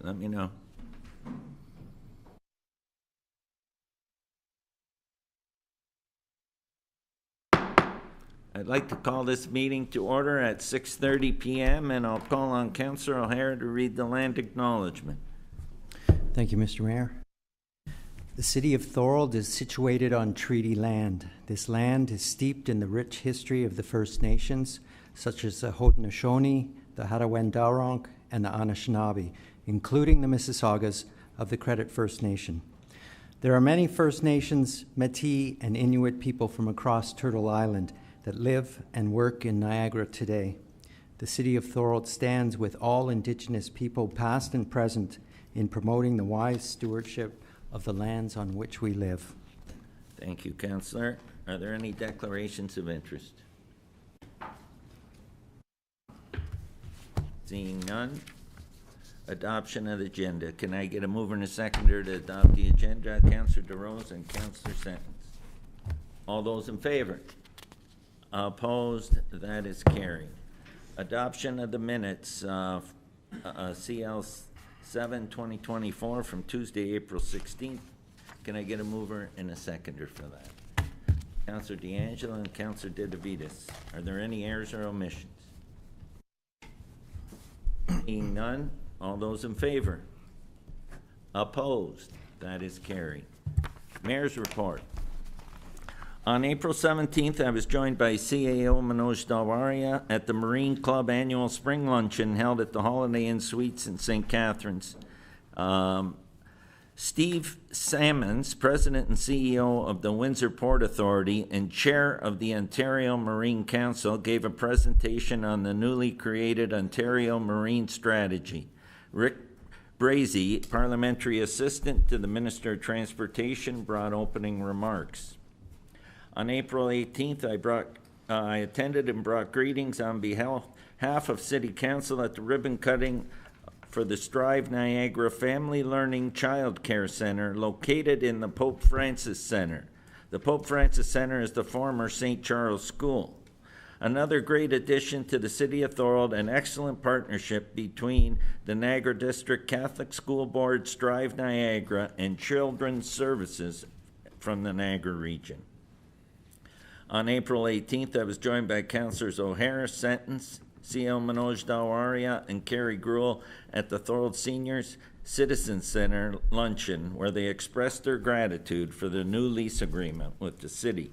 let me know. I'd like to call this meeting to order at 6:30 p.m. and I'll call on Councillor O'Hare to read the land acknowledgement. Thank you, Mr. Mayor. The city of Thorold is situated on treaty land. This land is steeped in the rich history of the First Nations, such as the Haudenosaunee, the Hadawendarunk, and the Anishinaabe, including the Mississaugas of the Credit First Nation. There are many First Nations, Métis, and Inuit people from across Turtle Island that live and work in Niagara today. The city of Thorold stands with all Indigenous people, past and present, in promoting the wise stewardship of the lands on which we live. Thank you, Councillor. Are there any declarations of interest? Seeing none. Adoption of the agenda. Can I get a mover and a seconder to adopt the agenda? Councillor DeRose and Councillor Sentence. All those in favor? Opposed? That is carried. Adoption of the minutes, CL 7/2024 from Tuesday, April 16th. Can I get a mover and a seconder for that? Councillor D'Angelo and Councillor Didavides. Are there any errors or omissions? Seeing none, all those in favor? Opposed? That is carried. Mayor's report. On April 17th, I was joined by CAO Manoj Dalwaria at the Marine Club annual spring luncheon held at the Holiday Inn Suites in St. Catharines. Steve Salmons, President and CEO of the Windsor Port Authority and Chair of the Ontario Marine Council, gave a presentation on the newly created Ontario Marine Strategy. Rick Brazy, Parliamentary Assistant to the Minister of Transportation, brought opening remarks. On April 18th, I attended and brought greetings on behalf of City Council at the ribbon cutting for the Strive Niagara Family Learning Child Care Center located in the Pope Francis Center. The Pope Francis Center is the former St. Charles School. Another great addition to the City of Thorold, an excellent partnership between the Niagara District Catholic School Board, Strive Niagara, and Children's Services from the Niagara region. On April 18th, I was joined by Councillors O'Hare, Sentence, C.L. Manoj Dalwaria, and Kerry Gruel at the Thorold Seniors Citizen Center luncheon, where they expressed their gratitude for the new lease agreement with the city.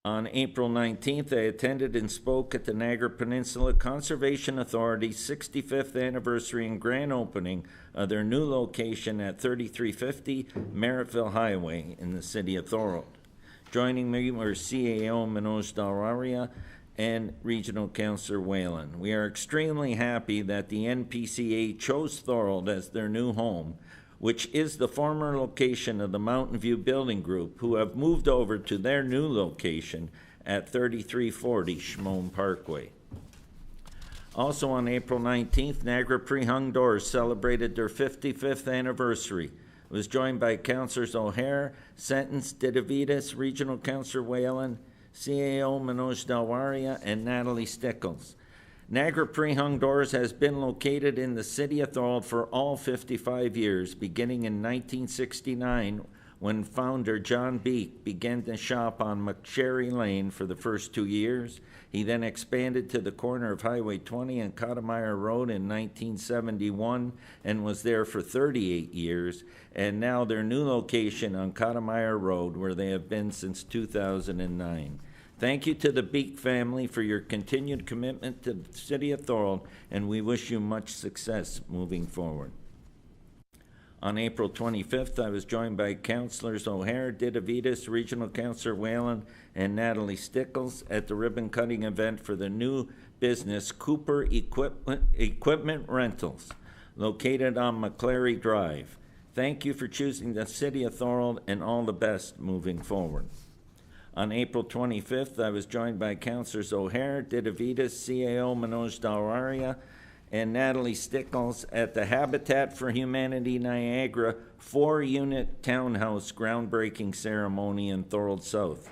On April 19th, I attended and spoke at the Niagara Peninsula Conservation Authority's 65th anniversary and grand opening of their new location at 3350 Merrittville Highway in the city of Thorold. Joining me were CAO Manoj Dalwaria and Regional Councillor Whalen. We are extremely happy that the NPCA chose Thorold as their new home, which is the former location of the Mountain View Building Group, who have moved over to their new location at 3340 Schmone Parkway. Also on April 19th, Niagara Pre-Hung Doors celebrated their 55th anniversary. It was joined by Councillors O'Hare, Sentence, Didavides, Regional Councillor Whalen, CAO Manoj Dalwaria, and Natalie Stickles. Niagara Pre-Hung Doors has been located in the city of Thorold for all 55 years, beginning in 1969 when founder John Beek began the shop on McSherry Lane for the first 2 years. He then expanded to the corner of Highway 20 and Cottameyer Road in 1971 and was there for 38 years, and now their new location on Cottameyer Road, where they have been since 2009. Thank you to the Beek family for your continued commitment to the city of Thorold, and we wish you much success moving forward. On April 25th, I was joined by Councillors O'Hare, Didavides, Regional Councillor Whalen, and Natalie Stickles at the ribbon-cutting event for the new business Cooper Equipment Rentals, located on McClary Drive. Thank you for choosing the City of Thorold, and all the best moving forward. On April 25th, I was joined by Councillors O'Hare, Didavides, CAO Manoj Dalwaria, and Natalie Stickles at the Habitat for Humanity Niagara 4-unit townhouse groundbreaking ceremony in Thorold South.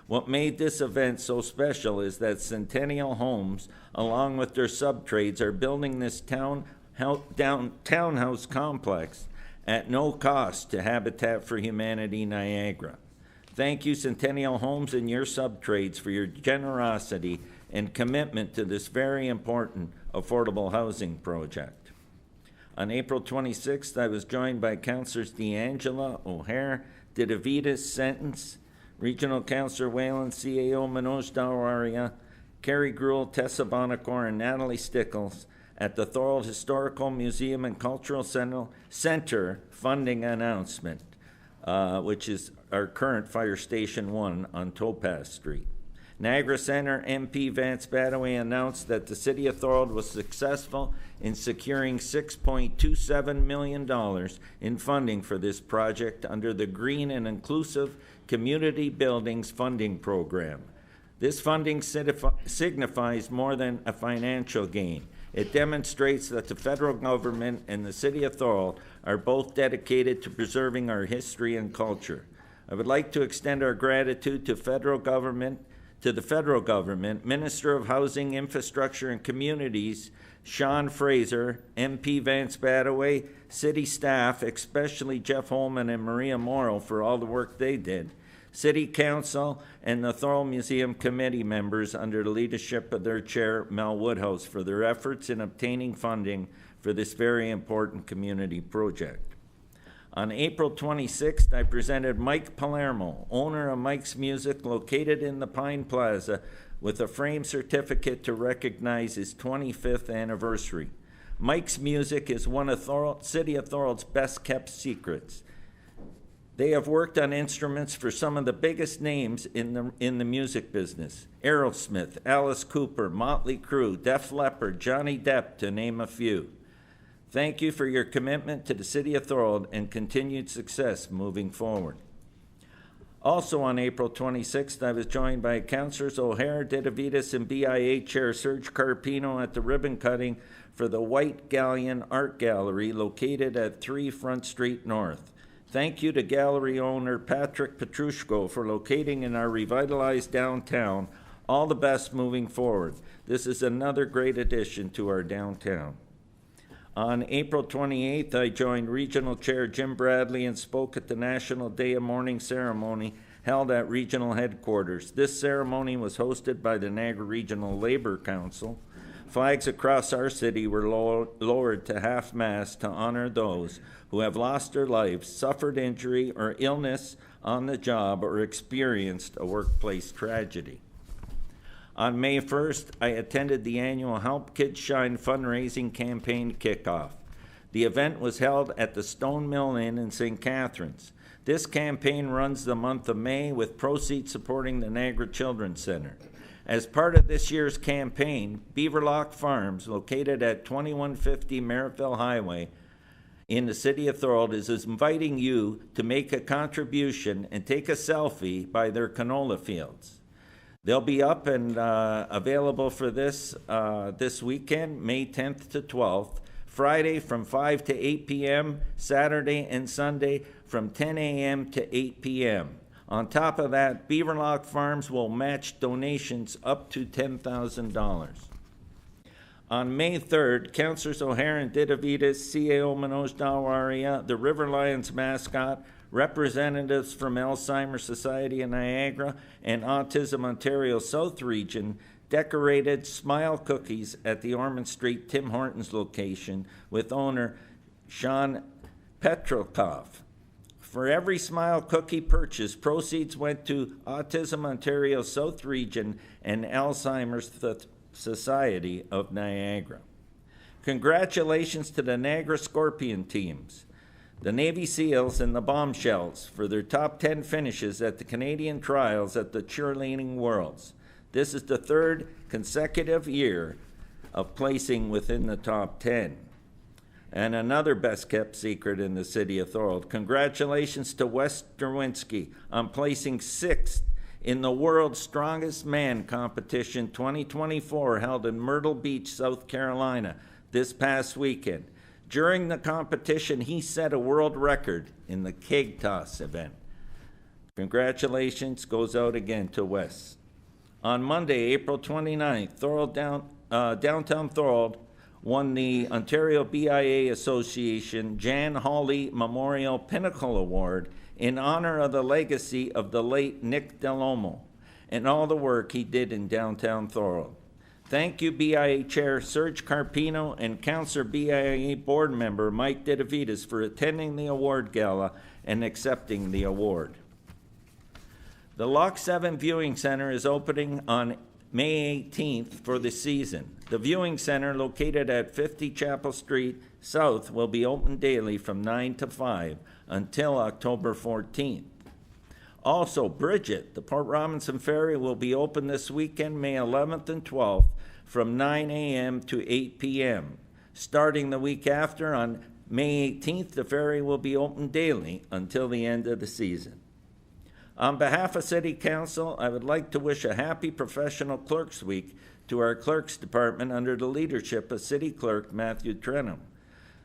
What made this event so special is that Centennial Homes, along with their sub-trades, are building this townhouse complex at no cost to Habitat for Humanity Niagara. Thank you, Centennial Homes and your subtrades, for your generosity and commitment to this very important affordable housing project. On April 26th, I was joined by Councillors D'Angela, O'Hare, Didavitas, Sentence, Regional Councillor Whalen, CAO Manoj Dawaria, Carrie Gruel, Tessa Bonacor, and Natalie Stickles at the Thorold Historical Museum and Cultural Center funding announcement, which is our current Fire Station 1 on Topaz Street. Niagara Centre MP Vance Badaway announced that the City of Thorold was successful in securing $6.27 million in funding for this project under the Green and Inclusive Community Buildings Funding Program. This funding signifies more than a financial gain. It demonstrates that the federal government and the City of Thorold are both dedicated to preserving our history and culture. I would like to extend our gratitude to the federal government, Minister of Housing, Infrastructure and Communities, Sean Fraser, MP Vance Badaway, city staff, especially Jeff Holman and Maria Morrow, for all the work they did, City Council, and the Thorold Museum Committee members under the leadership of their chair, Mel Woodhouse, for their efforts in obtaining funding for this very important community project. On April 26th, I presented Mike Palermo, owner of Mike's Music, located in the Pine Plaza, with a frame certificate to recognize his 25th anniversary. Mike's Music is one of City of Thorold's best-kept secrets. They have worked on instruments for some of the biggest names in the music business: Aerosmith, Alice Cooper, Motley Crue, Def Leppard, Johnny Depp, to name a few. Thank you for your commitment to the City of Thorold and continued success moving forward. Also on April 26th, I was joined by Councillors O'Hare, Didavitas, and BIA Chair Serge Carpino at the ribbon cutting for the White Galleon Art Gallery located at 3 Front Street North. Thank you to gallery owner Patrick Petrushko for locating in our revitalized downtown. All the best moving forward. This is another great addition to our downtown. On April 28th, I joined Regional Chair Jim Bradley and spoke at the National Day of Mourning ceremony held at regional headquarters. This ceremony was hosted by the Niagara Regional Labor Council. Flags across our city were lowered to half-mast to honor those who have lost their lives, suffered injury or illness on the job, or experienced a workplace tragedy. On May 1st, I attended the annual Help Kids Shine fundraising campaign kickoff. The event was held at the Stone Mill Inn in St. Catharines. This campaign runs the month of May with proceeds supporting the Niagara Children's Center. As part of this year's campaign, Beaverlock Farms, located at 2150 Merrittville Highway in the City of Thorold, is inviting you to make a contribution and take a selfie by their canola fields. They'll be up and available for this weekend, May 10th to 12th, Friday from 5 to 8 p.m., Saturday and Sunday from 10 a.m. to 8 p.m. On top of that, Beaverlock Farms will match donations up to $10,000. On May 3rd, Councillors O'Hare and Didavitas, CAO Manoj Dawaria, the River Lions mascot, representatives from Alzheimer's Society of Niagara and Autism Ontario South Region decorated Smile Cookies at the Ormond Street Tim Hortons location with owner Sean Petrokov. For every Smile Cookie purchase, proceeds went to Autism Ontario South Region and Alzheimer's Society of Niagara. Congratulations to the Niagara Scorpion teams, the Navy SEALs, and the Bombshells for their top 10 finishes at the Canadian Trials at the Cheerleading Worlds. This is the 3rd consecutive year of placing within the top 10. And another best-kept secret in the City of Thorold. Congratulations to Wes Derwinski on placing 6th in the World's Strongest Man competition 2024 held in Myrtle Beach, South Carolina this past weekend. During the competition, he set a world record in the keg toss event. Congratulations goes out again to Wes. On Monday, April 29th, downtown Thorold won the Ontario BIA Association Jan Hawley Memorial Pinnacle Award in honor of the legacy of the late Nick Delomo and all the work he did in downtown Thorold. Thank you, BIA Chair Serge Carpino and Councillor BIA Board Member Mike Didavitas for attending the award gala and accepting the award. The Lock 7 Viewing Center is opening on May 18th for the season. The viewing center, located at 50 Chapel Street South, will be open daily from 9 to 5 until October 14th. Also, Bridget, the Port Robinson Ferry, will be open this weekend, May 11th and 12th, from 9 a.m. to 8 p.m. Starting the week after, on May 18th, the ferry will be open daily until the end of the season. On behalf of City Council, I would like to wish a happy Professional Clerks Week to our Clerks Department under the leadership of City Clerk Matthew Trenham.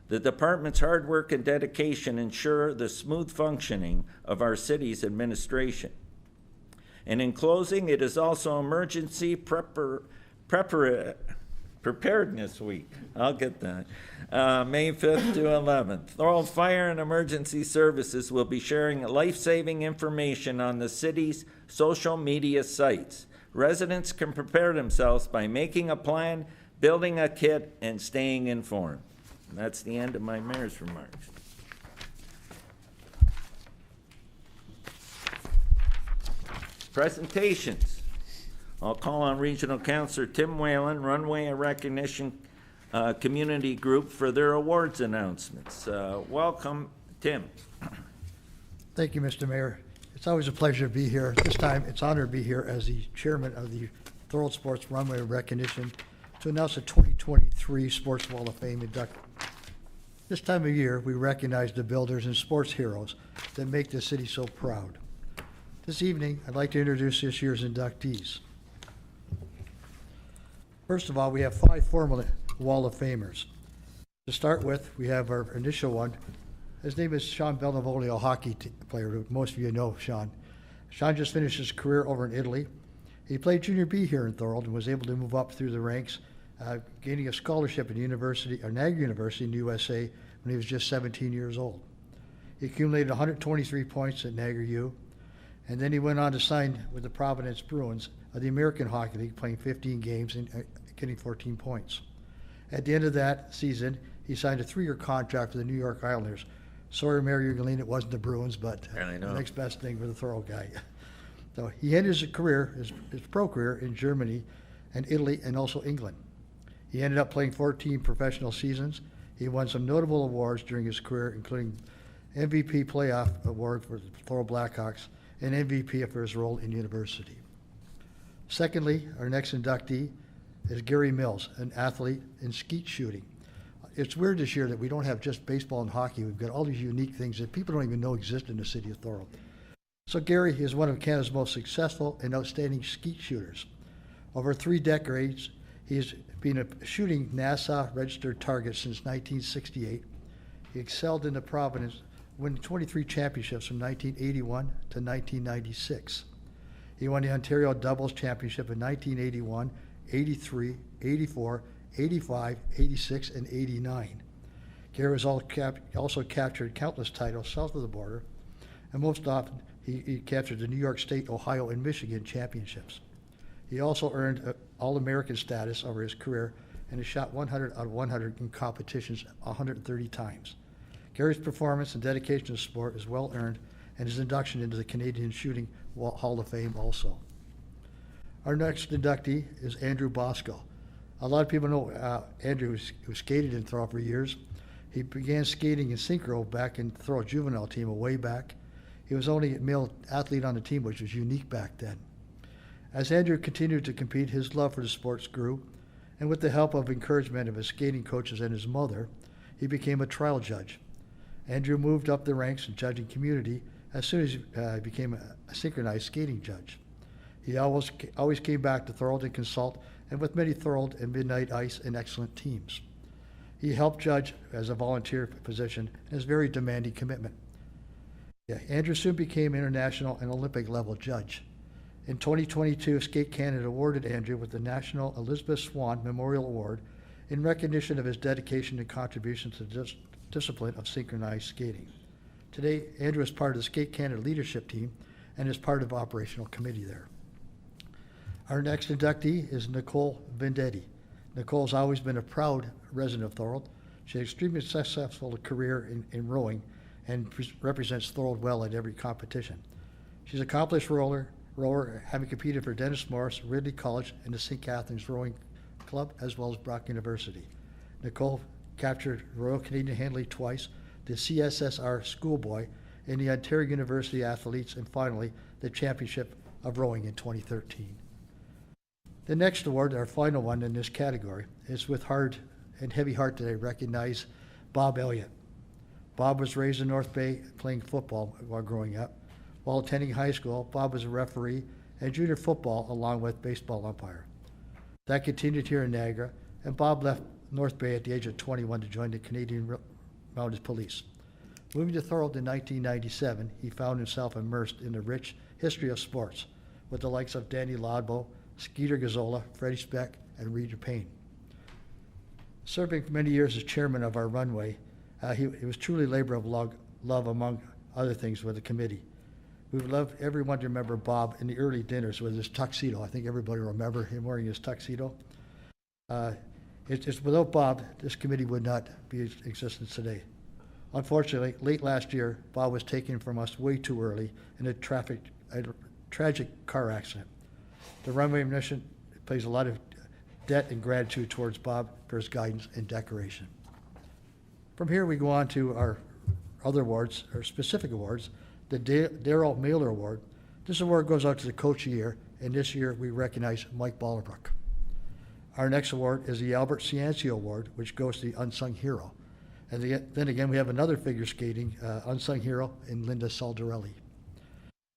The department's hard work and dedication ensure the smooth functioning of our city's administration. And in closing, it is also Emergency Preparedness Week. I'll get that. May 5th to 11th. Thorold Fire and Emergency Services will be sharing life-saving information on the city's social media sites. Residents can prepare themselves by making a plan, building a kit, and staying informed. And that's the end of my mayor's remarks. Presentations. I'll call on Regional Councillor Tim Whalen, Runway and Recognition Community Group, for their awards announcements. Welcome, Tim. Thank you, Mr. Mayor. It's always a pleasure to be here. This time, it's an honor to be here as the chairman of the Thorold Sports Runway and Recognition to announce the 2023 Sports Wall of Fame inductee. This time of year, we recognize the builders and sports heroes that make the city so proud. This evening, I'd like to introduce this year's inductees. First of all, we have 5 former Wall of Famers. To start with, we have our initial one. His name is Sean Belnavolio, a hockey player, who most of you know Sean. Sean just finished his career over in Italy. He played Junior B here in Thorold and was able to move up through the ranks, gaining a scholarship at Niagara University in the USA when he was just 17 years old. He accumulated 123 points at Niagara U, and then he went on to sign with the Providence Bruins of the American Hockey League, playing 15 games and getting 14 points. At the end of that season, he signed a 3-year contract with the New York Islanders. Sorry, Mayor Ugalene, it wasn't the Bruins, but the next best thing for the Thorold guy. So he ended his career, his pro career, in Germany and Italy and also England. He ended up playing 14 professional seasons. He won some notable awards during his career, including MVP Playoff Award for the Thorold Blackhawks and MVP for his role in university. Secondly, our next inductee is Gary Mills, an athlete in skeet shooting. It's weird this year that we don't have just baseball and hockey. We've got all these unique things that people don't even know exist in the city of Thorold. So Gary is one of Canada's most successful and outstanding skeet shooters. Over 3 decades, he has been shooting NASA registered targets since 1968. He excelled in the Providence, winning 23 championships from 1981 to 1996. He won the Ontario Doubles Championship in 1981, 83, 84, 85, 86, and 89. Gary has also captured countless titles south of the border, and most often he captured the New York State, Ohio, and Michigan championships. He also earned All-American status over his career and has shot 100 out of 100 in competitions 130 times. Gary's performance and dedication to sport is well earned, and his induction into the Canadian Shooting Hall of Fame also. Our next inductee is Andrew Bosco. A lot of people know Andrew, who skated in Thorold for years. He began skating in synchro back in Thorold juvenile team way back. He was only a male athlete on the team, which was unique back then. As Andrew continued to compete, his love for the sports grew, and with the help of encouragement of his skating coaches and his mother, he became a trial judge. Andrew moved up the ranks in judging community as soon as he became a synchronized skating judge. He always came back to Thorold and consult, and with many Thorold and Midnight Ice and excellent teams. He helped judge as a volunteer position and is very demanding commitment. Andrew soon became international and Olympic level judge. In 2022, Skate Canada awarded Andrew with the National Elizabeth Swan Memorial Award in recognition of his dedication and contributions to the discipline of synchronized skating. Today, Andrew is part of the Skate Canada leadership team and is part of operational committee there. Our next inductee is Nicole Vendetti. Nicole's always been a proud resident of Thorold. She had an extremely successful career in rowing and represents Thorold well at every competition. She's an accomplished rower, having competed for Dennis Morris, Ridley College, and the St. Catharines Rowing Club, as well as Brock University. Nicole captured Royal Canadian Handley twice, the CSSR Schoolboy, and the Ontario University Athletes, and finally, the Championship of Rowing in 2013. The next award, our final one in this category, is with hard and heavy heart that I recognize Bob Elliott. Bob was raised in North Bay playing football while growing up. While attending high school, Bob was a referee and junior football along with baseball umpire. That continued here in Niagara, and Bob left North Bay at the age of 21 to join the Canadian Mounted Police. Moving to Thorold in 1997, he found himself immersed in the rich history of sports with the likes of Danny Lodbo, Skeeter Gazzola, Freddie Speck, and Reader Payne. Serving for many years as chairman of our runway, he was truly labor of love among other things with the committee. We would love everyone to remember Bob in the early dinners with his tuxedo. I think everybody will remember him wearing his tuxedo. It's without Bob, this committee would not be in existence today. Unfortunately, late last year, Bob was taken from us way too early in a tragic car accident. The runway mission pays a lot of debt and gratitude towards Bob for his guidance and decoration. From here, we go on to our other awards, our specific awards. The Darrell Mailer Award. This award goes out to the Coach of the Year, and this year we recognize Mike Ballerbrook. Our next award is the Albert Ciancio Award, which goes to the Unsung Hero. And then again, we have another figure skating Unsung Hero in Linda Saldarelli.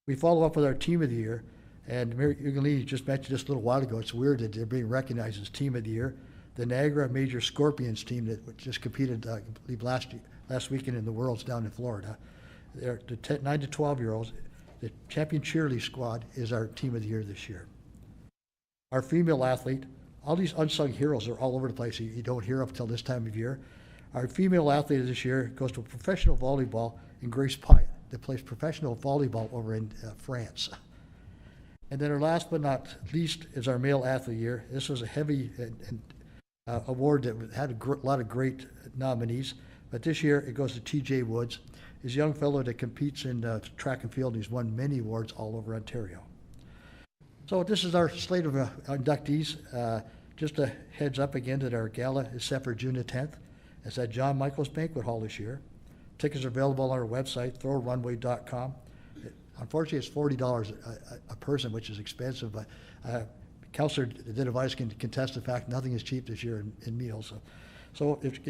We follow up with our Team of the Year, and Mary Ugolini just mentioned this a little while ago. It's weird that they're being recognized as Team of the Year. The Niagara Major Scorpions team that just competed, I believe, last weekend in the Worlds down in Florida. They're the 9 to 12-year-olds. The champion cheerleading squad is our Team of the Year this year. Our female athlete, all these unsung heroes are all over the place. You don't hear up until this time of year. Our female athlete this year goes to professional volleyball in Grace Pyatt that plays professional volleyball over in France. And then our last but not least is our male athlete year. This was a heavy award that had a lot of great nominees, but this year it goes to T.J. Woods. He's a young fellow that competes in track and field. He's won many awards all over Ontario. So this is our slate of inductees. Just a heads up again that our gala is set for June the 10th. It's at John Michael's Banquet Hall this year. Tickets are available on our website, thoroldrunway.com. Unfortunately, it's $40 a person, which is expensive, but Councillor Didovais can contest the fact nothing is cheap this year in meals. So it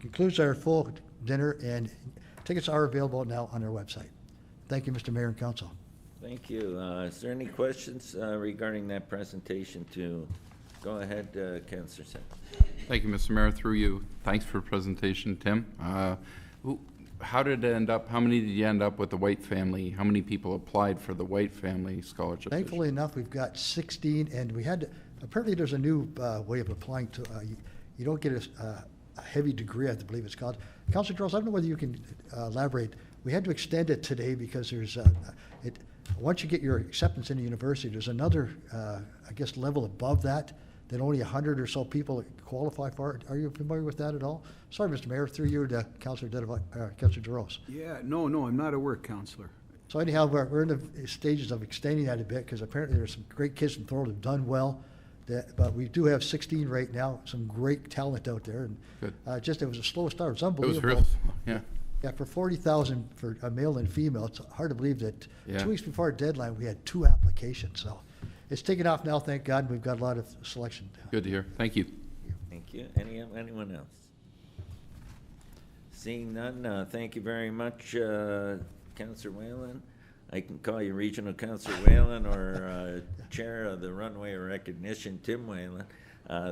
concludes our full dinner, and tickets are available now on our website. Thank you, Mr. Mayor and Council. Thank you. Is there any questions regarding that presentation? Go ahead, Councillor Sen. Thank you, Mr. Mayor. Through you, thanks for the presentation, Tim. How did it end up? How many did you end up with the White family? How many people applied for the White family scholarship? Thankfully enough, we've got 16, and we had to, apparently there's a new way of applying to, you don't get a heavy degree, I believe it's called. Councillor Charles, I don't know whether you can elaborate. We had to extend it today because there's, once you get your acceptance into university, there's another, I guess, level above that only 100 or so people qualify for it. Are you familiar with that at all? Sorry, Mr. Mayor, through you to Councillor DeRose. Yeah, no, I'm not at work, Councillor. So anyhow, we're in the stages of extending that a bit because apparently there's some great kids from Thorold who've done well. But we do have 16 right now, some great talent out there. And good. It was a slow start. It's unbelievable. It was real, yeah. Yeah, for 40,000 for a male and female, it's hard to believe that 2 weeks before our deadline, we had 2 applications. So it's taken off now, thank God, and we've got a lot of selection. Good to hear. Thank you. Thank you. Anyone else? Seeing none, thank you very much, Councillor Whalen. I can call you Regional Councillor Whalen or Chair of the Runway Recognition, Tim Whalen.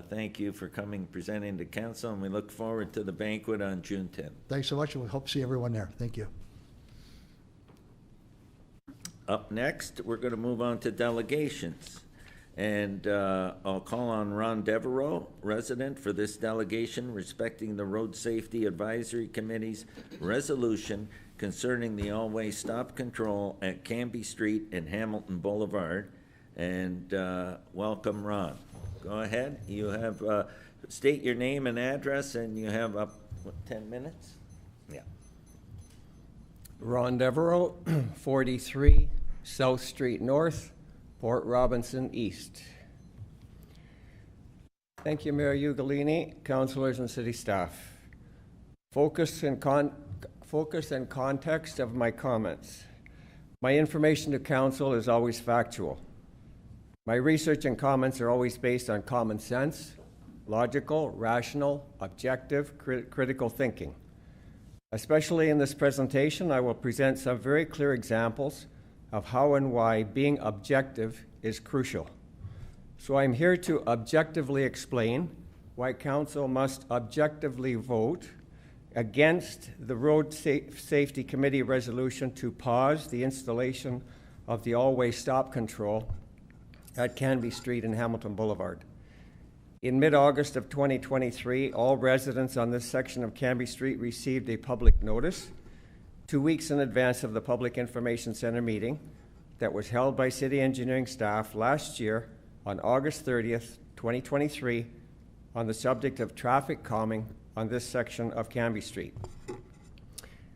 Thank you for coming, presenting to Council, and we look forward to the banquet on June 10th. Thanks so much, and we hope to see everyone there. Thank you. Up next, we're going to move on to delegations. And I'll call on Ron Devereaux, resident, for this delegation respecting the Road Safety Advisory Committee's resolution concerning the all-way stop control at Canby Street and Hamilton Boulevard. And welcome, Ron. Go ahead. You have, state your name and address, and you have up, 10 minutes? Yeah. Ron Devereaux, 43 South Street North, Port Robinson East. Thank you, Mayor Ugolini, councilors and city staff. Focus and context of my comments. My information to council is always factual. My research and comments are always based on common sense, logical, rational, objective, critical thinking. Especially in this presentation, I will present some very clear examples of how and why being objective is crucial. So I'm here to objectively explain why council must objectively vote against the Road Safety Committee resolution to pause the installation of the all-way stop control at Canby Street and Hamilton Boulevard. In mid-August of 2023, all residents on this section of Canby Street received a public notice 2 weeks in advance of the Public Information Center meeting that was held by city engineering staff last year on August 30th, 2023, on the subject of traffic calming on this section of Canby Street.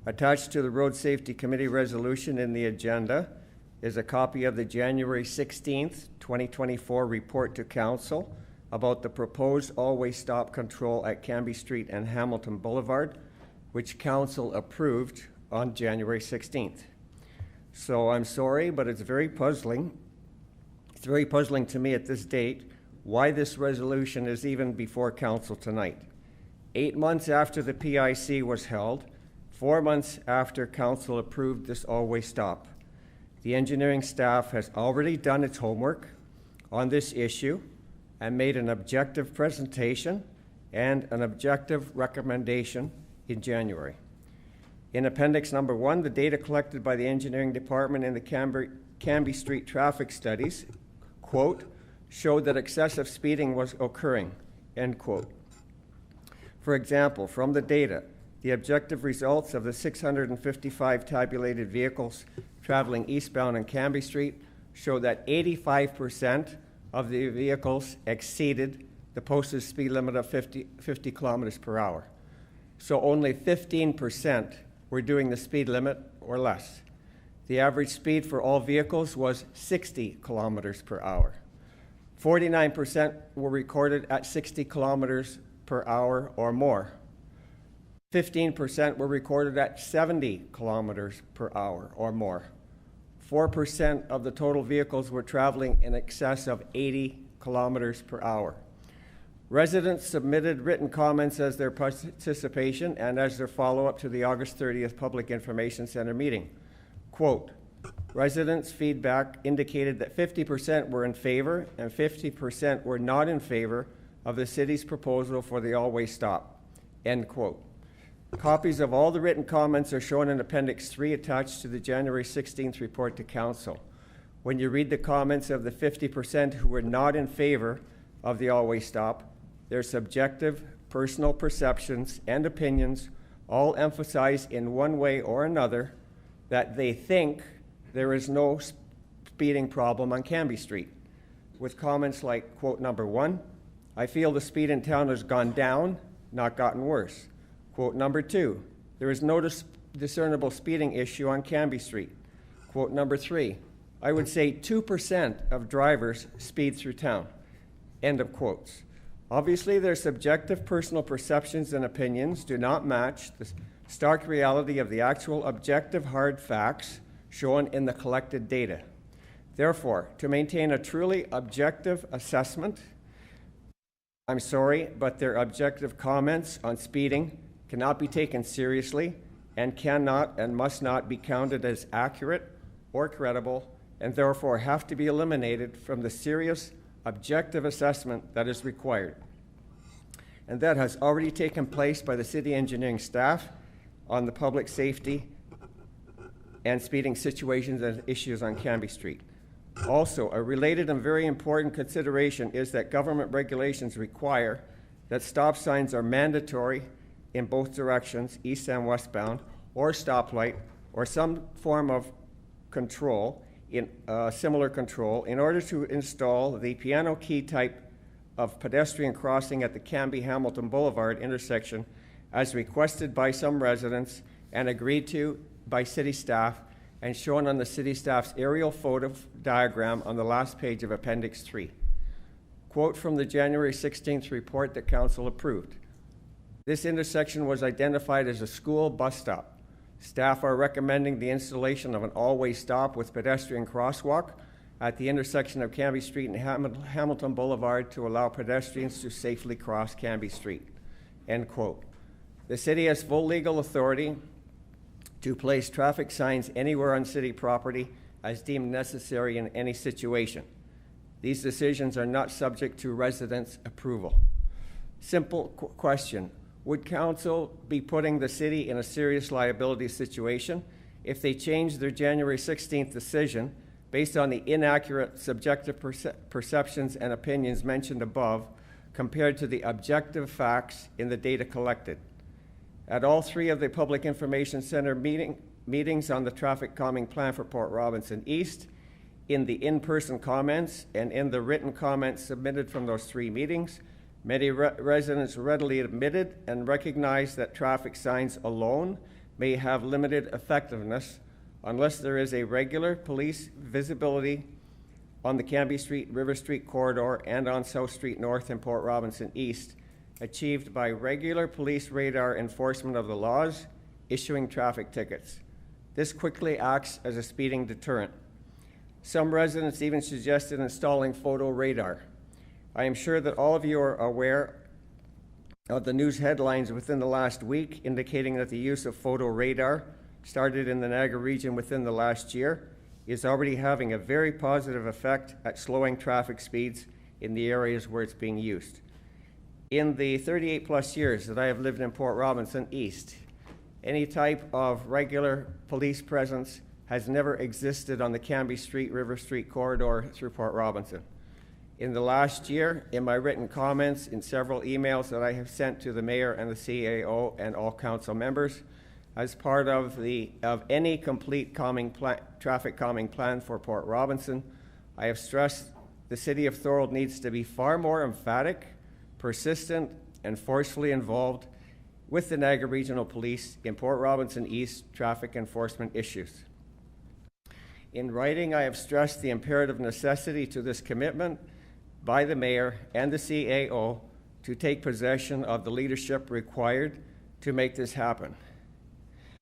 Attached to the Road Safety Committee resolution in the agenda is a copy of the January 16th, 2024 report to Council about the proposed all-way stop control at Canby Street and Hamilton Boulevard, which Council approved on January 16th. So I'm sorry, but it's very puzzling. It's very puzzling to me at this date why this resolution is even before Council tonight. 8 months after the PIC was held, 4 months after Council approved this all-way stop. The engineering staff has already done its homework on this issue and made an objective presentation and an objective recommendation in January. In Appendix Number 1, the data collected by the Engineering Department in the Canby Street traffic studies, quote, showed that excessive speeding was occurring, end quote. For example, from the data, the objective results of the 655 tabulated vehicles traveling eastbound on Canby Street show that 85% of the vehicles exceeded the posted speed limit of 50 kilometers per hour. So only 15% were doing the speed limit or less. The average speed for all vehicles was 60 kilometers per hour. 49% were recorded at 60 kilometers per hour or more. 15% were recorded at 70 kilometers per hour or more. 4% of the total vehicles were traveling in excess of 80 kilometers per hour. Residents submitted written comments as their participation and as their follow-up to the August 30th Public Information Center meeting. Quote, residents' feedback indicated that 50% were in favor and 50% were not in favor of the city's proposal for the all-way stop, end quote. Copies of all the written comments are shown in Appendix 3 attached to the January 16th report to Council. When you read the comments of the 50% who were not in favor of the all-way stop, their subjective, personal perceptions and opinions all emphasize in one way or another that they think there is no speeding problem on Canby Street, with comments like, quote number 1, I feel the speed in town has gone down, not gotten worse. Quote number 2, there is no discernible speeding issue on Canby Street. Quote number 3, I would say 2% of drivers speed through town. End of quotes. Obviously, their subjective personal perceptions and opinions do not match the stark reality of the actual objective hard facts shown in the collected data. Therefore, to maintain a truly objective assessment, I'm sorry, but their objective comments on speeding cannot be taken seriously and cannot and must not be counted as accurate or credible, and therefore have to be eliminated from the serious objective assessment that is required. And that has already taken place by the city engineering staff on the public safety and speeding situations and issues on Canby Street. Also, a related and very important consideration is that government regulations require that stop signs are mandatory in both directions, east and westbound, or stoplight, or some form of control, similar control, in order to install the piano key type of pedestrian crossing at the Canby-Hamilton Boulevard intersection as requested by some residents and agreed to by city staff and shown on the city staff's aerial photo diagram on the last page of Appendix 3. Quote from the January 16th report that Council approved. This intersection was identified as a school bus stop. Staff are recommending the installation of an all-way stop with pedestrian crosswalk at the intersection of Canby Street and Hamilton Boulevard to allow pedestrians to safely cross Canby Street. End quote. The city has full legal authority to place traffic signs anywhere on city property as deemed necessary in any situation. These decisions are not subject to residents' approval. Simple question. Would council be putting the city in a serious liability situation if they changed their January 16th decision based on the inaccurate subjective perceptions and opinions mentioned above compared to the objective facts in the data collected? At all three of the Public Information Center meetings on the traffic calming plan for Port Robinson East, in the in-person comments, and in the written comments submitted from those three meetings, many residents readily admitted and recognized that traffic signs alone may have limited effectiveness unless there is a regular police visibility on the Canby Street, River Street corridor and on South Street North and Port Robinson East, achieved by regular police radar enforcement of the laws, issuing traffic tickets. This quickly acts as a speeding deterrent. Some residents even suggested installing photo radar. I am sure that all of you are aware of the news headlines within the last week indicating that the use of photo radar, started in the Niagara region within the last year, is already having a very positive effect at slowing traffic speeds in the areas where it's being used. In the 38 plus years that I have lived in Port Robinson East, any type of regular police presence has never existed on the Canby Street, River Street corridor through Port Robinson. In the last year, in my written comments, in several emails that I have sent to the mayor and the CAO and all council members, as part of any complete traffic calming plan for Port Robinson, I have stressed the city of Thorold needs to be far more emphatic, persistent, and forcefully involved with the Niagara Regional Police in Port Robinson East traffic enforcement issues. In writing, I have stressed the imperative necessity to this commitment by the mayor and the CAO to take possession of the leadership required to make this happen.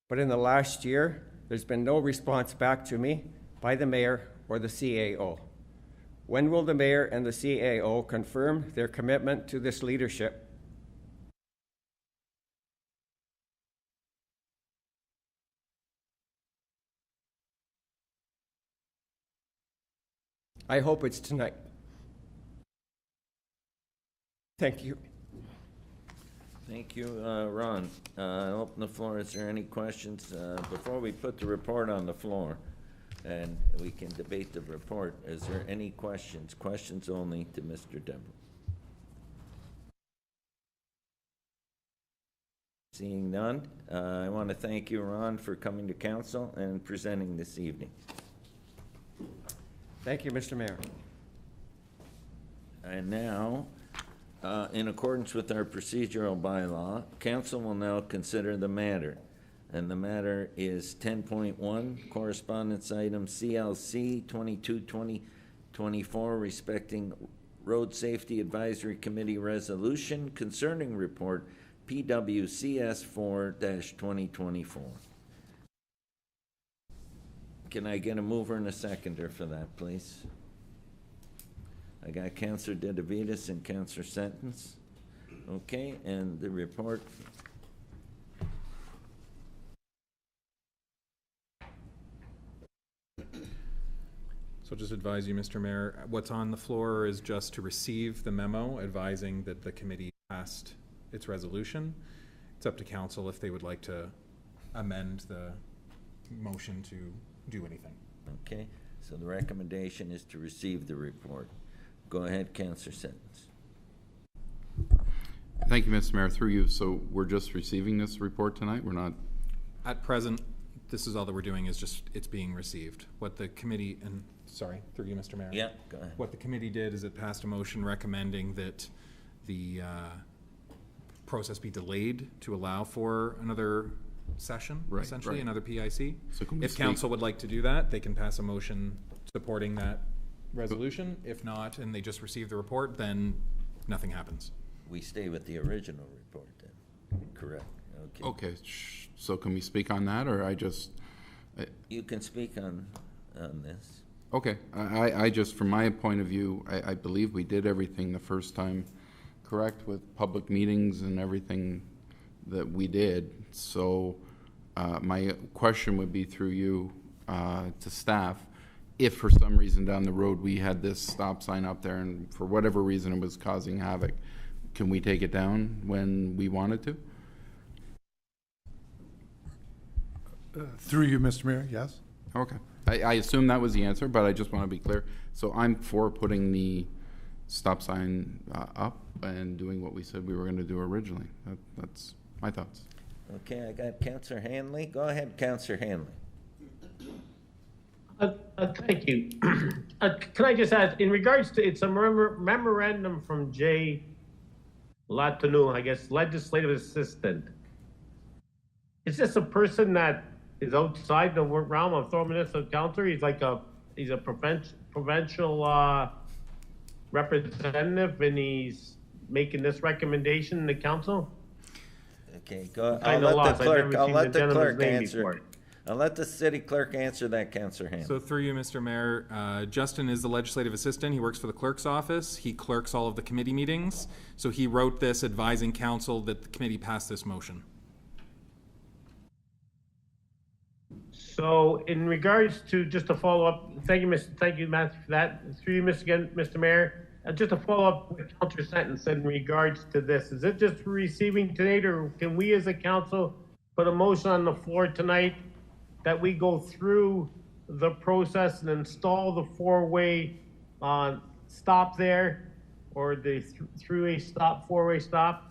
But in the last year, there's been no response back to me by the mayor or the CAO. When will the mayor and the CAO confirm their commitment to this leadership? I hope it's tonight. Thank you. Thank you, Ron. I'll open the floor. Is there any questions? Before we put the report on the floor and we can debate the report, is there any questions? Questions only to Mr. Deborah. Seeing none, I want to thank you, Ron, for coming to council and presenting this evening. Thank you, Mr. Mayor. And now, in accordance with our procedural bylaw, council will now consider the matter. And the matter is 10.1, correspondence item CLC 22-2024, respecting Road Safety Advisory Committee resolution concerning report PWCS 4-2024. Can I get a mover and a seconder for that, please? I got Councillor Dedivides and Councillor Sentence. Okay, and the report. So just advise you, Mr. Mayor, what's on the floor is just to receive the memo advising that the committee passed its resolution. It's up to council if they would like to amend the motion to do anything. Okay. So the recommendation is to receive the report. Go ahead, Councillor Sentence. Thank you, Mr. Mayor. Through you, so we're just receiving this report tonight? We're not? At present, this is all that we're doing is just, it's being received. What the committee, and sorry, through you, Mr. Mayor. Yeah, go ahead. What the committee did is it passed a motion recommending that the process be delayed to allow for another session, Right, essentially, right. another PIC. So can we If speak- council would like to do that, they can pass a motion supporting that resolution. If not, and they just receive the report, then nothing happens. We stay with the original report then, correct? Okay. Okay, so can we speak on that, or You can speak on this. okay, I just, from my point of view, I believe we did everything the first time, correct, with public meetings and everything that we did. So my question would be through you to staff, if for some reason down the road we had this stop sign up there and for whatever reason it was causing havoc, can we take it down when we wanted to? Through you, Mr. Mayor, yes. Okay. I assume that was the answer, but I just want to be clear. So I'm for putting the stop sign up and doing what we said we were going to do originally. That's my thoughts. Okay, I got Councillor Hanley. Go ahead, Councillor Hanley. Thank you. Can I just ask, in regards to, it's a memorandum from Jay Latourneau, I guess, legislative assistant. Is this a person that is outside the realm of Thorold Municipal Council? He's like he's a provincial representative, and he's making this recommendation in the council? Okay, go. I'll let the clerk answer. I'll let the city clerk answer that, Councillor Hanley. So through you, Mr. Mayor, Justin is the legislative assistant. He works for the clerk's office. He clerks all of the committee meetings. So he wrote this advising council that the committee passed this motion. So in regards to, just to follow up, thank you, Matthew, for that. Through you, Mr. Mayor, just to follow up with Councillor Sentence in regards to this, is it just receiving tonight, or can we as a council put a motion on the floor tonight that we go through the process and install the four-way stop there, or the three-way stop, four-way stop,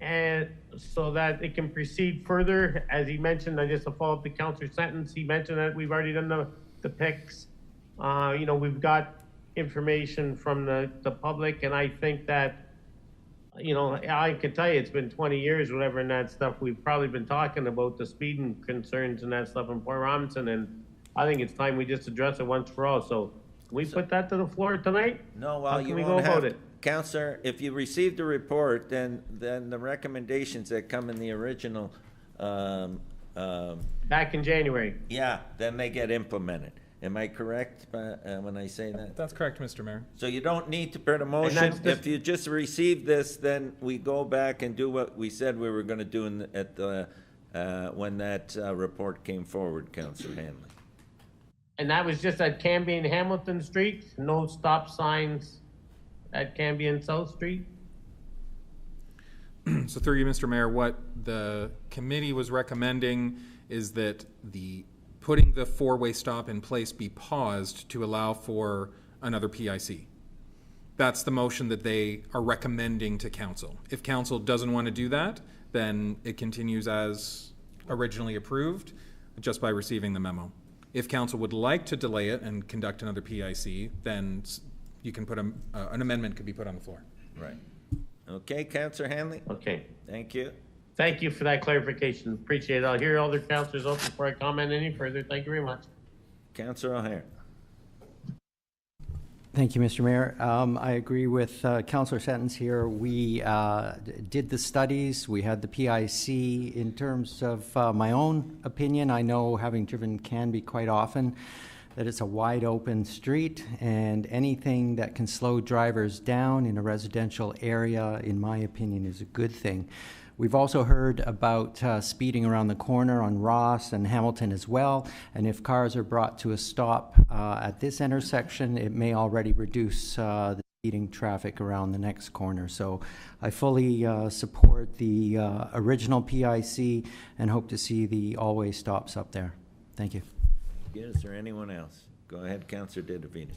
and so that it can proceed further? As he mentioned, I just to follow up the Councillor Sentence, he mentioned that we've already done the picks. You know, we've got information from the public, and I think that, you know, I can tell you it's been 20 years, whatever, and that stuff. We've probably been talking about the speeding concerns and that stuff in Port Robinson, and I think it's time we just address it once for all. So can we put that to the floor tonight? No, well, How you can we won't go about have, it? Councillor, if you received the report, then the recommendations that come in the original, Back in January. yeah, then they get implemented. Am I correct when I say that? That's correct, Mr. Mayor. So you don't need to put a motion. that's just- If you just receive this, then we go back and do what we said we were going to do when that report came forward, Councillor Hanley. And that was just at Cambie and Hamilton Street, no stop signs at Cambie and South Street? So through you, Mr. Mayor, what the committee was recommending is that putting the four-way stop in place be paused to allow for another PIC. That's the motion that they are recommending to council. If council doesn't want to do that, then it continues as originally approved, just by receiving the memo. If council would like to delay it and conduct another PIC, then you can put an amendment could be put on the floor. Right. Okay, Councillor Hanley? Okay. Thank you. Thank you for that clarification. Appreciate it. I'll hear other councillors out before I comment any further. Thank you very much. Councillor O'Hare. Thank you, Mr. Mayor. I agree with Councillor Sentence here. We did the studies. We had the PIC. In terms of my own opinion, I know, having driven Canby quite often, that it's a wide open street, and anything that can slow drivers down in a residential area, in my opinion, is a good thing. We've also heard about speeding around the corner on Ross and Hamilton as well, and if cars are brought to a stop at this intersection, it may already reduce the speeding traffic around the next corner. So I fully support the original PIC and hope to see the all-way stops up there. Thank you. Is there anyone else? Go ahead, Councillor Didavides.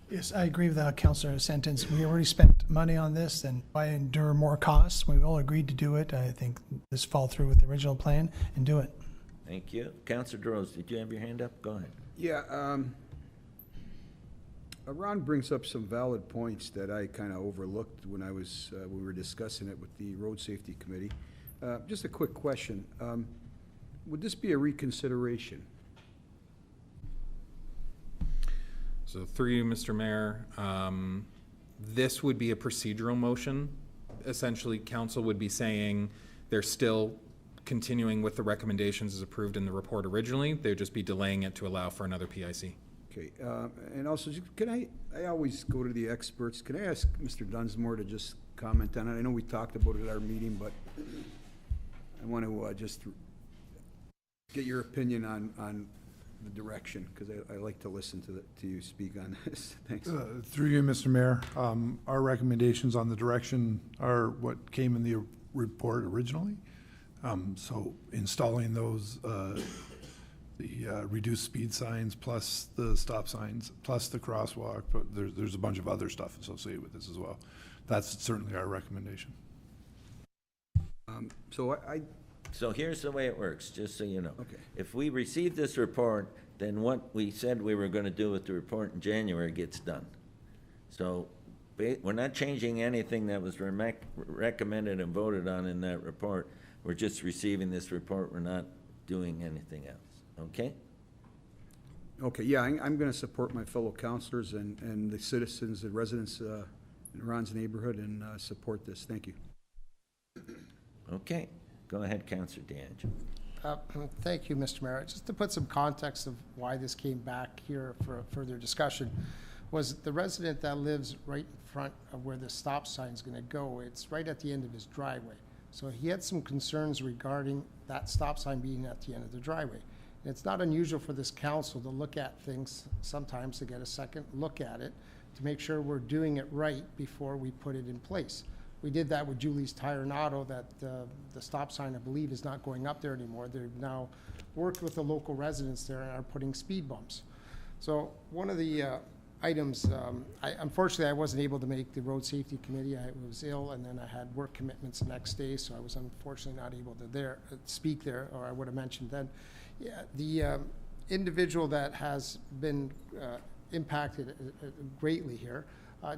Yes, I agree with Councillor's sentence. We already spent money on this, and why endure more costs? We all agreed to do it. I think just follow through with the original plan and do it. Thank you. Councillor DeRose, did you have your hand up? Go ahead. Yeah, Ron brings up some valid points that I kind of overlooked when we were discussing it with the Road Safety Committee. Just a quick question. Would this be a reconsideration? So through you, Mr. Mayor, this would be a procedural motion. Essentially, council would be saying they're still continuing with the recommendations as approved in the report originally. They'd just be delaying it to allow for another PIC. Okay, and also, can I always go to the experts. Can I ask Mr. Dunsmore to just comment on it? I know we talked about it at our meeting, but I want to just get your opinion on the direction, because I like to listen to you speak on this. Thanks. Through you, Mr. Mayor, our recommendations on the direction are what came in the report originally. So installing those, the reduced speed signs, plus the stop signs, plus the crosswalk, but there's a bunch of other stuff associated with this as well. That's certainly our recommendation. So here's the way it works, just so you know. Okay. If we receive this report, then what we said we were going to do with the report in January gets done. So we're not changing anything that was recommended and voted on in that report. We're just receiving this report. We're not doing anything else. Okay? Okay, yeah, I'm going to support my fellow councilors and the citizens and residents in Ron's neighborhood and support this. Thank you. Okay. Go ahead, Councillor DeAngelo. Thank you, Mr. Mayor. Just to put some context of why this came back here for further discussion, was the resident that lives right in front of where the stop sign is going to go. It's right at the end of his driveway. So he had some concerns regarding that stop sign being at the end of the driveway. And it's not unusual for this council to look at things sometimes, to get a second look at it, to make sure we're doing it right before we put it in place. We did that with Julie's Tire and Auto, that the stop sign, I believe, is not going up there anymore. They've now worked with the local residents there and are putting speed bumps. So one of the items, unfortunately, I wasn't able to make the Road Safety Committee. I was ill, and then I had work commitments the next day, so I was unfortunately not able to speak there, or I would have mentioned then. Yeah, the individual that has been impacted greatly here,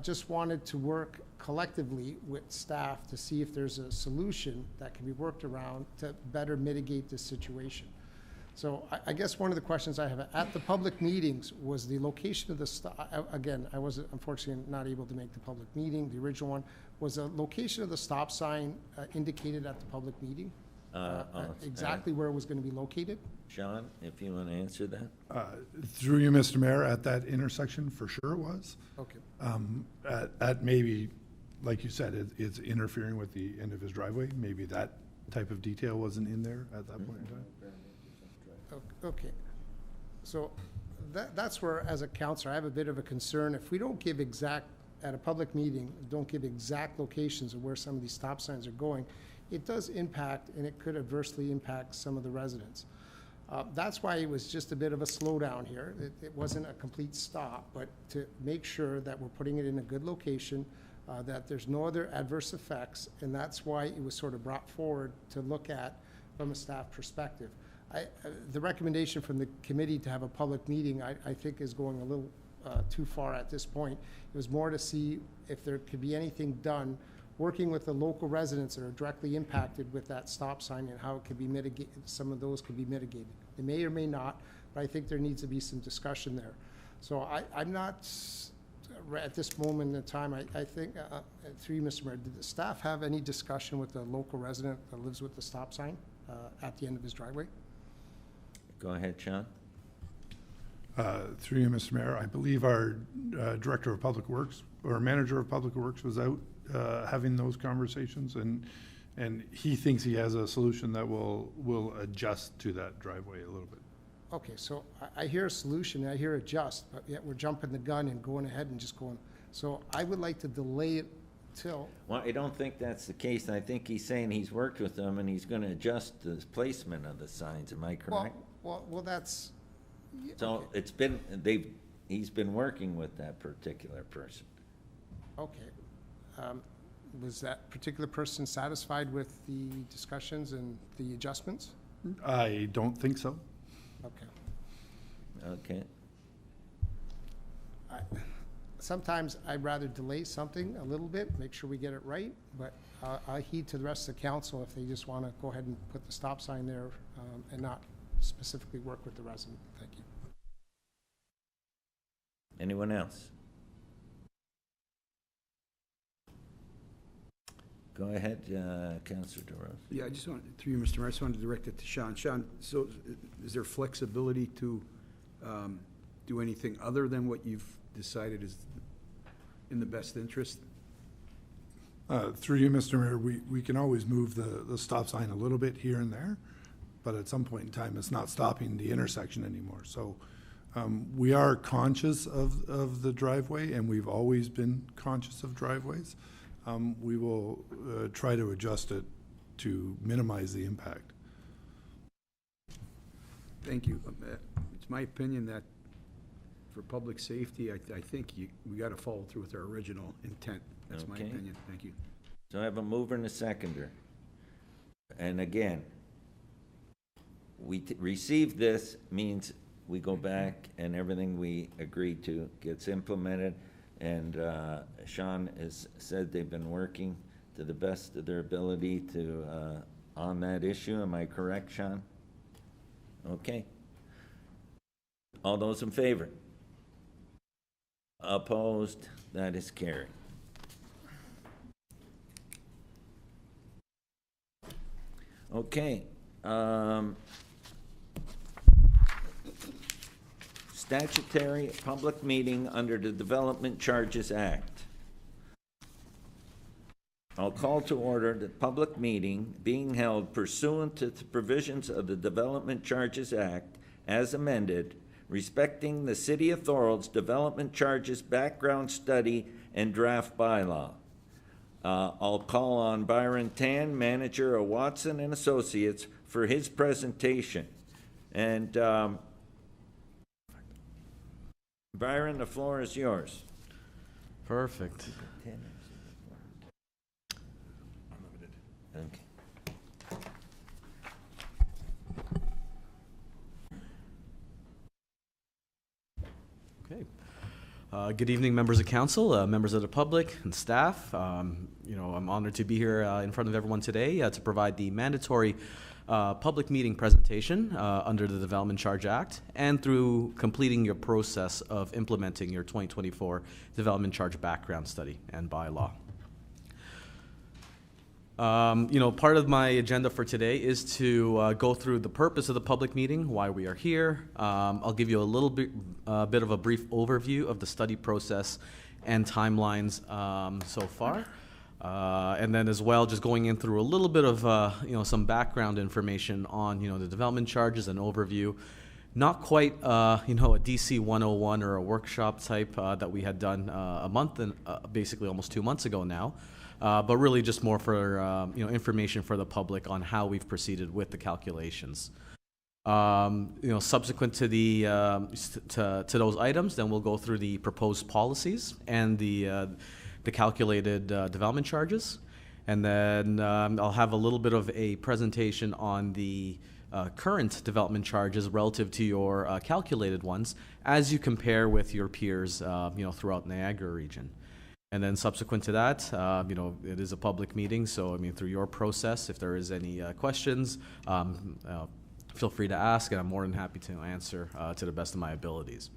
just wanted to work collectively with staff to see if there's a solution that can be worked around to better mitigate this situation. So I guess one of the questions I have at the public meetings was the location of the stop. Again, I was unfortunately not able to make the public meeting. The original one was the location of the stop sign indicated at the public meeting. Exactly where it was going to be located. Sean, if you want to answer that. Through you, Mr. Mayor, at that intersection, for sure it was. Okay. At maybe, like you said, it's interfering with the end of his driveway. Maybe that type of detail wasn't in there at that point in time. Okay. So that's where, as a counselor, I have a bit of a concern. If we don't give at a public meeting, don't give exact locations of where some of these stop signs are going, it does impact, and it could adversely impact some of the residents. That's why it was just a bit of a slowdown here. It wasn't a complete stop, but to make sure that we're putting it in a good location, that there's no other adverse effects, and that's why it was sort of brought forward to look at from a staff perspective. The recommendation from the committee to have a public meeting, I think, is going a little too far at this point. It was more to see if there could be anything done working with the local residents that are directly impacted with that stop sign and how it could be mitigated. Some of those could be mitigated. They may or may not, but I think there needs to be some discussion there. So I'm not, at this moment in time, I think, through you, Mr. Mayor, did the staff have any discussion with the local resident that lives with the stop sign at the end of his driveway? Go ahead, Sean. Through you, Mr. Mayor, I believe our Director of Public Works, or Manager of Public Works, was out having those conversations, and he thinks he has a solution that will adjust to that driveway a little bit. Okay, so I hear a solution, I hear adjust, but yet we're jumping the gun and going ahead and just going. So I would like to delay it till. Well, I don't think that's the case. I think he's saying he's worked with them and he's going to adjust the placement of the signs. Am I correct? Well, that's. So okay. it's been, they've he's been working with that particular person. Okay. Was that particular person satisfied with the discussions and the adjustments? I don't think so. Okay. Okay. Sometimes I'd rather delay something a little bit, make sure we get it right, but I heed to the rest of the council if they just want to go ahead and put the stop sign there and not specifically work with the resident. Thank you. Anyone else? Go ahead, Councillor DeRose. Yeah, I just want, through you, Mr. Mayor, I just wanted to direct it to Sean. Sean, so is there flexibility to do anything other than what you've decided is in the best interest? Through you, Mr. Mayor, we can always move the stop sign a little bit here and there, but at some point in time, it's not stopping the intersection anymore. So we are conscious of the driveway, and we've always been conscious of driveways. We will try to adjust it to minimize the impact. Thank you. It's my opinion that for public safety, I think we got to follow through with our original intent. That's my Okay. opinion. Thank you. So I have a mover and a seconder. And again, we received this means we go back and everything we agreed to gets implemented. And Sean has said they've been working to the best of their ability to on that issue. Am I correct, Sean? Okay. All those in favor? Opposed? That is carried. Okay. Statutory public meeting under the Development Charges Act. I'll call to order the public meeting being held pursuant to the provisions of the Development Charges Act as amended, respecting the City of Thorold's Development Charges background study and draft bylaw. I'll call on Byron Tan, manager of Watson and Associates, for his presentation. And Byron, the floor is yours. Perfect. Okay. Okay. Good evening, members of council, members of the public, and staff. I'm honored to be here in front of everyone today to provide the mandatory public meeting presentation under the Development Charge Act and through completing your process of implementing your 2024 Development Charge background study and bylaw. Part of my agenda for today is to go through the purpose of the public meeting, why we are here. I'll give you a little bit of a brief overview of the study process and timelines so far. And then as well, just going in through a little bit of, some background information on, the development charges and overview. Not quite, a DC 101 or a workshop type that we had done a month and basically almost 2 months ago now. But really just more for, information for the public on how we've proceeded with the calculations. Subsequent to the to those items, then we'll go through the proposed policies and the calculated development charges, and then I'll have a little bit of a presentation on the current development charges relative to your calculated ones as you compare with your peers, throughout Niagara region. And then subsequent to that, it is a public meeting, so through your process, if there is any questions, feel free to ask, and I'm more than happy to answer to the best of my abilities.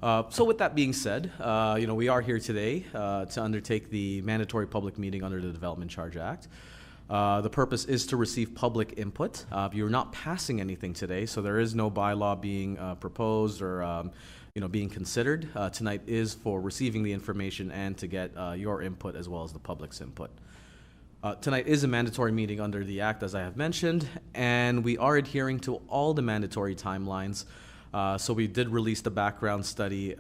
So with that being said, we are here today to undertake the mandatory public meeting under the Development Charge Act. The purpose is to receive public input. You're not passing anything today, so there is no bylaw being proposed or being considered. Tonight is for receiving the information and to get your input as well as the public's input. Tonight is a mandatory meeting under the Act, as I have mentioned, and we are adhering to all the mandatory timelines. So we did release the background study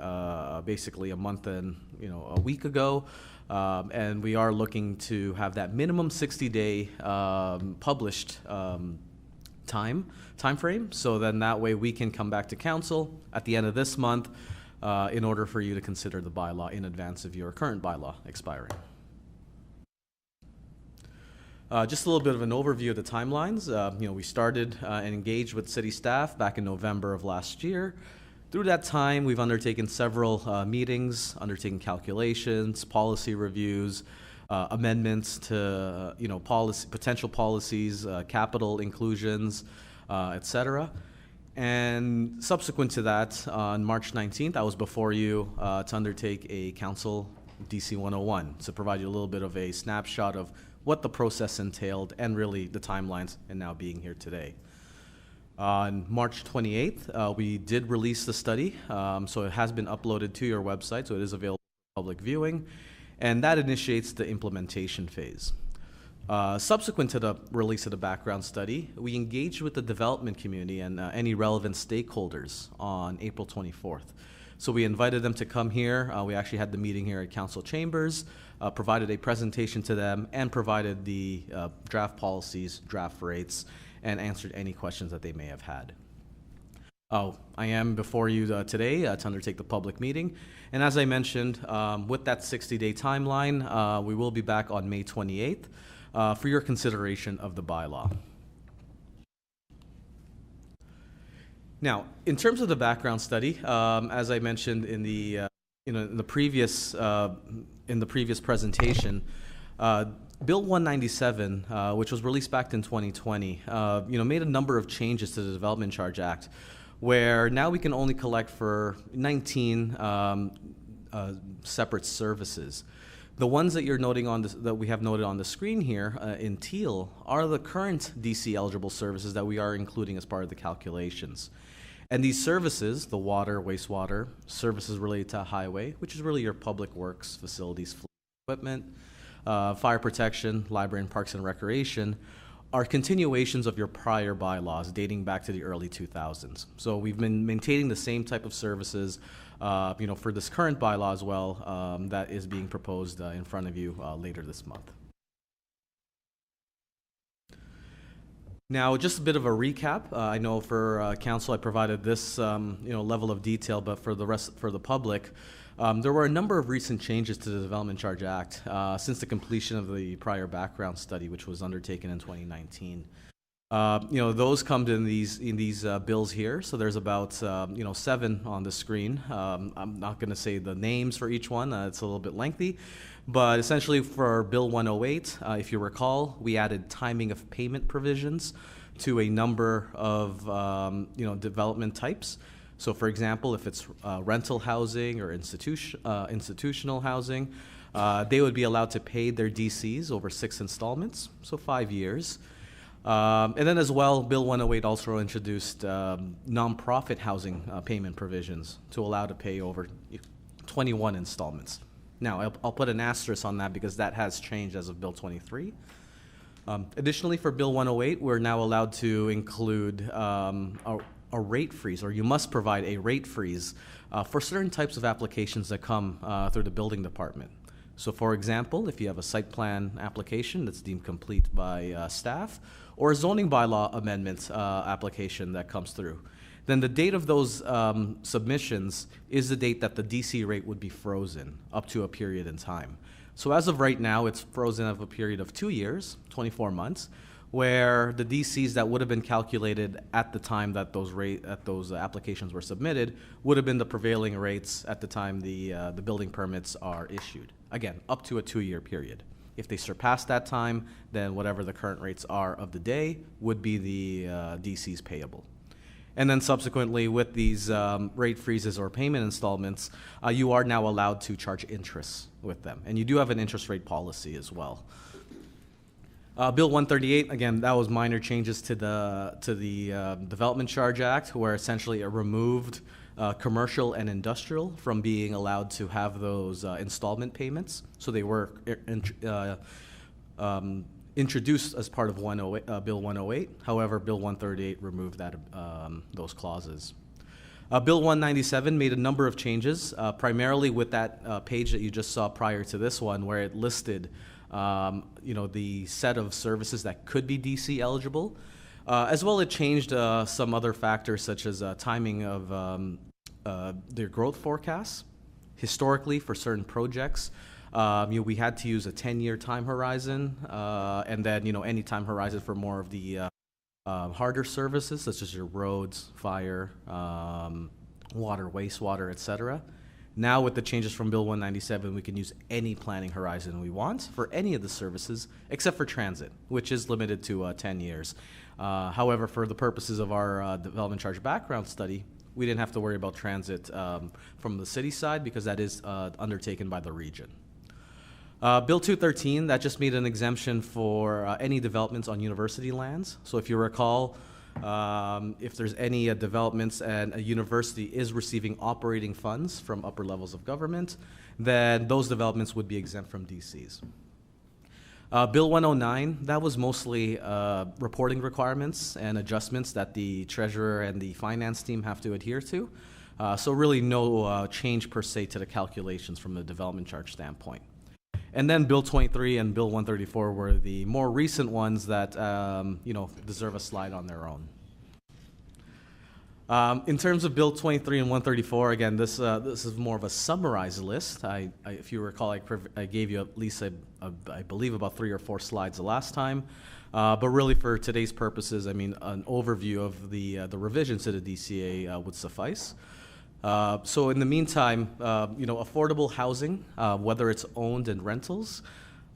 basically a month and a week ago, and we are looking to have that minimum 60-day published time frame. So then that way we can come back to council at the end of this month in order for you to consider the bylaw in advance of your current bylaw expiring. Just a little bit of an overview of the timelines. We started and engaged with city staff back in November of last year. Through that time, we've undertaken several meetings, undertaken calculations, policy reviews, amendments to potential policies, capital inclusions, etc. And subsequent to that, on March 19th, I was before you to undertake a council DC 101 to provide you a little bit of a snapshot of what the process entailed and really the timelines and now being here today. On March 28th, we did release the study, so it has been uploaded to your website, so it is available for public viewing, and that initiates the implementation phase. Subsequent to the release of the background study, we engaged with the development community and any relevant stakeholders on April 24th. So we invited them to come here. We actually had the meeting here at Council Chambers, provided a presentation to them, and provided the draft policies, draft rates, and answered any questions that they may have had. I am before you today to undertake the public meeting. And as I mentioned, with that 60-day timeline, we will be back on May 28th for your consideration of the bylaw. Now, in terms of the background study, as I mentioned in the in the previous presentation, Bill 197, which was released back in 2020, made a number of changes to the Development Charge Act, where now we can only collect for 19 separate services. The ones that you're noting on this, that we have noted on the screen here in teal are the current DC eligible services that we are including as part of the calculations. And these services, the water, wastewater, services related to highway, which is really your public works, facilities, fleet equipment, fire protection, library and parks and recreation, are continuations of your prior bylaws dating back to the early 2000s. So we've been maintaining the same type of services for this current bylaw as well that is being proposed in front of you later this month. Now, just a bit of a recap. I know for council I provided this level of detail, but for the public, there were a number of recent changes to the Development Charge Act since the completion of the prior background study, which was undertaken in 2019. Those come in these bills here. So there's about 7 on the screen. I'm not going to say the names for each one. It's a little bit lengthy. But essentially for Bill 108, if you recall, we added timing of payment provisions to a number of development types. So for example, if it's rental housing or institutional housing, they would be allowed to pay their DCs over 6 installments, so 5 years. And then as well, Bill 108 also introduced nonprofit housing payment provisions to allow to pay over 21 installments. Now, I'll put an asterisk on that because that has changed as of Bill 23. Additionally, for Bill 108, we're now allowed to include a rate freeze, or you must provide a rate freeze for certain types of applications that come through the building department. So for example, if you have a site plan application that's deemed complete by staff, or a zoning bylaw amendment application that comes through, then the date of those submissions is the date that the DC rate would be frozen up to a period in time. So as of right now, it's frozen of a period of 2 years, 24 months, where the DCs that would have been calculated at the time that those applications were submitted would have been the prevailing rates at the time the building permits are issued. Again, up to a 2-year period. If they surpass that time, then whatever the current rates are of the day would be the DCs payable. And then subsequently, with these rate freezes or payment installments, you are now allowed to charge interest with them. And you do have an interest rate policy as well. Bill 138, again, that was minor changes to the Development Charge Act, where essentially it removed commercial and industrial from being allowed to have those installment payments. So they were introduced as part of Bill 108. However, Bill 138 removed those clauses. Bill 197 made a number of changes, primarily with that page that you just saw prior to this one, where it listed the set of services that could be DC eligible. As well, it changed some other factors such as timing of their growth forecasts. Historically, for certain projects, we had to use a 10-year time horizon, and then any time horizon for more of the harder services such as your roads, fire, water, wastewater, etc. Now, with the changes from Bill 197, we can use any planning horizon we want for any of the services except for transit, which is limited to 10 years. However, for the purposes of our development charge background study, we didn't have to worry about transit from the city side because that is undertaken by the region. Bill 213, that just made an exemption for any developments on university lands. So if you recall, if there's any developments and a university is receiving operating funds from upper levels of government, then those developments would be exempt from DCs. Bill 109, that was mostly reporting requirements and adjustments that the treasurer and the finance team have to adhere to. So really no change per se to the calculations from the development charge standpoint. And then Bill 23 and Bill 134 were the more recent ones that deserve a slide on their own. In terms of Bill 23 and 134, again, this is more of a summarized list. If you recall, I gave you at least, I believe, about 3 or 4 slides the last time. But really, for today's purposes, I mean, an overview of the revisions to the DCA would suffice. So in the meantime, affordable housing, whether it's owned and rentals,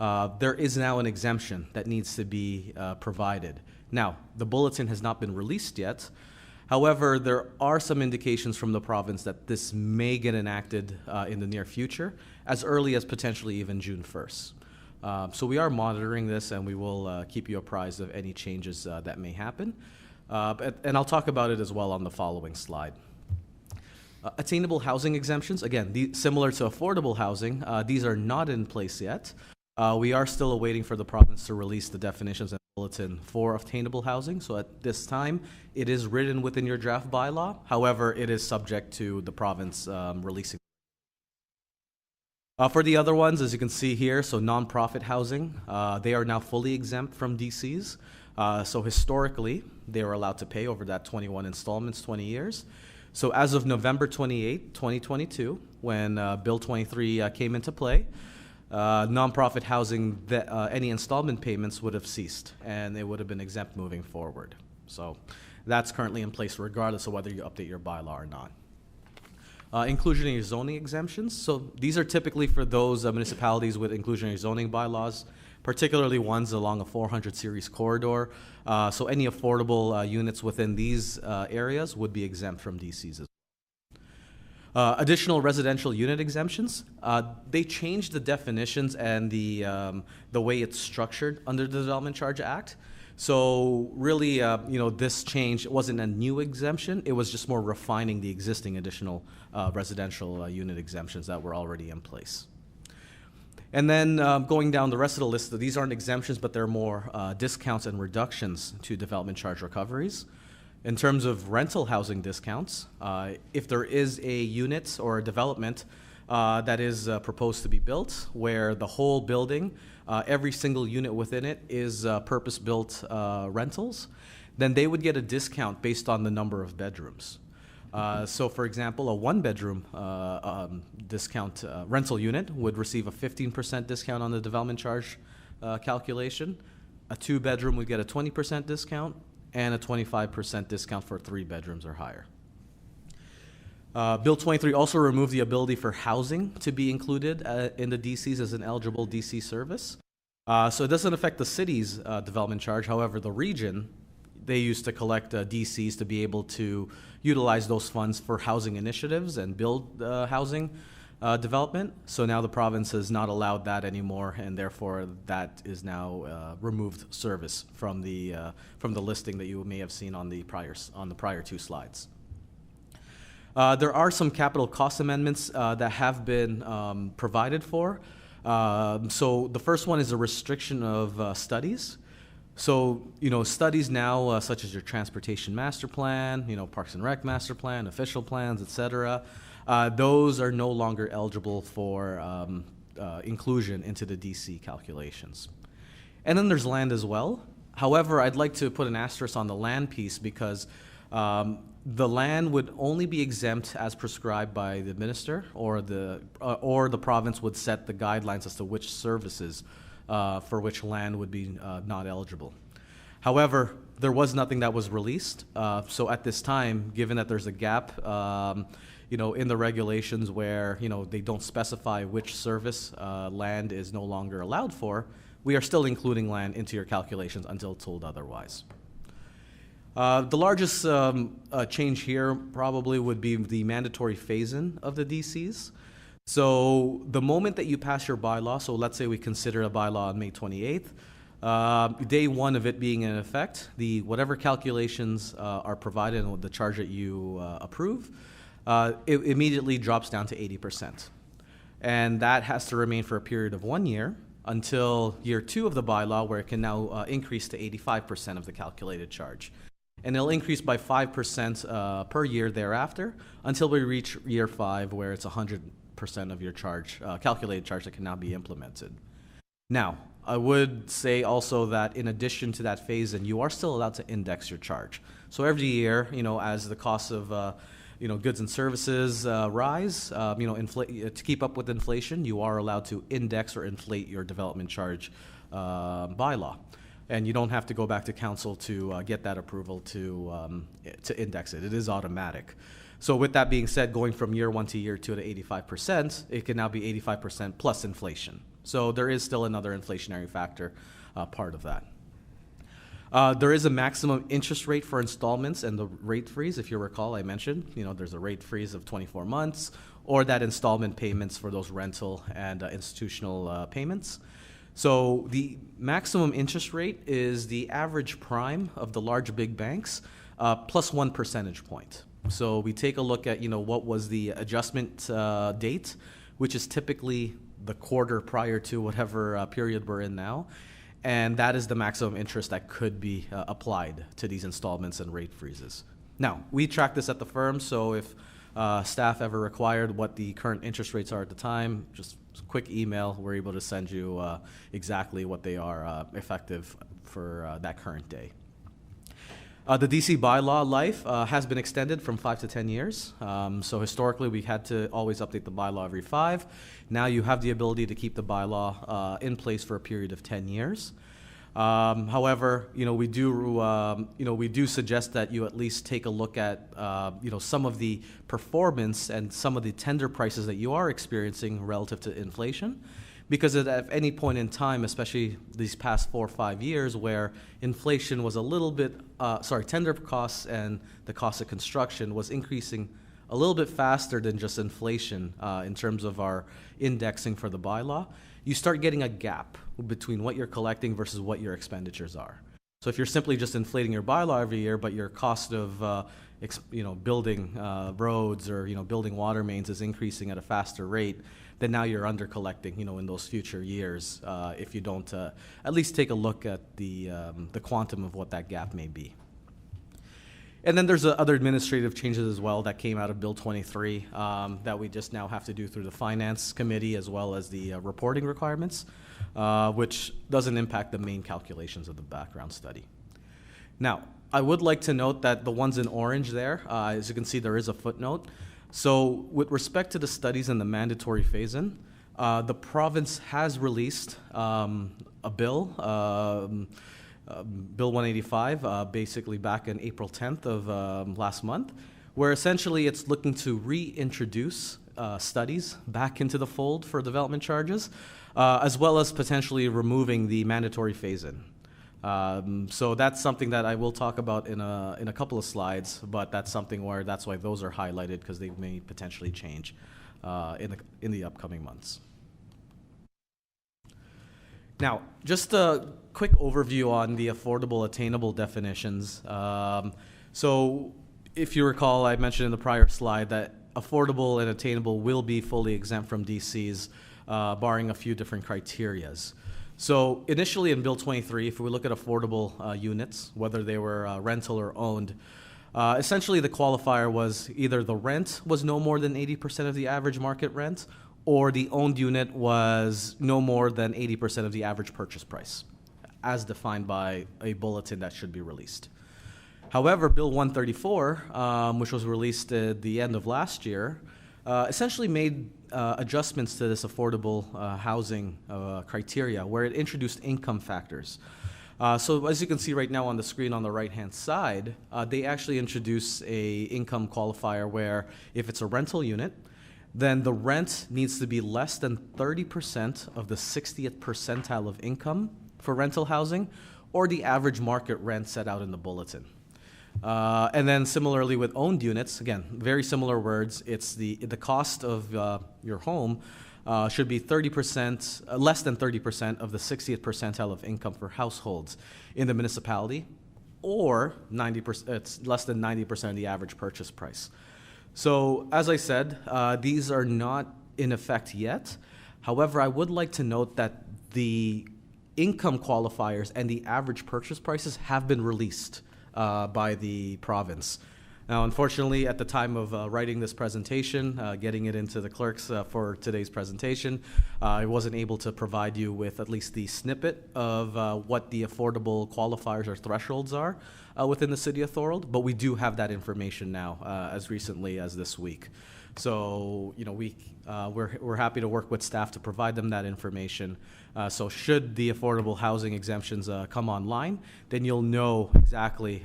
there is now an exemption that needs to be provided. Now, the bulletin has not been released yet. However, there are some indications from the province that this may get enacted in the near future, as early as potentially even June 1st. So we are monitoring this, and we will keep you apprised of any changes that may happen. And I'll talk about it as well on the following slide. Attainable housing exemptions, again, similar to affordable housing, these are not in place yet. We are still awaiting for the province to release the definitions and bulletin for attainable housing. So at this time, it is written within your draft bylaw. However, it is subject to the province releasing. For the other ones, as you can see here, so nonprofit housing, they are now fully exempt from DCs. So historically, they were allowed to pay over that 21 installments, 20 years. So as of November 28, 2022, when Bill 23 came into play, nonprofit housing, any installment payments would have ceased, and they would have been exempt moving forward. So that's currently in place regardless of whether you update your bylaw or not. Inclusionary zoning exemptions. So these are typically for those municipalities with inclusionary zoning bylaws, particularly ones along a 400 series corridor. So any affordable units within these areas would be exempt from DCs as well. Additional residential unit exemptions. They changed the definitions and the way it's structured under the Development Charge Act. So really, this change wasn't a new exemption. It was just more refining the existing additional residential unit exemptions that were already in place. And then going down the rest of the list, these aren't exemptions, but they're more discounts and reductions to development charge recoveries. In terms of rental housing discounts, if there is a unit or a development that is proposed to be built where the whole building, every single unit within it is purpose-built rentals, then they would get a discount based on the number of bedrooms. So, for example, a one-bedroom discount rental unit would receive a 15% discount on the development charge calculation. A two-bedroom would get a 20% discount, and a 25% discount for 3 bedrooms or higher. Bill 23 also removed the ability for housing to be included in the DCs as an eligible DC service. So it doesn't affect the city's development charge. However, the region, they used to collect DCs to be able to utilize those funds for housing initiatives and build housing development. So now the province has not allowed that anymore, and therefore that is now removed service from the listing that you may have seen on the prior 2 slides. There are some capital cost amendments that have been provided for. So the first one is a restriction of studies. So, studies now, such as your transportation master plan, Parks and Rec master plan, official plans, et cetera, those are no longer eligible for inclusion into the DC calculations. And then there's land as well. However, I'd like to put an asterisk on the land piece because the land would only be exempt as prescribed by the minister, or the province would set the guidelines as to which services for which land would be not eligible. However, there was nothing that was released. So at this time, given that there's a gap, in the regulations where, they don't specify which service land is no longer allowed for, we are still including land into your calculations until told otherwise. The largest change here probably would be the mandatory phase-in of the DCs. So the moment that you pass your bylaw, so let's say we consider a bylaw on May 28th, day one of it being in effect, whatever calculations are provided and the charge that you approve, it immediately drops down to 80%. And that has to remain for a period of 1 year until year 2 of the bylaw, where it can now increase to 85% of the calculated charge. And it'll increase by 5% per year thereafter until we reach year 5, where it's 100% of your charge, calculated charge, that can now be implemented. Now, I would say also that in addition to that phase-in, you are still allowed to index your charge. So every year, as the cost of goods and services rise, to keep up with inflation, you are allowed to index or inflate your development charge bylaw. And you don't have to go back to council to get that approval to index it. It is automatic. So with that being said, going from year 1 to year 2 to 85%, it can now be 85% plus inflation. So there is still another inflationary factor part of that. There is a maximum interest rate for installments and the rate freeze. If you recall, I mentioned, there's a rate freeze of 24 months, or that installment payments for those rental and institutional payments. So the maximum interest rate is the average prime of the large big banks plus 1 percentage point. So we take a look at, what was the adjustment date, which is typically the quarter prior to whatever period we're in now. And that is the maximum interest that could be applied to these installments and rate freezes. Now, we track this at the firm, so if staff ever required what the current interest rates are at the time, just a quick email, we're able to send you exactly what they are effective for that current day. The DC bylaw life has been extended from 5 to 10 years. So historically, we had to always update the bylaw every 5. Now you have the ability to keep the bylaw in place for a period of 10 years. However, we do suggest that you at least take a look at, some of the performance and some of the tender prices that you are experiencing relative to inflation. Because at any point in time, especially these past 4 or 5 years, where inflation was a little bit, tender costs and the cost of construction was increasing a little bit faster than just inflation in terms of our indexing for the bylaw, you start getting a gap between what you're collecting versus what your expenditures are. So if you're simply just inflating your bylaw every year, but your cost of building roads or building water mains is increasing at a faster rate, then now you're under collecting, in those future years if you don't at least take a look at the quantum of what that gap may be. And then there's other administrative changes as well that came out of Bill 23 that we just now have to do through the Finance Committee, as well as the reporting requirements, which doesn't impact the main calculations of the background study. Now, I would like to note that the ones in orange there, as you can see, there is a footnote. So with respect to the studies and the mandatory phase-in, the province has released a bill, Bill 185, basically back in April 10th of last month, where essentially it's looking to reintroduce studies back into the fold for development charges, as well as potentially removing the mandatory phase-in. So that's something that I will talk about in a couple of slides, but that's something where that's why those are highlighted, because they may potentially change in the upcoming months. Now, just a quick overview on the affordable attainable definitions. So if you recall, I mentioned in the prior slide that affordable and attainable will be fully exempt from DCs, barring a few different criterias. So initially in Bill 23, if we look at affordable units, whether they were rental or owned, essentially the qualifier was either the rent was no more than 80% of the average market rent, or the owned unit was no more than 80% of the average purchase price as defined by a bulletin that should be released. However, Bill 134, which was released at the end of last year, essentially made adjustments to this affordable housing criteria, where it introduced income factors. So as you can see right now on the screen on the right-hand side, they actually introduce a income qualifier where if it's a rental unit, then the rent needs to be less than 30% of the 60th percentile of income for rental housing, or the average market rent set out in the bulletin. And then similarly with owned units, again, very similar words, it's the cost of your home should be 30%, less than 30% of the 60th percentile of income for households in the municipality, or 90%, it's less than 90% of the average purchase price. So as I said, these are not in effect yet. However, I would like to note that the income qualifiers and the average purchase prices have been released by the province. Now, unfortunately, at the time of writing this presentation, getting it into the clerks for today's presentation, I wasn't able to provide you with at least the snippet of what the affordable qualifiers or thresholds are within the city of Thorold, but we do have that information now as recently as this week. So, you know, we're happy to work with staff to provide them that information. So should the affordable housing exemptions come online, then you'll know exactly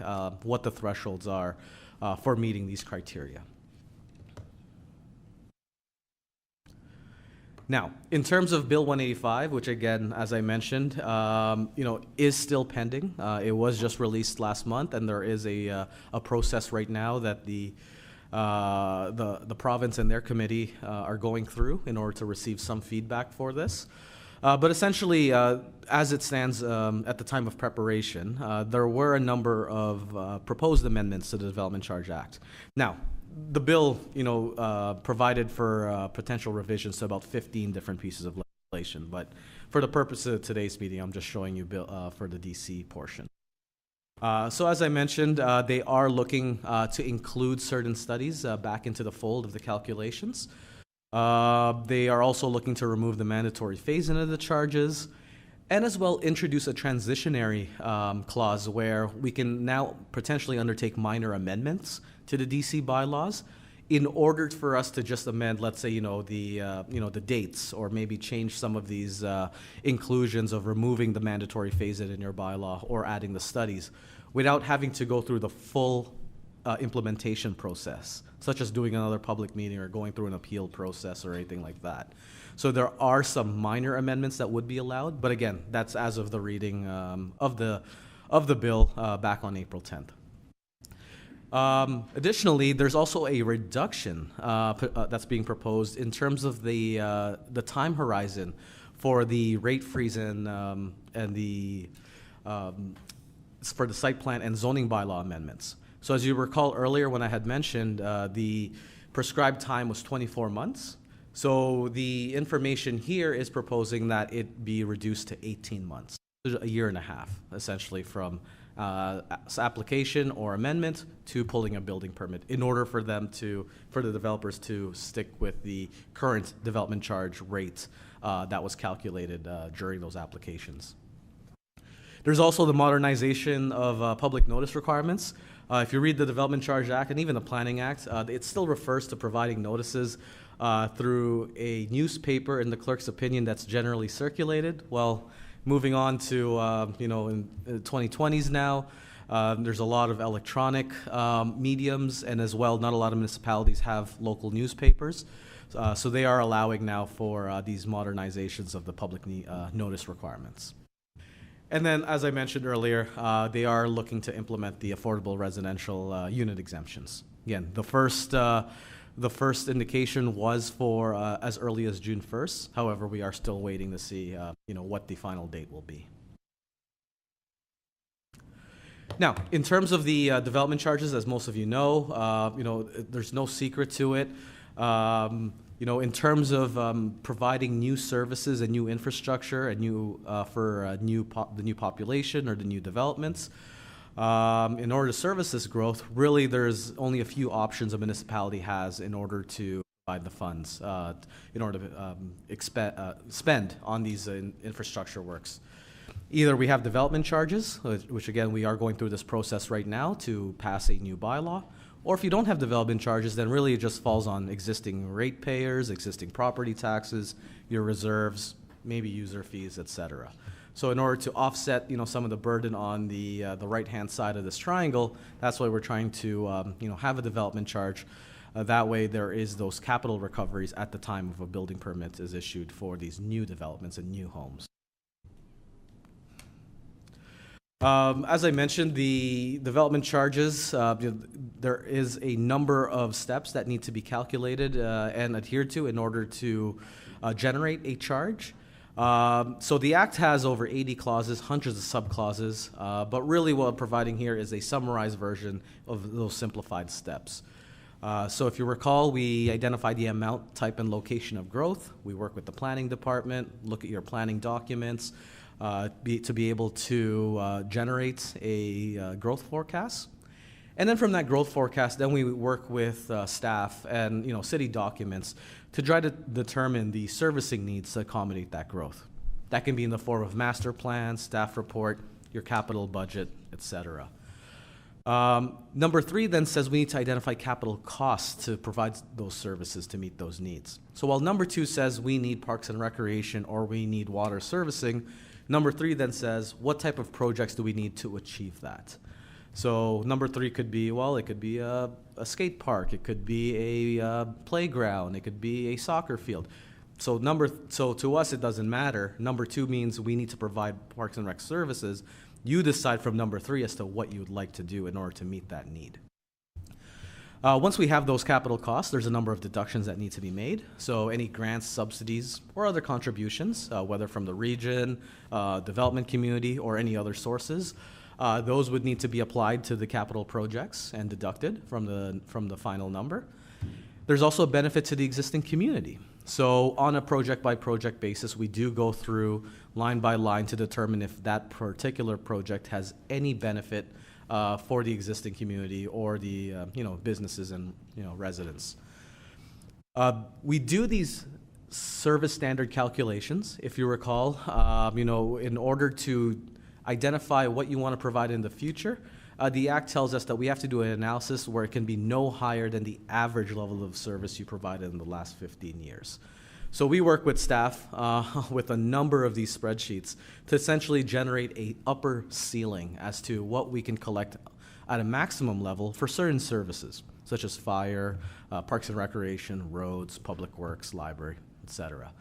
what the thresholds are for meeting these criteria. Now, in terms of Bill 185, which again, as I mentioned, is still pending. It was just released last month, and there is a process right now that the province and their committee are going through in order to receive some feedback for this. But essentially, as it stands at the time of preparation, there were a number of proposed amendments to the Development Charge Act. Now, the bill, provided for potential revisions to about 15 different pieces of legislation. But for the purpose of today's meeting, I'm just showing you bill for the DC portion. So as I mentioned, they are looking to include certain studies back into the fold of the calculations. They are also looking to remove the mandatory phase-in of the charges, and as well introduce a transitionary clause where we can now potentially undertake minor amendments to the DC bylaws in order for us to just amend, let's say, the dates, or maybe change some of these inclusions of removing the mandatory phase-in in your bylaw or adding the studies without having to go through the full implementation process, such as doing another public meeting or going through an appeal process or anything like that. So there are some minor amendments that would be allowed, but again, that's as of the reading of the bill back on April 10th. Additionally, there's also a reduction that's being proposed in terms of the time horizon for the rate freeze and the for the site plan and zoning bylaw amendments. So as you recall earlier when I had mentioned, the prescribed time was 24 months. So the information here is proposing that it be reduced to 18 months, a year and a half, essentially, from application or amendment to pulling a building permit, in order for the developers to stick with the current development charge rate that was calculated during those applications. There's also the modernization of public notice requirements. If you read the Development Charge Act and even the Planning Act, it still refers to providing notices through a newspaper in the clerk's opinion that's generally circulated. Well, moving on to in the 2020s now, there's a lot of electronic mediums, and as well, not a lot of municipalities have local newspapers. So they are allowing now for these modernizations of the public notice requirements. And then, as I mentioned earlier, they are looking to implement the affordable residential unit exemptions. Again, the first indication was for as early as June 1st. However, we are still waiting to see what the final date will be. Now, in terms of the development charges, as most of you know, there's no secret to it. In terms of providing new services and new infrastructure and for the new population or the new developments, in order to service this growth, really there's only a few options a municipality has in order to provide the funds in order to spend on these infrastructure works. Either we have development charges, which again, we are going through this process right now to pass a new bylaw, or if you don't have development charges, then really it just falls on existing ratepayers, existing property taxes, your reserves, maybe user fees, etc. So in order to offset, some of the burden on the right-hand side of this triangle, that's why we're trying to, have a development charge. That way there is those capital recoveries at the time of a building permit is issued for these new developments and new homes. As I mentioned, the development charges, there is a number of steps that need to be calculated and adhered to in order to generate a charge. So the Act has over 80 clauses, hundreds of subclauses, but really what I'm providing here is a summarized version of those simplified steps. So if you recall, we identify the amount, type, and location of growth. We work with the planning department, look at your planning documents, to be able to generate a growth forecast. And then from that growth forecast, then we work with staff and city documents to try to determine the servicing needs to accommodate that growth. That can be in the form of master plan, staff report, your capital budget, etc. Number 3 then says we need to identify capital costs to provide those services to meet those needs. So while number 2 says we need parks and recreation or we need water servicing, number 3 then says what type of projects do we need to achieve that. So number 3 could be, it could be a skate park, it could be a playground, it could be a soccer field. So to us it doesn't matter. Number 2 means we need to provide parks and rec services. You decide from number 3 as to what you would like to do in order to meet that need. Once we have those capital costs, there's a number of deductions that need to be made. So any grants, subsidies, or other contributions, whether from the region, development community, or any other sources, those would need to be applied to the capital projects and deducted from the final number. There's also a benefit to the existing community. So on a project-by-project basis, we do go through line by line to determine if that particular project has any benefit for the existing community or the businesses and residents. We do these service standard calculations, if you recall, in order to identify what you want to provide in the future. The Act tells us that we have to do an analysis where it can be no higher than the average level of service you provided in the last 15 years. So we work with staff with a number of these spreadsheets to essentially generate a upper ceiling as to what we can collect at a maximum level for certain services, such as fire, parks and recreation, roads, public works, library, etc.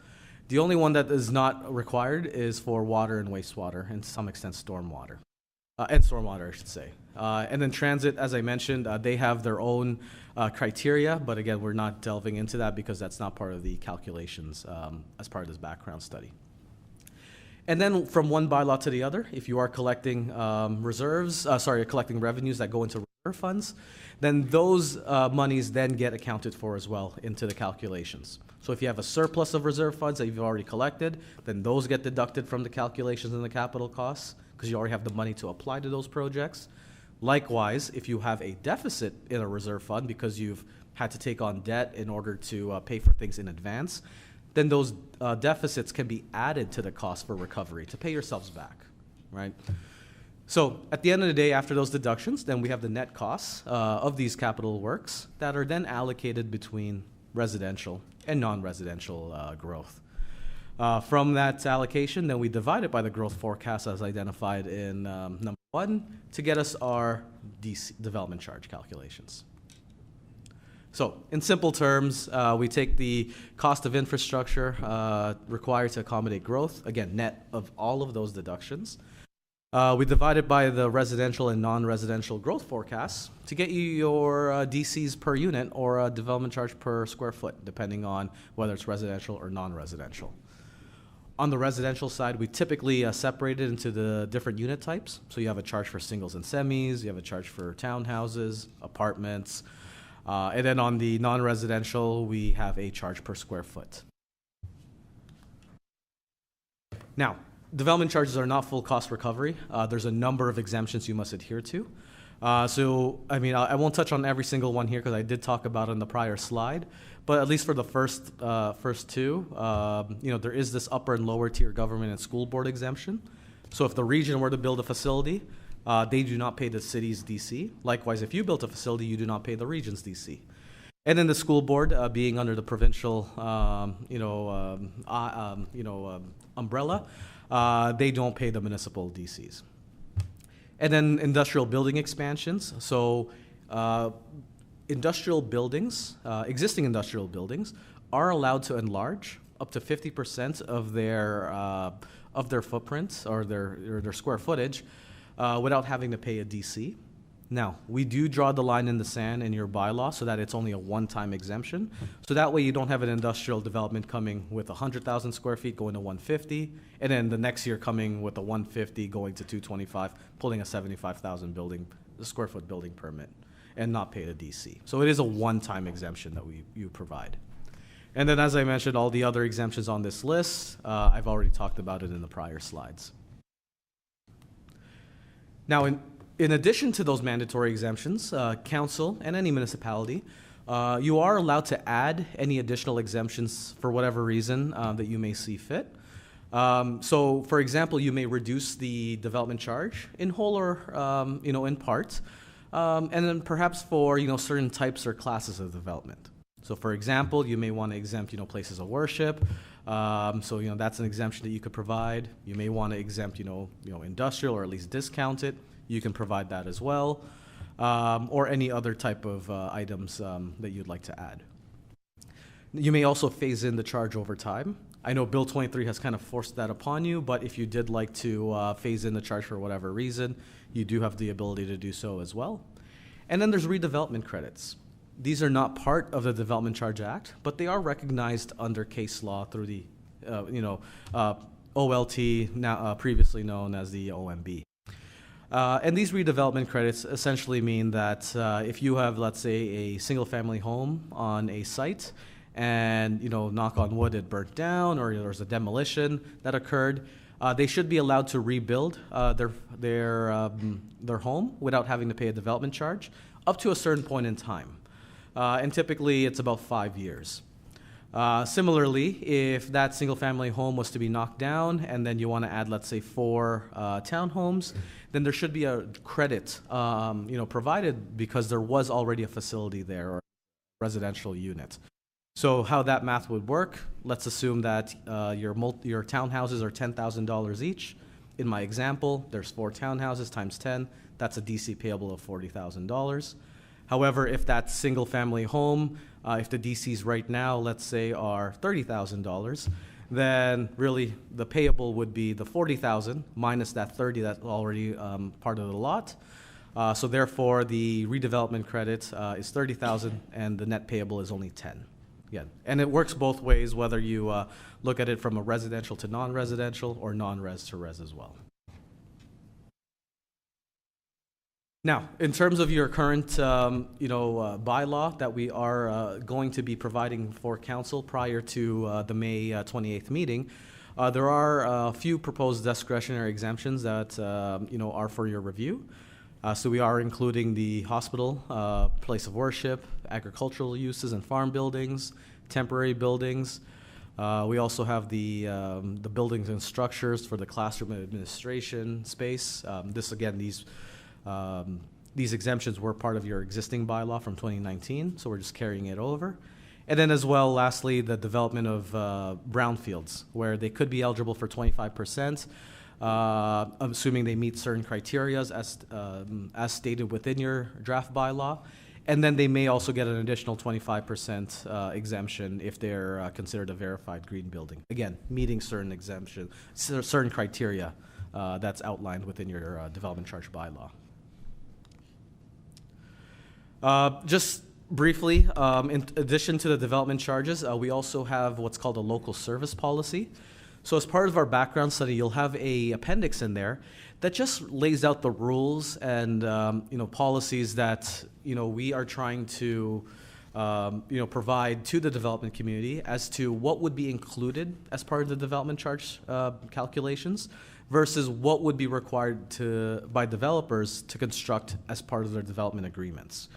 The only one that is not required is for water and wastewater, and to some extent stormwater. And stormwater, I should say. And then transit, as I mentioned, they have their own criteria, but again, we're not delving into that because that's not part of the calculations as part of this background study. And then from one bylaw to the other, if you are collecting collecting revenues that go into reserve funds, then those monies then get accounted for as well into the calculations. So if you have a surplus of reserve funds that you've already collected, then those get deducted from the calculations and the capital costs because you already have the money to apply to those projects. Likewise, if you have a deficit in a reserve fund because you've had to take on debt in order to pay for things in advance, then those deficits can be added to the cost for recovery to pay yourselves back, right? So at the end of the day, after those deductions, then we have the net costs of these capital works that are then allocated between residential and non-residential growth. From that allocation, then we divide it by the growth forecast as identified in number 1 to get us our development charge calculations. So in simple terms, we take the cost of infrastructure required to accommodate growth, again, net of all of those deductions. We divide it by the residential and non-residential growth forecasts to get you your DCs per unit or a development charge per square foot, depending on whether it's residential or non-residential. On the residential side, we typically separate it into the different unit types. So you have a charge for singles and semis, you have a charge for townhouses, apartments, and then on the non-residential, we have a charge per square foot. Now, development charges are not full cost recovery. There's a number of exemptions you must adhere to. I won't touch on every single one here because I did talk about it in the prior slide, but at least for the first two, there is this upper and lower tier government and school board exemption. So if the region were to build a facility, they do not pay the city's DC. Likewise, if you built a facility, you do not pay the region's DC. And then the school board, being under the provincial, umbrella, they don't pay the municipal DCs. And then industrial building expansions. So industrial buildings, existing industrial buildings, are allowed to enlarge up to 50% of their footprint or their square footage without having to pay a DC. Now, we do draw the line in the sand in your bylaw so that it's only a one-time exemption. So that way you don't have an industrial development coming with 100,000 square feet going to 150, and then the next year coming with a 150 going to 225, pulling a 75,000 square foot building permit and not pay the DC. So it is a one-time exemption that you provide. And then, as I mentioned, all the other exemptions on this list, I've already talked about it in the prior slides. Now, in addition to those mandatory exemptions, council and any municipality, you are allowed to add any additional exemptions for whatever reason that you may see fit. So, for example, you may reduce the development charge in whole or in part, and then perhaps for certain types or classes of development. So, for example, you may want to exempt places of worship. So that's an exemption that you could provide. You may want to exempt industrial or at least discount it. You can provide that as well, or any other type of items that you'd like to add. You may also phase in the charge over time. I know Bill 23 has kind of forced that upon you, but if you did like to phase in the charge for whatever reason, you do have the ability to do so as well. And then there's redevelopment credits. These are not part of the Development Charge Act, but they are recognized under case law through the OLT, now previously known as the OMB. And these redevelopment credits essentially mean that if you have, let's say, a single-family home on a site, and knock on wood, it burnt down, or there's a demolition that occurred, they should be allowed to rebuild their home without having to pay a development charge up to a certain point in time, and typically it's about 5 years. Similarly, if that single-family home was to be knocked down and then you want to add, let's say, 4 townhomes, then there should be a credit, provided because there was already a facility there or a residential unit. So how that math would work, let's assume that your townhouses are $10,000 each. In my example, there's 4 townhouses times 10. That's a DC payable of $40,000. However, if that single-family home, if the DCs right now, let's say, are $30,000, then really the payable would be the $40,000 minus that $30,000 that's already part of the lot. So therefore, the redevelopment credit is $30,000, and the net payable is only $10,000. Yeah, and it works both ways, whether you look at it from a residential to non-residential or non-res to res as well. Now, in terms of your current, bylaw that we are going to be providing for council prior to the May 28th meeting, there are a few proposed discretionary exemptions that, are for your review. So we are including the hospital, place of worship, agricultural uses and farm buildings, temporary buildings. We also have the buildings and structures for the classroom administration space. These exemptions were part of your existing bylaw from 2019, so we're just carrying it over. And then as well, lastly, the development of brownfields, where they could be eligible for 25%, assuming they meet certain criteria as stated within your draft bylaw. And then they may also get an additional 25% exemption if they're considered a verified green building. Again, meeting certain certain criteria that's outlined within your development charge bylaw. Just briefly, in addition to the development charges, we also have what's called a local service policy. So as part of our background study, you'll have an appendix in there that just lays out the rules and policies that we are trying to provide to the development community as to what would be included as part of the development charge calculations versus what would be required by developers to construct as part of their development agreements.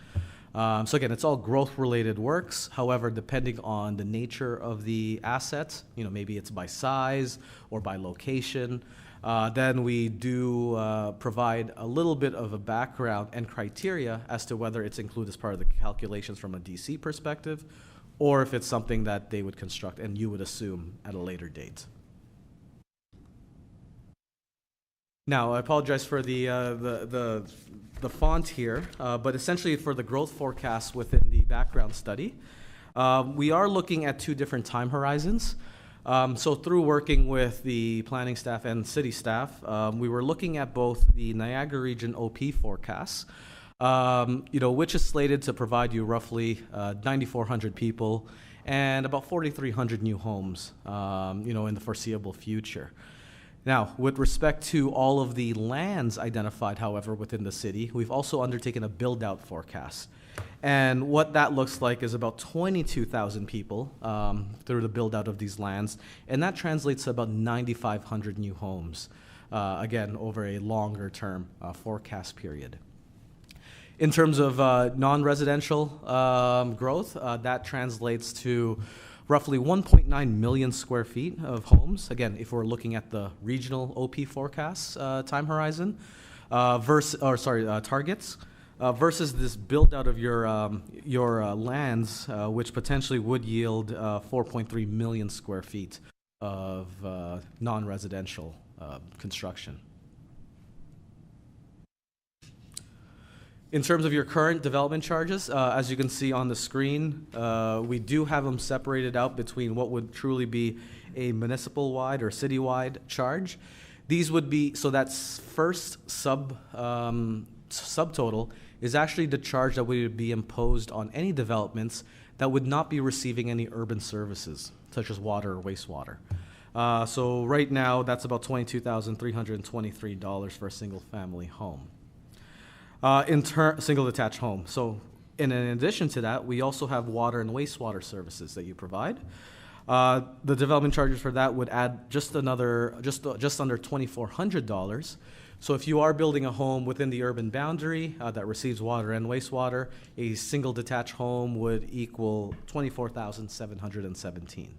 So again, it's all growth-related works. However, depending on the nature of the asset, maybe it's by size or by location, Then we do provide a little bit of a background and criteria as to whether it's included as part of the calculations from a DC perspective, or if it's something that they would construct and you would assume at a later date. Now, I apologize for the font here, but essentially for the growth forecast within the background study, we are looking at two different time horizons. So through working with the planning staff and city staff, we were looking at both the Niagara Region OP forecasts, which is slated to provide you roughly 9,400 people and about 4,300 new homes, in the foreseeable future. Now, with respect to all of the lands identified, however, within the city, we've also undertaken a build-out forecast. And what that looks like is about 22,000 people through the build-out of these lands, and that translates to about 9,500 new homes, again, over a longer-term forecast period. In terms of non-residential growth, that translates to roughly 1.9 million square feet of homes. Again, if we're looking at the regional OP forecasts time horizon, targets, versus this build out of your lands, which potentially would yield 4.3 million square feet of non-residential construction. In terms of your current development charges, as you can see on the screen, we do have them separated out between what would truly be a municipal-wide or city-wide charge. These would be, so that's first subtotal is actually the charge that would be imposed on any developments that would not be receiving any urban services, such as water or wastewater. So right now, that's about $22,323 for a single-family home. Single detached home. So in addition to that, we also have water and wastewater services that you provide. The development charges for that would add just under $2,400. So if you are building a home within the urban boundary that receives water and wastewater, a single detached home would equal $24,717.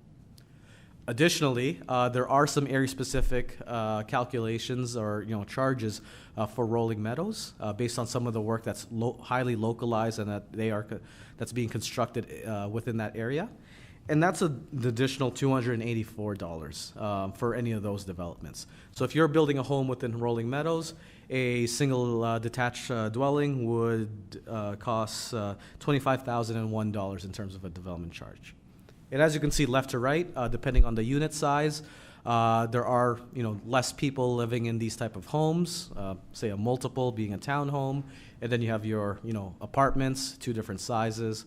Additionally, there are some area-specific calculations or charges for rolling meadows based on some of the work that's highly localized and that's being constructed within that area, and that's an additional $284 for any of those developments. So if you're building a home within rolling meadows, a single detached dwelling would cost $25,001 in terms of a development charge. And as you can see left to right, depending on the unit size, there are less people living in these type of homes, say a multiple being a townhome, and then you have your apartments, two different sizes.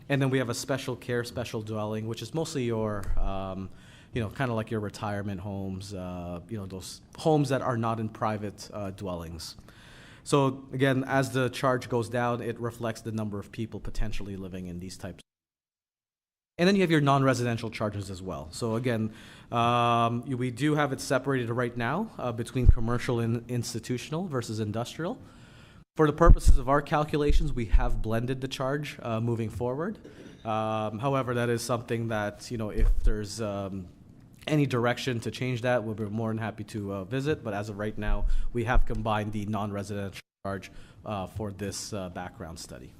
And then we have a special care, special dwelling, which is mostly your, kind of like your retirement homes, those homes that are not in private dwellings. So again, as the charge goes down, it reflects the number of people potentially living in these types. And then you have your non-residential charges as well. So again, we do have it separated right now between commercial and institutional versus industrial. For the purposes of our calculations, we have blended the charge moving forward. However, that is something that, if there's any direction to change that, we'll be more than happy to visit. But as of right now, we have combined the non-residential charge for this background study.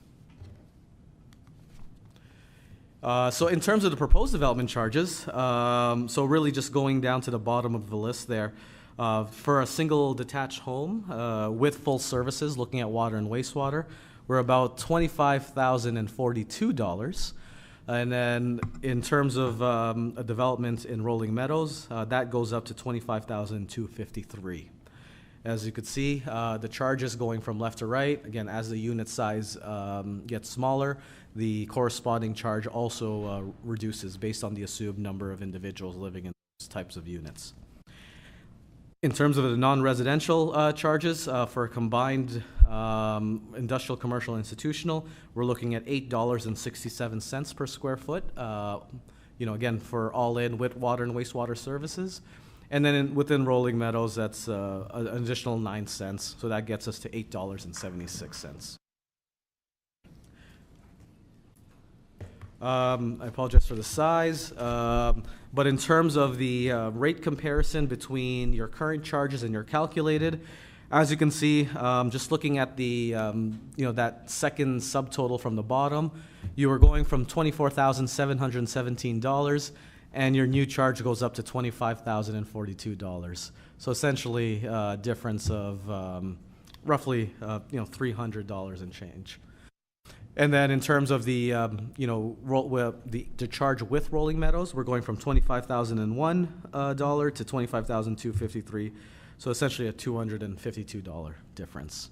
So in terms of the proposed development charges, so really just going down to the bottom of the list there, for a single detached home with full services, looking at water and wastewater, we're about $25,042. And then in terms of a development in Rolling Meadows, that goes up to $25,253. As you could see, the charges going from left to right, again, as the unit size gets smaller, the corresponding charge also reduces based on the assumed number of individuals living in those types of units. In terms of the non-residential charges, for a combined industrial, commercial, institutional, we're looking at $8.67 per square foot, again, for all-in with water and wastewater services. And then within Rolling Meadows, that's an additional 9 cents, so that gets us to $8.76. I apologize for the size, but in terms of the rate comparison between your current charges and your calculated, as you can see, just looking at the that second subtotal from the bottom, you are going from $24,717, and your new charge goes up to $25,042. So essentially, a difference of roughly $300 and change. And then in terms of the the charge with Rolling Meadows, we're going from $25,001 to $25,253. So essentially a $252 difference.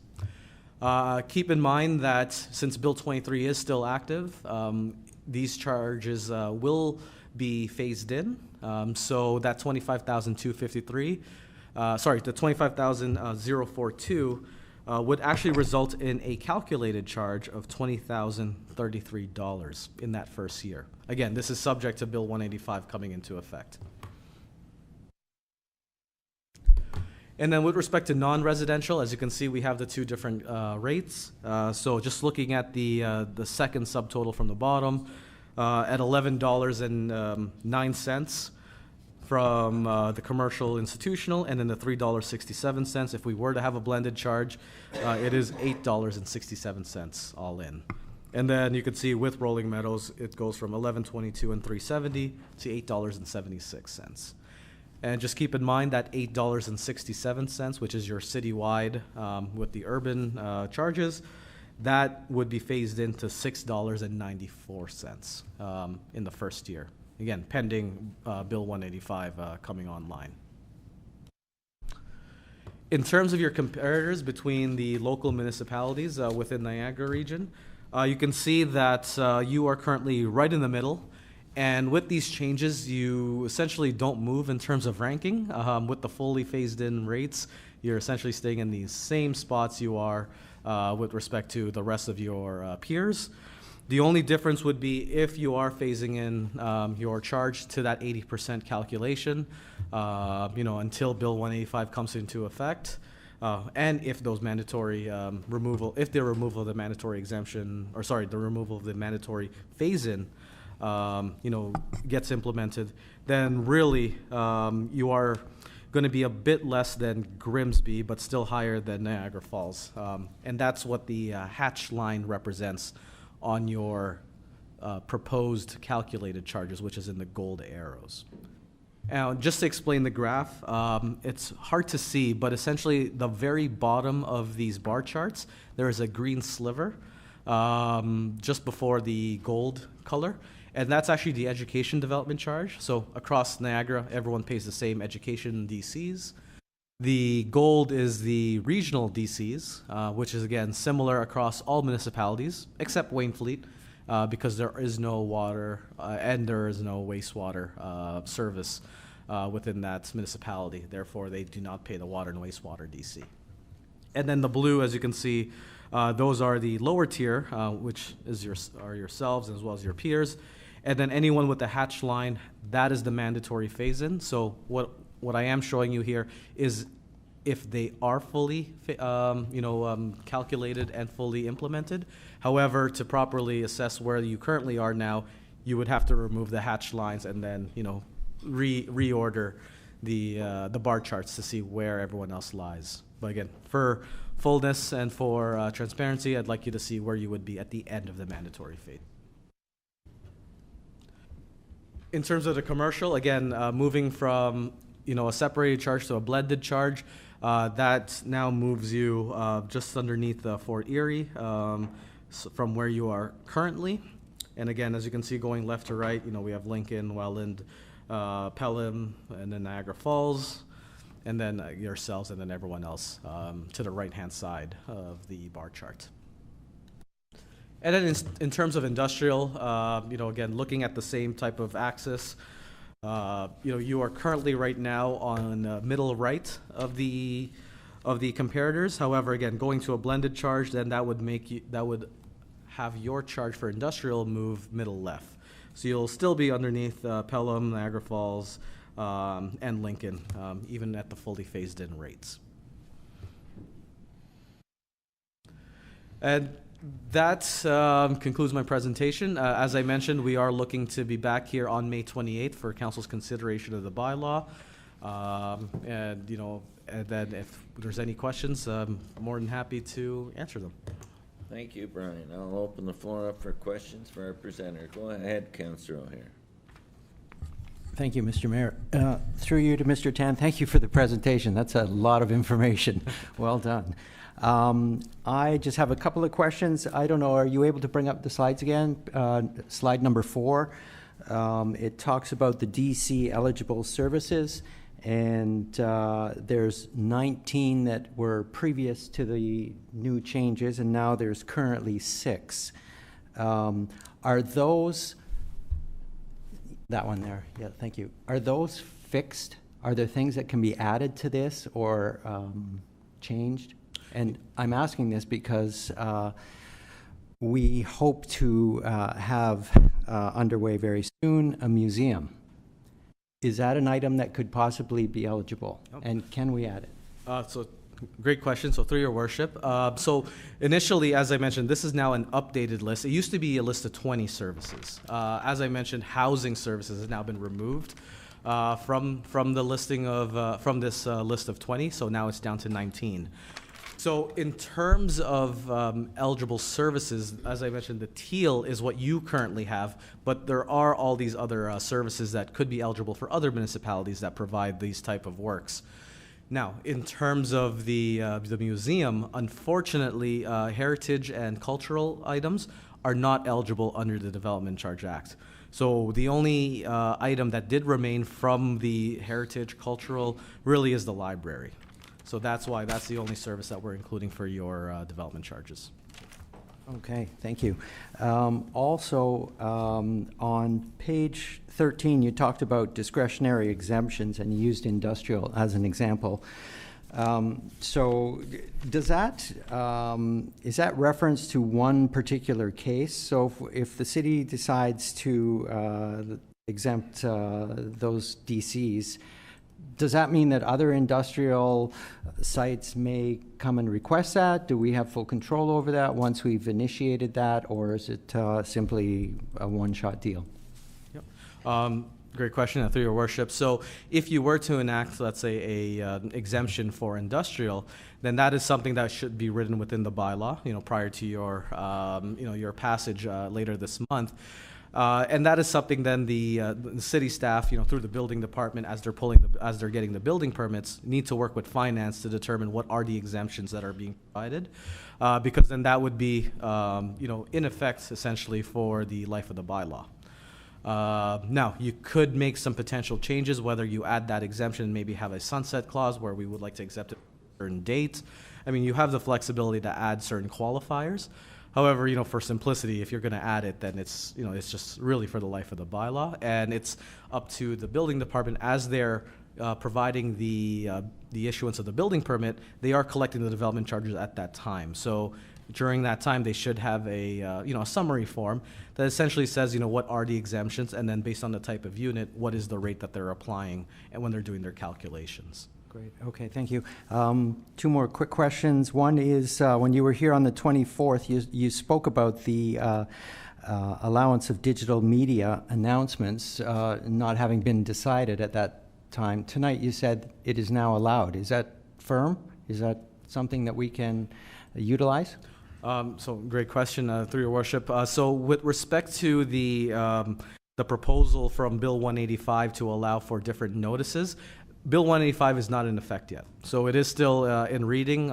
Keep in mind that since Bill 23 is still active, these charges will be phased in. So that $25,253, the $25,042 would actually result in a calculated charge of $20,033 in that first year. Again, this is subject to Bill 185 coming into effect. And then with respect to non-residential, as you can see, we have the two different rates. So just looking at the second subtotal from the bottom, at $11.09 from the commercial institutional, and then the $3.67. If we were to have a blended charge, it is $8.67 all in. And then you can see with Rolling Meadows, it goes from $11.22 and $3.70 to $8.76. And just keep in mind that $8.67, which is your citywide with the urban charges, that would be phased into $6.94 in the first year. Again, pending Bill 185 coming online. In terms of your comparators between the local municipalities within Niagara region, you can see that you are currently right in the middle. And with these changes, you essentially don't move in terms of ranking. With the fully phased-in rates, you're essentially staying in these same spots you are with respect to the rest of your peers. The only difference would be if you are phasing in your charge to that 80% calculation, until Bill 185 comes into effect, and if those mandatory the removal of the mandatory exemption, the removal of the mandatory phase-in, gets implemented, then really you are going to be a bit less than Grimsby, but still higher than Niagara Falls. And that's what the hatch line represents on your proposed calculated charges, which is in the gold arrows. Now, just to explain the graph, it's hard to see, but essentially the very bottom of these bar charts, there is a green sliver just before the gold color. And that's actually the education development charge. So across Niagara, everyone pays the same education DCs. The gold is the regional DCs, which is, again, similar across all municipalities, except Wainfleet, because there is no water and there is no wastewater service within that municipality. Therefore, they do not pay the water and wastewater DC. And then the blue, as you can see, those are the lower tier, which is yourselves as well as your peers. And then anyone with the hatch line, that is the mandatory phase-in. So what I am showing you here is if they are fully calculated and fully implemented. However, to properly assess where you currently are now, you would have to remove the hatch lines and then reorder the bar charts to see where everyone else lies. But again, for fullness and for transparency, I'd like you to see where you would be at the end of the mandatory phase. In terms of the commercial, again, moving from a separated charge to a blended charge, that now moves you just underneath Fort Erie from where you are currently. And again, as you can see, going left to right, we have Lincoln, Welland, Pelham, and then Niagara Falls, and then yourselves, and then everyone else to the right-hand side of the bar chart. And then in terms of industrial, again, looking at the same type of axis, you are currently right now on middle right of the comparators. However, again, going to a blended charge, then that would have your charge for industrial move middle left. So you'll still be underneath Pelham, Niagara Falls, and Lincoln, even at the fully phased-in rates. And That concludes my presentation. As I mentioned, we are looking to be back here on May 28th for council's consideration of the bylaw. And then if there's any questions, I'm more than happy to answer them. Thank you, Brian. I'll open the floor up for questions for our presenter. Go ahead, Councillor O'Hare. Thank you, Mr. Mayor. Through you to Mr. Tan, thank you for the presentation. That's a lot of information. Well done. I just have a couple of questions. I don't know, are you able to bring up the slides again? Slide number 4. It talks about the DC eligible services, and there's 19 that were previous to the new changes, and now there's currently 6. Are those, that one there, yeah, thank you. Are those fixed? Are there things that can be added to this or changed? And I'm asking this because we hope to have underway very soon a museum. Is that an item that could possibly be eligible? Okay. And can we add it? So great question. So through your worship. So initially, as I mentioned, this is now an updated list. It used to be a list of 20 services. As I mentioned, housing services has now been removed from the listing of, from this list of 20. So now it's down to 19. So in terms of eligible services, as I mentioned, the teal is what you currently have, but there are all these other services that could be eligible for other municipalities that provide these type of works. Now, in terms of the museum, unfortunately, heritage and cultural items are not eligible under the Development Charge Act. So the only item that did remain from the heritage cultural really is the library. So that's why that's the only service that we're including for your development charges. Okay, thank you. Also, on page 13, you talked about discretionary exemptions and you used industrial as an example. So does that, is that reference to one particular case? So if the city decides to exempt those DCs, does that mean that other industrial sites may come and request that? Do we have full control over that once we've initiated that, or is it simply a one-shot deal? Yep. Great question, through your worship. So if you were to enact, let's say, a exemption for industrial, then that is something that should be written within the bylaw, prior to your, your passage later this month. And that is something then the city staff, through the building department, as they're getting the building permits, need to work with finance to determine what are the exemptions that are being provided, because then that would be, in effect, essentially for the life of the bylaw. Now, you could make some potential changes, whether you add that exemption and maybe have a sunset clause where we would like to exempt it at a certain date. I mean, you have the flexibility to add certain qualifiers. However, for simplicity, if you're going to add it, then it's, it's just really for the life of the bylaw, and it's up to the building department as they're providing the issuance of the building permit. They are collecting the development charges at that time. So during that time, they should have a a summary form that essentially says what are the exemptions, and then based on the type of unit, what is the rate that they're applying, and when they're doing their calculations. Great. Okay, thank you. 2 more quick questions. One is when you were here on the 24th, you spoke about the allowance of digital media announcements not having been decided at that time. Tonight you said it is now allowed. Is that firm? Is that something that we can utilize? So great question, through your worship. So with respect to the proposal from Bill 185 to allow for different notices, Bill 185 is not in effect yet, so it is still in reading.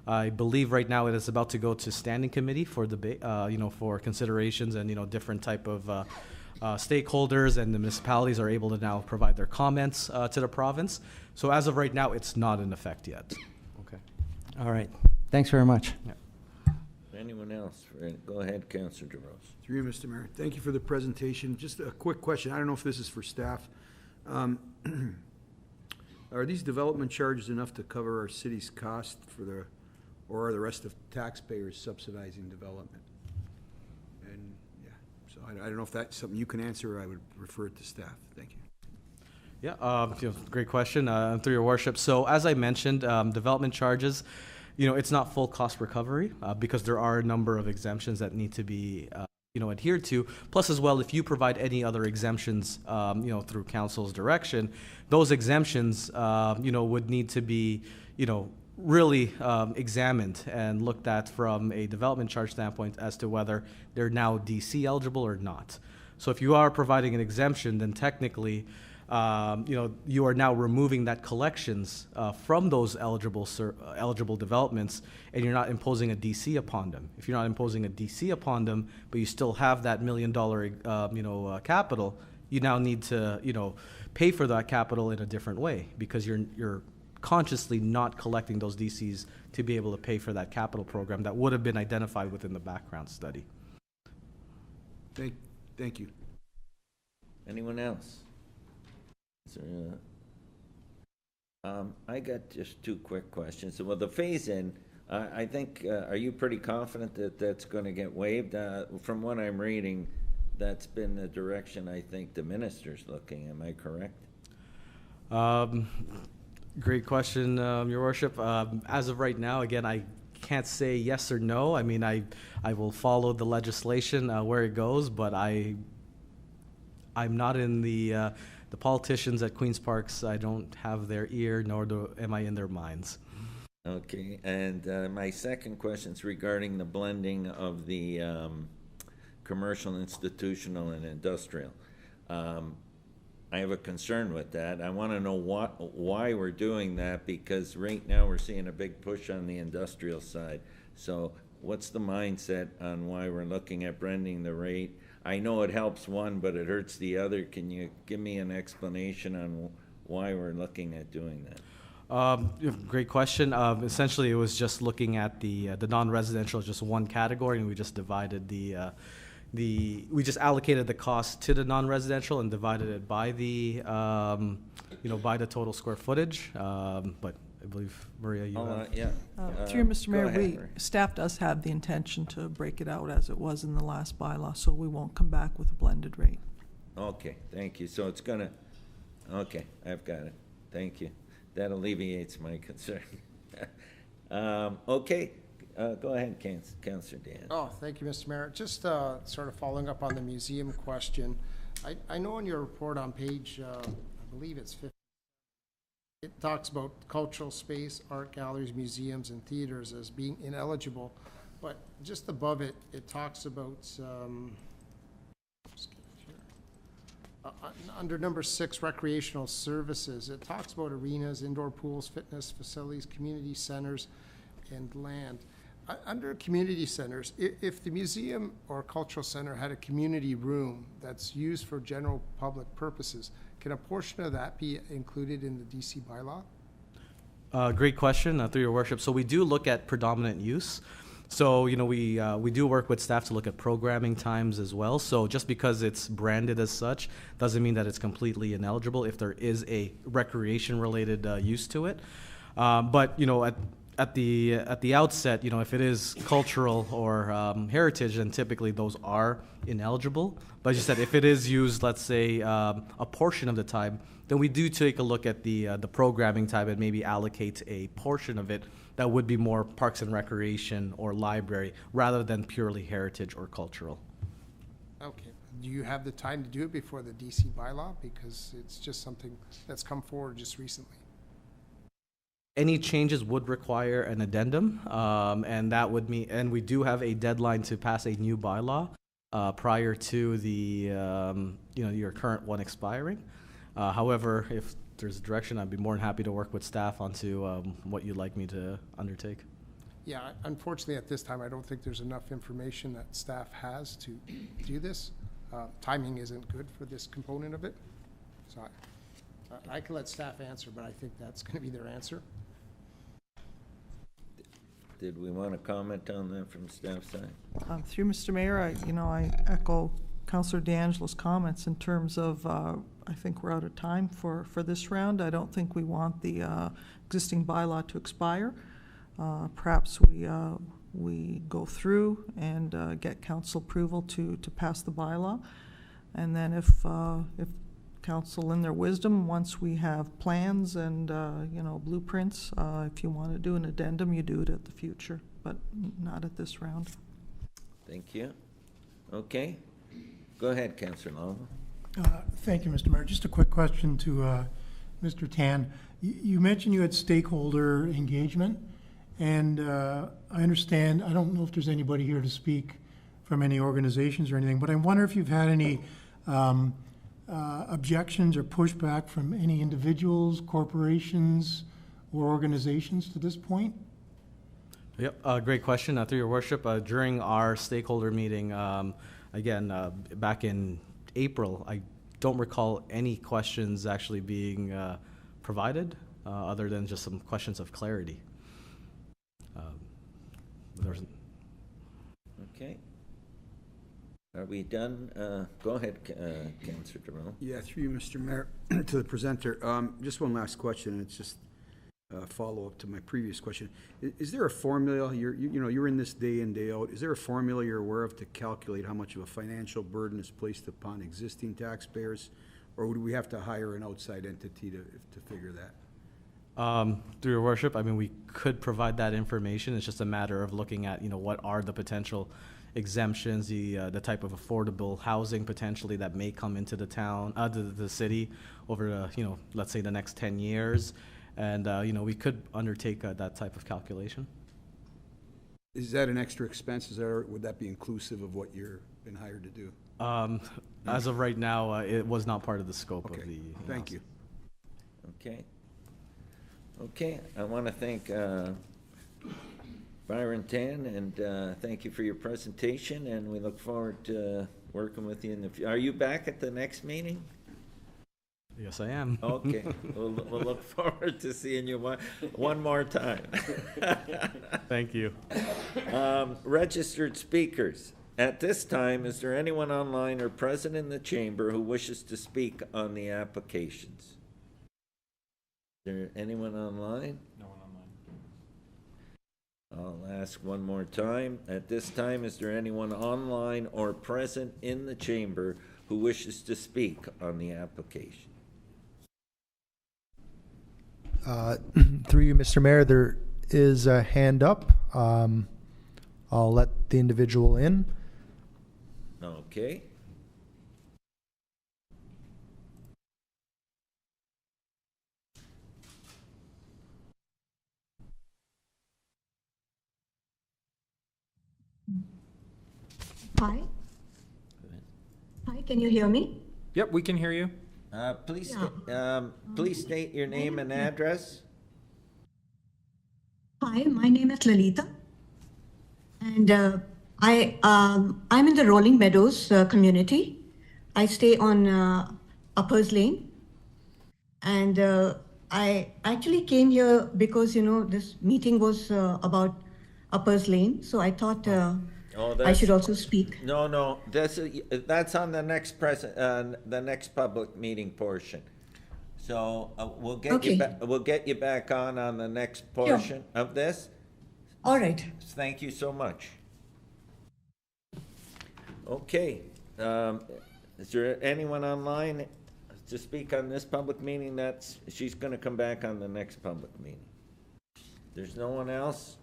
I believe right now it is about to go to standing committee for debate, for considerations, and different type of stakeholders and the municipalities are able to now provide their comments to the province. So as of right now, it's not in effect yet. Okay. All right. Thanks very much. Yeah. Anyone else? Go ahead, Councillor DeRose. Through you, Mr. Mayor. Thank you for the presentation. Just a quick question. I don't know if this is for staff. Are these development charges enough to cover our city's cost or are the rest of taxpayers subsidizing development? And yeah, so I don't know if that's something you can answer, or I would refer it to staff. Thank you. Yeah, great question, through your worship. So as I mentioned, development charges, it's not full cost recovery because there are a number of exemptions that need to be adhered to. Plus, as well, if you provide any other exemptions, through council's direction, those exemptions, would need to be, really examined and looked at from a development charge standpoint as to whether they're now DC eligible or not. So if you are providing an exemption, then technically, you are now removing that collections from those eligible developments, and you're not imposing a DC upon them. If you're not imposing a DC upon them, but you still have that $1 million, capital, you now need to, pay for that capital in a different way because you're consciously not collecting those DCs to be able to pay for that capital program that would have been identified within the background study. Thank you. Anyone else? Is there, I got just two quick questions. Well, the phase-in, I think, are you pretty confident that that's going to get waived? From what I'm reading, that's been the direction I think the minister's looking. Am I correct? Great question, Your Worship. As of right now, again, I can't say yes or no. I mean, I will follow the legislation where it goes, but I'm not in the politicians at Queen's Parks. I don't have their ear, nor am I in their minds. Okay, and my second question is regarding the blending of the commercial, institutional, and industrial. I have a concern with that. I want to know why we're doing that, because right now we're seeing a big push on the industrial side. So what's the mindset on why we're looking at blending the rate? I know it helps one, but it hurts the other. Can you give me an explanation on why we're looking at doing that? Great question. Essentially, it was just looking at the non-residential as just one category, and we just divided we just allocated the cost to the non-residential and divided it by the by the total square footage. But I believe, Maria, you have. Yeah. Through Mr. Mayor, Maria. Staff does have the intention to break it out as it was in the last bylaw, so we won't come back with a blended rate. Okay, thank you. So it's gonna, okay, I've got it. Thank you. That alleviates my concern. Okay, go ahead, Councillor Dan. Oh, thank you, Mr. Mayor. Just sort of following up on the museum question. I know in your report on page, I believe it's 50, it talks about cultural space, art galleries, museums, and theaters as being ineligible. But just above it, it talks about, under number 6, recreational services, it talks about arenas, indoor pools, fitness facilities, community centers, and land. Under community centers, if the museum or cultural center had a community room that's used for general public purposes, can a portion of that be included in the DC bylaw? Great question, through Your Worship. So we do look at predominant use. So, we do work with staff to look at programming times as well. So just because it's branded as such doesn't mean that it's completely ineligible if there is a recreation-related use to it. But, at the outset, if it is cultural or heritage, then typically those are ineligible. But as you said, if it is used, let's say, a portion of the time, then we do take a look at the programming type and maybe allocate a portion of it that would be more parks and recreation or library rather than purely heritage or cultural. Okay. Do you have the time to do it before the DC bylaw? Because it's just something that's come forward just recently. Any changes would require an addendum, and that would mean, and we do have a deadline to pass a new bylaw prior to the your current one expiring. However, if there's a direction, I'd be more than happy to work with staff onto what you'd like me to undertake. Yeah, unfortunately, at this time, I don't think there's enough information that staff has to do this. Timing isn't good for this component of it. So I can let staff answer, but I think that's going to be their answer. Did we want to comment on that from staff side? Through Mr. Mayor, I echo Councillor DeAngelo's comments in terms of, I think we're out of time for this round. I don't think we want the existing bylaw to expire. Perhaps we go through and get council approval to pass the bylaw. And then if council in their wisdom, once we have plans and, you know, blueprints, if you want to do an addendum, you do it at the future, but not at this round. Thank you. Okay. Go ahead, Councillor Longo. Thank you, Mr. Mayor. Just a quick question to Mr. Tan. You mentioned you had stakeholder engagement, and I understand, I don't know if there's anybody here to speak from any organizations or anything, but I wonder if you've had any objections or pushback from any individuals, corporations, or organizations to this point? Yep, great question. Through your worship, during our stakeholder meeting, again, back in April, I don't recall any questions actually being provided, other than just some questions of clarity. Okay. Are we done? Go ahead, Councillor Thorold. Yeah, through you, Mr. Mayor, to the presenter. Just one last question, and it's just a follow-up to my previous question. Is there a formula, you're in this day in, day out, is there a formula you're aware of to calculate how much of a financial burden is placed upon existing taxpayers? Or would we have to hire an outside entity to figure that? Through your worship, I mean, we could provide that information. It's just a matter of looking at, what are the potential exemptions, the type of affordable housing potentially that may come into the town, the city over, let's say the next 10 years. And, we could undertake that type of calculation. Is that an extra expense? Would that be inclusive of what you're been hired to do? As of right now, it was not part of the scope of the. Thank you. Okay. Okay, I want to thank Byron Tan, and thank you for your presentation, and we look forward to working with you in the future. Are you back at the next meeting? Yes, I am. Okay, we'll look forward to seeing you one more time. Thank you. Registered speakers. At this time, is there anyone online or present in the chamber who wishes to speak on the applications? Is there anyone online? No one online. I'll ask one more time. At this time, is there anyone online or present in the chamber who wishes to speak on the application? Through you, Mr. Mayor, there is a hand up. I'll let the individual in. Okay. Hi. Hi, can you hear me? Yep, we can hear you. Please state your name and address. Hi, my name is Lalita, and I'm in the Rolling Meadows community. I stay on Uppers Lane, and I actually came here because this meeting was about Uppers Lane, so I thought I should also speak. No, that's on the next the next public meeting portion. So we'll get you back on the next portion of this. All right. Thank you so much. Okay, is there anyone online to speak on this public meeting? She's going to come back on the next public meeting. There's no one else?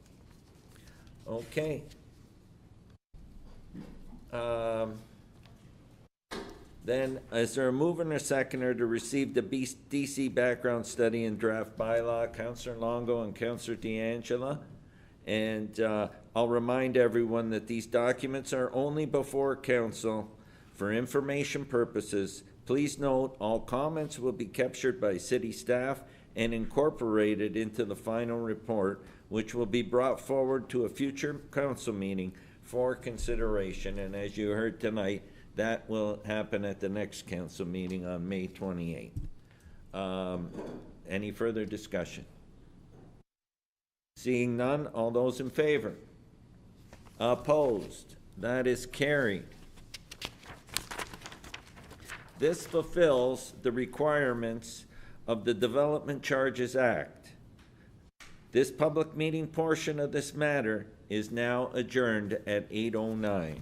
Okay. Then, is there a mover and a seconder to receive the DC background study and draft bylaw? Councillor Longo and Councillor D'Angela. And I'll remind everyone that these documents are only before council for information purposes. Please note, all comments will be captured by city staff and incorporated into the final report, which will be brought forward to a future council meeting for consideration. And as you heard tonight, that will happen at the next council meeting on May 28th. Any further discussion? Seeing none, all those in favor? Opposed? That is carried. This fulfills the requirements of the Development Charges Act. This public meeting portion of this matter is now adjourned at 8:09.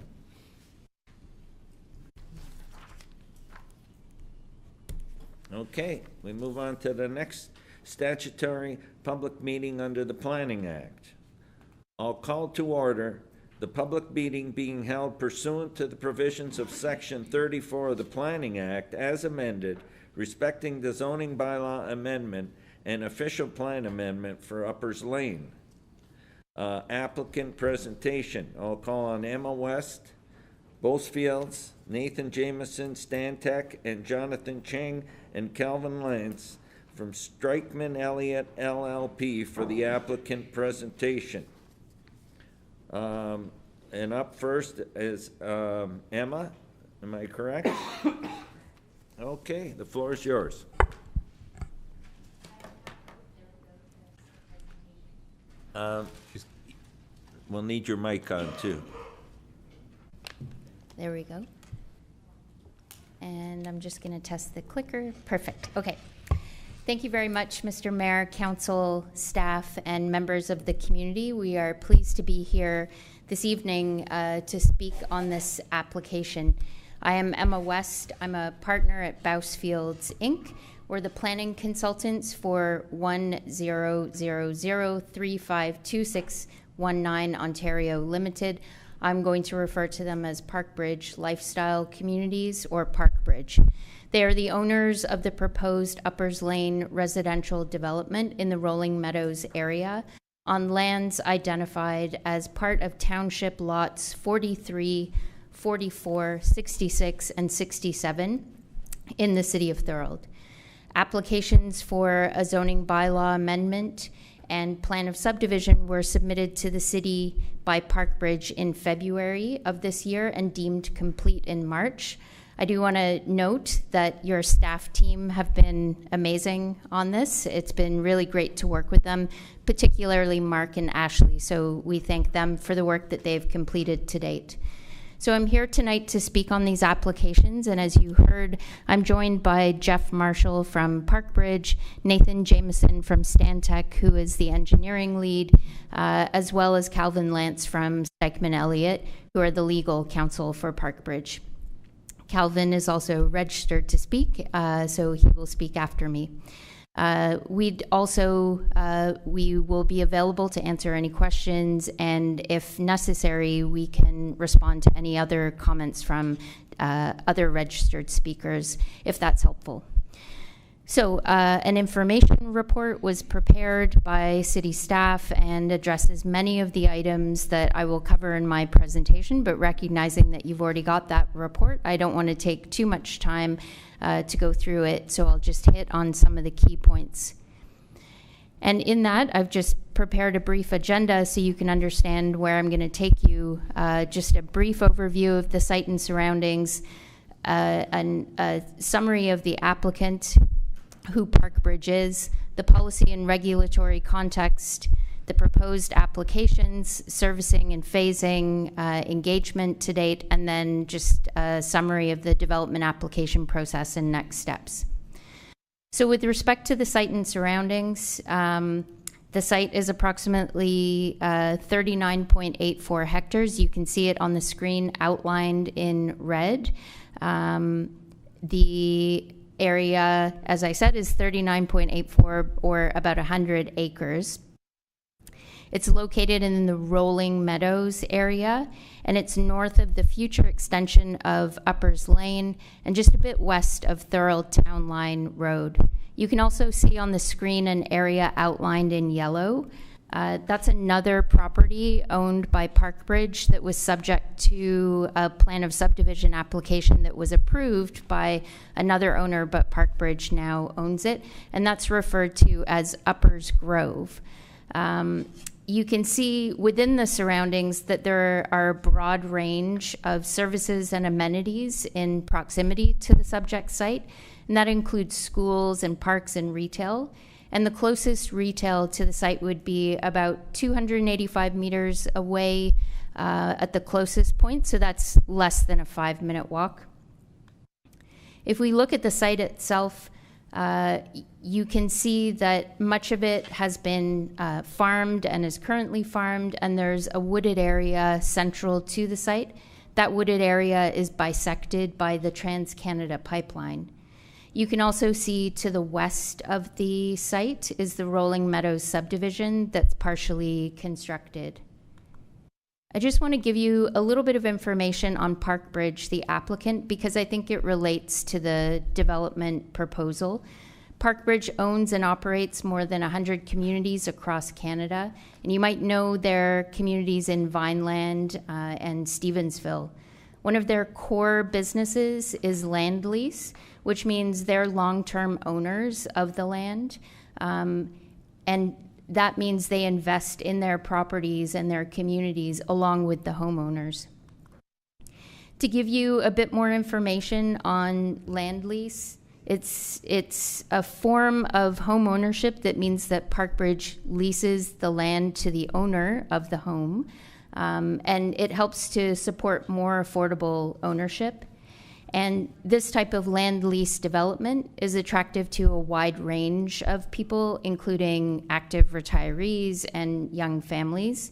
Okay, we move on to the next statutory public meeting under the Planning Act. I'll call to order the public meeting being held pursuant to the provisions of Section 34 of the Planning Act as amended, respecting the zoning bylaw amendment and official plan amendment for Uppers Lane. Applicant presentation. I'll call on Emma West, Bosefields, Nathan Jameson, Stantec, and Jonathan Chang and Calvin Lance from Strikeman Elliott LLP for the applicant presentation. And up first is Emma. Am I correct? Okay, the floor is yours. We'll need your mic on too. There we go. And I'm just going to test the clicker. Perfect. Okay. Thank you very much, Mr. Mayor, council, staff, and members of the community. We are pleased to be here this evening to speak on this application. I am Emma West. I'm a partner at Bosefields, Inc. We're the planning consultants for 1000352619 Ontario Limited. I'm going to refer to them as Parkbridge Lifestyle Communities, or Parkbridge. They are the owners of the proposed Uppers Lane residential development in the Rolling Meadows area on lands identified as part of township lots 43, 44, 66, and 67 in the city of Thorold. Applications for a zoning bylaw amendment and plan of subdivision were submitted to the city by Parkbridge in February of this year and deemed complete in March. I do want to note that your staff team have been amazing on this. It's been really great to work with them, particularly Mark and Ashley, so we thank them for the work that they've completed to date. So I'm here tonight to speak on these applications, and as you heard, I'm joined by Jeff Marshall from Parkbridge, Nathan Jameson from Stantec, who is the engineering lead, as well as Calvin Lance from Stikeman Elliott, who are the legal counsel for Parkbridge. Calvin is also registered to speak, so he will speak after me. We will be available to answer any questions, and if necessary, we can respond to any other comments from other registered speakers, if that's helpful. So an information report was prepared by city staff and addresses many of the items that I will cover in my presentation, but recognizing that you've already got that report, I don't want to take too much time to go through it, so I'll just hit on some of the key points. And in that, I've just prepared a brief agenda so you can understand where I'm going to take you. Just a brief overview of the site and surroundings, and a summary of the applicant, who Parkbridge is, the policy and regulatory context, the proposed applications, servicing and phasing, engagement to date, and then just a summary of the development application process and next steps. So with respect to the site and surroundings, the site is approximately 39.84 hectares. You can see it on the screen outlined in red. The area, as I said, is 39.84, or about 100 acres. It's located in the Rolling Meadows area, and it's north of the future extension of Uppers Lane and just a bit west of Thorold Town Line Road. You can also see on the screen an area outlined in yellow. That's another property owned by Parkbridge that was subject to a plan of subdivision application that was approved by another owner, but Parkbridge now owns it, and that's referred to as Uppers Grove. You can see within the surroundings that there are a broad range of services and amenities in proximity to the subject site, and that includes schools and parks and retail. And the closest retail to the site would be about 285 meters away at the closest point, so that's less than a 5-minute walk. If we look at the site itself, you can see that much of it has been farmed and is currently farmed, and there's a wooded area central to the site. That wooded area is bisected by the Trans-Canada Pipeline. You can also see to the west of the site is the Rolling Meadows subdivision that's partially constructed. I just want to give you a little bit of information on Park Bridge, the applicant, because I think it relates to the development proposal. Park Bridge owns and operates more than 100 communities across Canada, and you might know their communities in Vineland and Stevensville. One of their core businesses is land lease, which means they're long-term owners of the land, and that means they invest in their properties and their communities along with the homeowners. To give you a bit more information on land lease, it's a form of home ownership that means that Park Bridge leases the land to the owner of the home, and it helps to support more affordable ownership. And this type of land lease development is attractive to a wide range of people, including active retirees and young families.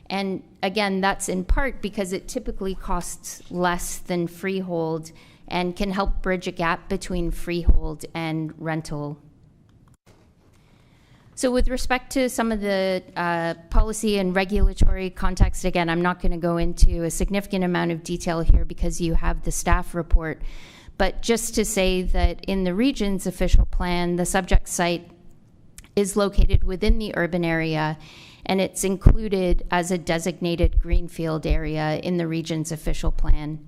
And again, that's in part because it typically costs less than freehold and can help bridge a gap between freehold and rental. So with respect to some of the policy and regulatory context, again, I'm not going to go into a significant amount of detail here because you have the staff report, but just to say that in the region's official plan, the subject site is located within the urban area, and it's included as a designated greenfield area in the region's official plan.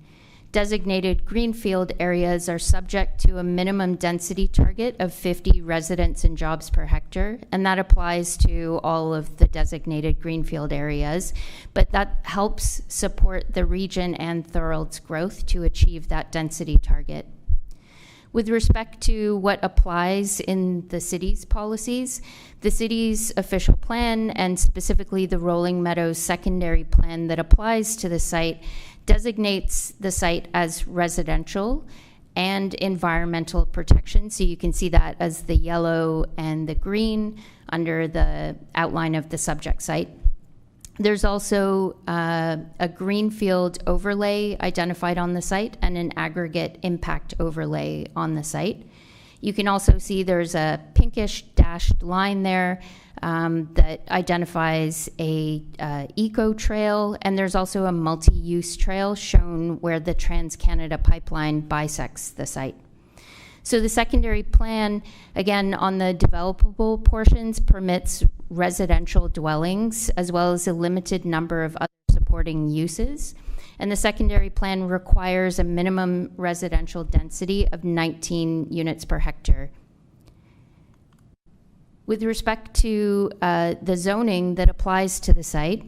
Designated greenfield areas are subject to a minimum density target of 50 residents and jobs per hectare, and that applies to all of the designated greenfield areas, but that helps support the region and Thorold's growth to achieve that density target. With respect to what applies in the city's policies, the city's official plan, and specifically the Rolling Meadows secondary plan that applies to the site, designates the site as residential and environmental protection. So you can see that as the yellow and the green under the outline of the subject site. There's also a greenfield overlay identified on the site and an aggregate impact overlay on the site. You can also see there's a pinkish dashed line there that identifies a eco trail, and there's also a multi-use trail shown where the Trans-Canada Pipeline bisects the site. So the secondary plan, again, on the developable portions, permits residential dwellings as well as a limited number of other supporting uses. And the secondary plan requires a minimum residential density of 19 units per hectare. With respect to the zoning that applies to the site,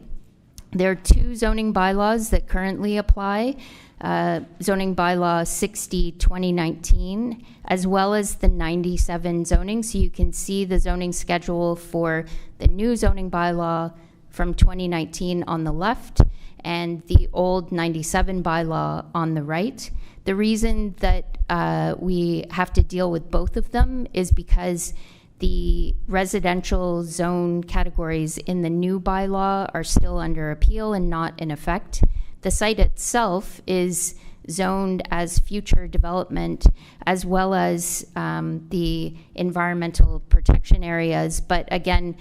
there are two zoning bylaws that currently apply, zoning bylaw 60/2019, as well as the 97 zoning. So you can see the zoning schedule for the new zoning bylaw from 2019 on the left and the old 97 bylaw on the right. The reason that we have to deal with both of them is because the residential zone categories in the new bylaw are still under appeal and not in effect. The site itself is zoned as future development, as well as the environmental protection areas. But again,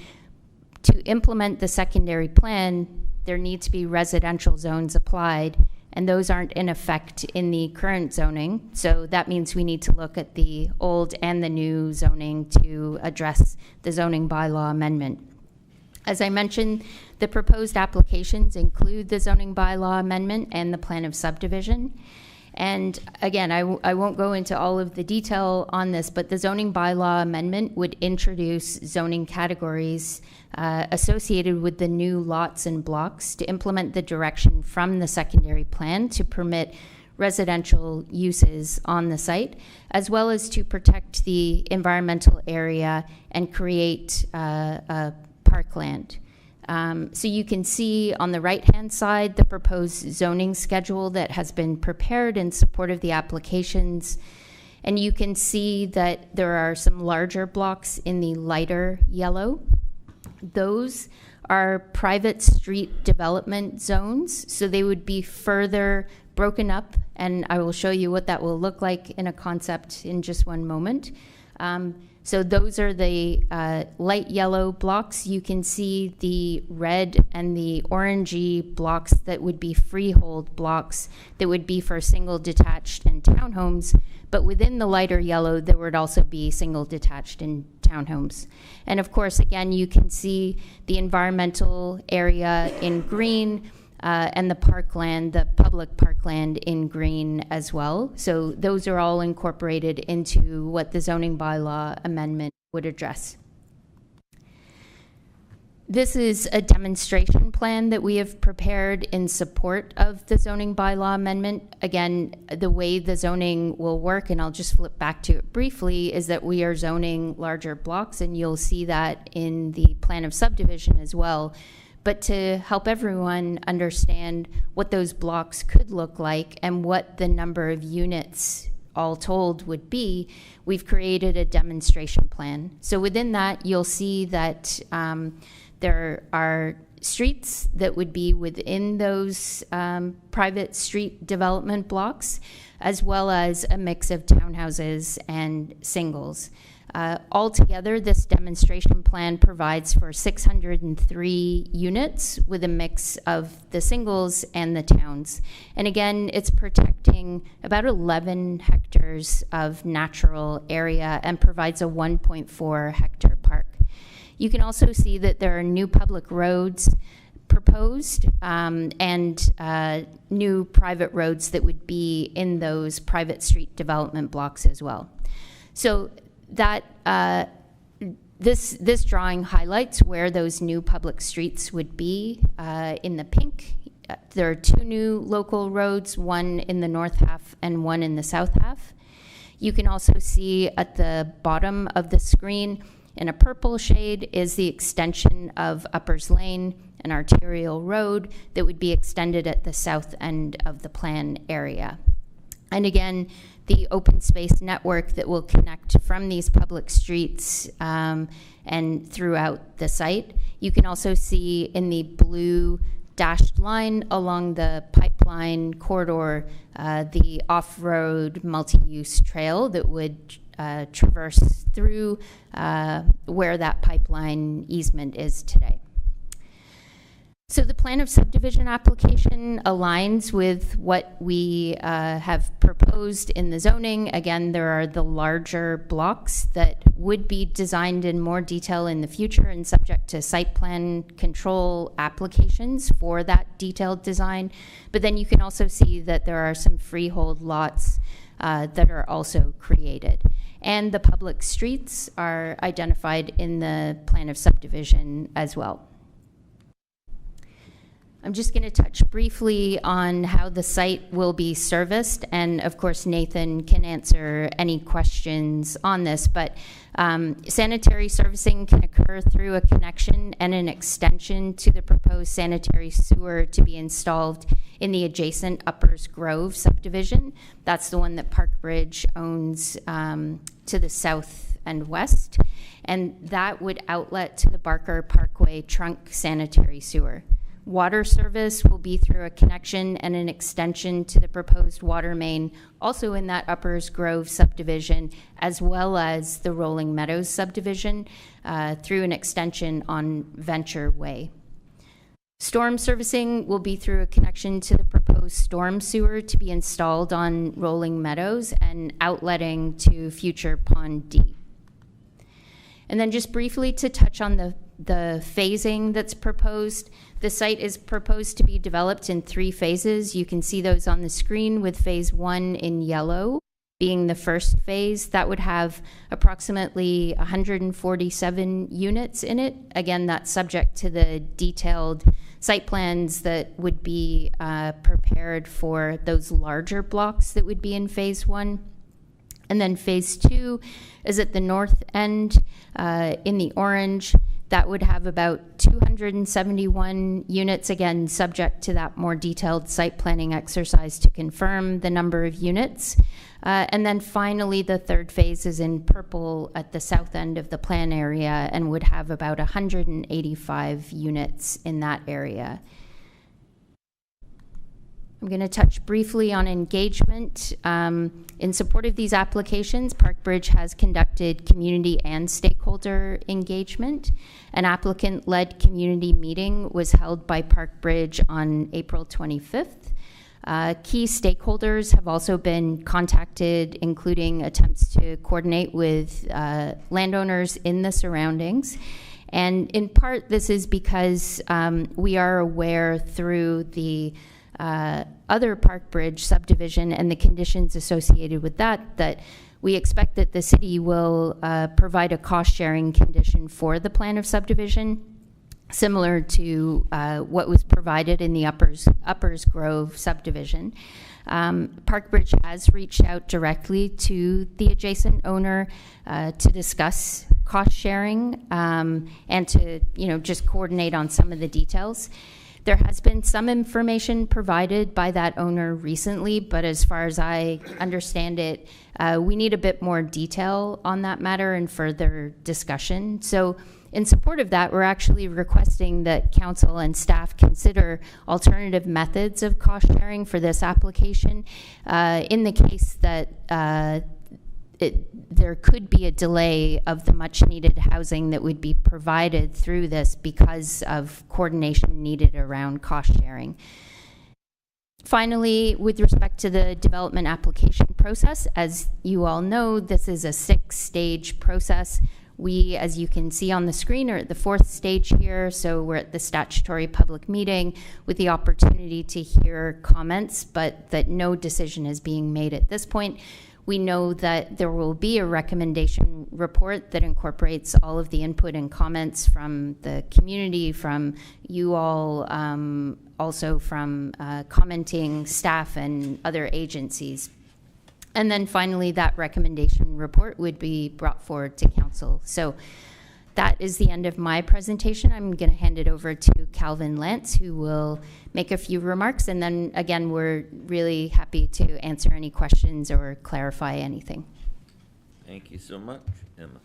to implement the secondary plan, there need to be residential zones applied, and those aren't in effect in the current zoning. So that means we need to look at the old and the new zoning to address the zoning bylaw amendment. As I mentioned, the proposed applications include the zoning bylaw amendment and the plan of subdivision. And again, I won't go into all of the detail on this, but the zoning bylaw amendment would introduce zoning categories associated with the new lots and blocks to implement the direction from the secondary plan to permit residential uses on the site, as well as to protect the environmental area and create parkland. So you can see on the right-hand side the proposed zoning schedule that has been prepared in support of the applications. And you can see that there are some larger blocks in the lighter yellow. Those are private street development zones, so they would be further broken up, and I will show you what that will look like in a concept in just one moment. So those are the light yellow blocks. You can see the red and the orangey blocks that would be freehold blocks that would be for single detached and townhomes. But within the lighter yellow, there would also be single detached and townhomes. And of course, again, you can see the environmental area in green, and the parkland, the public parkland in green as well. So those are all incorporated into what the zoning bylaw amendment would address. This is a demonstration plan that we have prepared in support of the zoning bylaw amendment. Again, the way the zoning will work, and I'll just flip back to it briefly, is that we are zoning larger blocks, and you'll see that in the plan of subdivision as well. But to help everyone understand what those blocks could look like and what the number of units all told would be, we've created a demonstration plan. So within that, you'll see that there are streets that would be within those private street development blocks, as well as a mix of townhouses and singles. Altogether, this demonstration plan provides for 603 units with a mix of the singles and the towns. And again, it's protecting about 11 hectares of natural area and provides a 1.4 hectare park. You can also see that there are new public roads proposed and new private roads that would be in those private street development blocks as well. So that this drawing highlights where those new public streets would be in the pink. There are two new local roads, one in the north half and one in the south half. You can also see at the bottom of the screen in a purple shade is the extension of Uppers Lane, an arterial road that would be extended at the south end of the plan area. And again, the open space network that will connect from these public streets and throughout the site. You can also see in the blue dashed line along the pipeline corridor the off-road multi-use trail that would traverse through where that pipeline easement is today. So the plan of subdivision application aligns with what we have proposed in the zoning. Again, there are the larger blocks that would be designed in more detail in the future and subject to site plan control applications for that detailed design. But then you can also see that there are some freehold lots that are also created. And the public streets are identified in the plan of subdivision as well. I'm just going to touch briefly on how the site will be serviced, and of course Nathan can answer any questions on this, but sanitary servicing can occur through a connection and an extension to the proposed sanitary sewer to be installed in the adjacent Uppers Grove subdivision. That's the one that Parkbridge owns to the south and west, and that would outlet to the Barker Parkway trunk sanitary sewer. Water service will be through a connection and an extension to the proposed water main, also in that Uppers Grove subdivision, as well as the Rolling Meadows subdivision, through an extension on Venture Way. Storm servicing will be through a connection to the proposed storm sewer to be installed on Rolling Meadows and outletting to future Pond D. And then just briefly to touch on the phasing that's proposed. The site is proposed to be developed in 3 phases. You can see those on the screen, with phase 1 in yellow being the first phase. That would have approximately 147 units in it. Again, that's subject to the detailed site plans that would be prepared for those larger blocks that would be in phase 1. And then phase 2 is at the north end in the orange. That would have about 271 units, again, subject to that more detailed site planning exercise to confirm the number of units. And then finally, the third phase is in purple at the south end of the plan area and would have about 185 units in that area. I'm going to touch briefly on engagement. In support of these applications, Parkbridge has conducted community and stakeholder engagement. An applicant-led community meeting was held by Parkbridge on April 25th. Key stakeholders have also been contacted, including attempts to coordinate with landowners in the surroundings. And in part, this is because we are aware through the other Parkbridge subdivision and the conditions associated with that we expect that the city will provide a cost-sharing condition for the plan of subdivision, similar to what was provided in the Uppers Grove subdivision. Parkbridge has reached out directly to the adjacent owner to discuss cost sharing and to just coordinate on some of the details. There has been some information provided by that owner recently, but as far as I understand it, we need a bit more detail on that matter and further discussion. So in support of that, we're actually requesting that council and staff consider alternative methods of cost sharing for this application in the case that there could be a delay of the much needed housing that would be provided through this because of coordination needed around cost sharing. Finally, with respect to the development application process, as you all know, this is a 6-stage process. We, as you can see on the screen, are at the 4th stage here, so we're at the statutory public meeting with the opportunity to hear comments, but that no decision is being made at this point. We know that there will be a recommendation report that incorporates all of the input and comments from the community, from you all, also from commenting staff and other agencies. And then finally, that recommendation report would be brought forward to council. So that is the end of my presentation. I'm going to hand it over to Calvin Lance, who will make a few remarks. And then again, we're really happy to answer any questions or clarify anything. Thank you so much, Emma.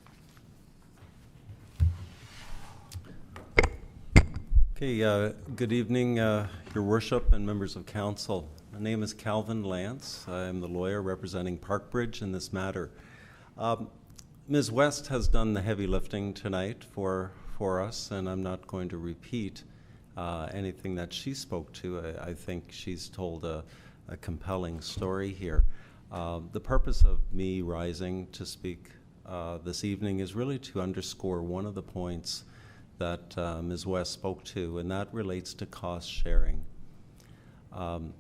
Okay, good evening, Your Worship and members of council. My name is Calvin Lance. I'm the lawyer representing Parkbridge in this matter. Ms. West has done the heavy lifting tonight for us, and I'm not going to repeat anything that she spoke to. I think she's told a compelling story here. The purpose of me rising to speak this evening is really to underscore one of the points that Ms. West spoke to, and that relates to cost sharing.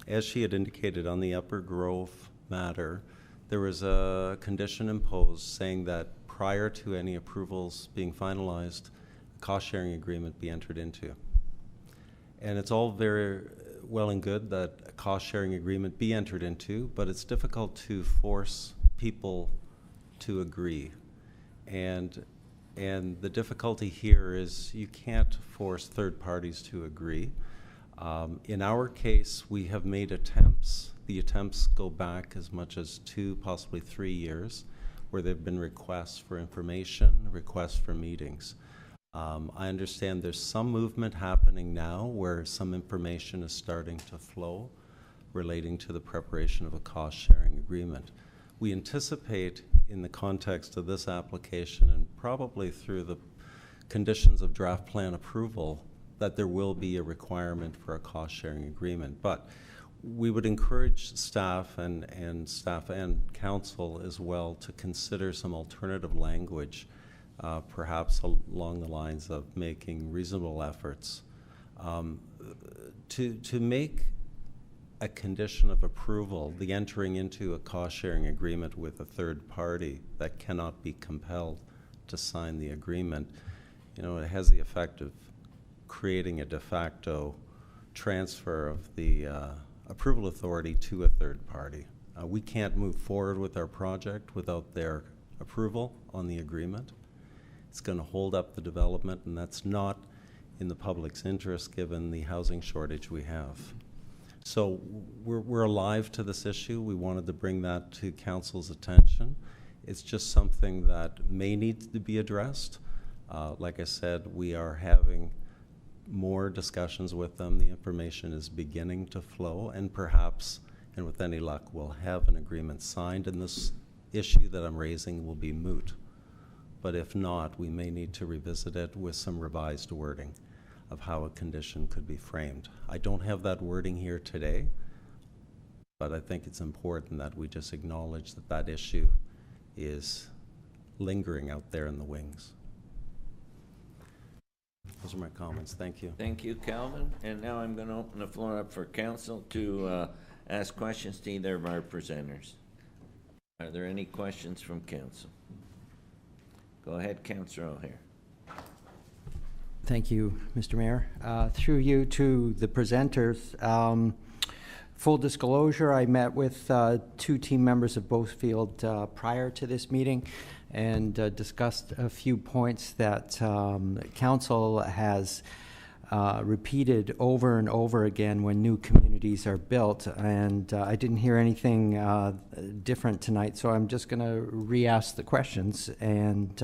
As she had indicated on the Upper Grove matter, there was a condition imposed saying that prior to any approvals being finalized, a cost-sharing agreement be entered into. And it's all very well and good that a cost-sharing agreement be entered into, but it's difficult to force people to agree. And the difficulty here is you can't force third parties to agree. In our case, we have made attempts. The attempts go back as much as 2, possibly 3 years, where there have been requests for information, requests for meetings. I understand there's some movement happening now where some information is starting to flow relating to the preparation of a cost-sharing agreement. We anticipate in the context of this application and probably through the conditions of draft plan approval that there will be a requirement for a cost-sharing agreement. But we would encourage staff and council as well to consider some alternative language, perhaps along the lines of making reasonable efforts to make a condition of approval, the entering into a cost-sharing agreement with a third party that cannot be compelled to sign the agreement. You know, it has the effect of creating a de facto transfer of the approval authority to a third party. We can't move forward with our project without their approval on the agreement. It's going to hold up the development, and that's not in the public's interest given the housing shortage we have. So we're alive to this issue. We wanted to bring that to council's attention. It's just something that may need to be addressed. Like I said, we are having more discussions with them. The information is beginning to flow, and perhaps, and with any luck, we'll have an agreement signed, and this issue that I'm raising will be moot. But if not, we may need to revisit it with some revised wording of how a condition could be framed. I don't have that wording here today, but I think it's important that we just acknowledge that that issue is lingering out there in the wings. Those are my comments. Thank you. Thank you, Calvin. And now I'm going to open the floor up for council to ask questions to either of our presenters. Are there any questions from council? Go ahead, Councillor O'Hare. Thank you, Mr. Mayor. Through you to the presenters, full disclosure, I met with 2 team members of Bothfield prior to this meeting and discussed a few points that council has repeated over and over again when new communities are built, and I didn't hear anything different tonight, so I'm just going to re-ask the questions. And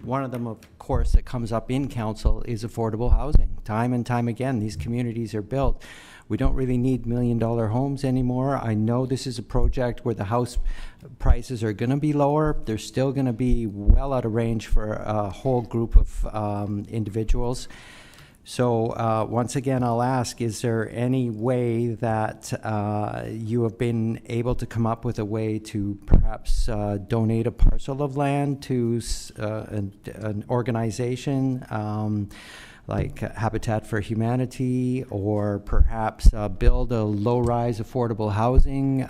one of them, of course, that comes up in council is affordable housing. Time and time again, these communities are built. We don't really need million-dollar homes anymore. I know this is a project where the house prices are going to be lower. They're still going to be well out of range for a whole group of individuals. So once again, I'll ask, is there any way that you have been able to come up with a way to perhaps donate a parcel of land to an organization like Habitat for Humanity, or perhaps build a low-rise affordable housing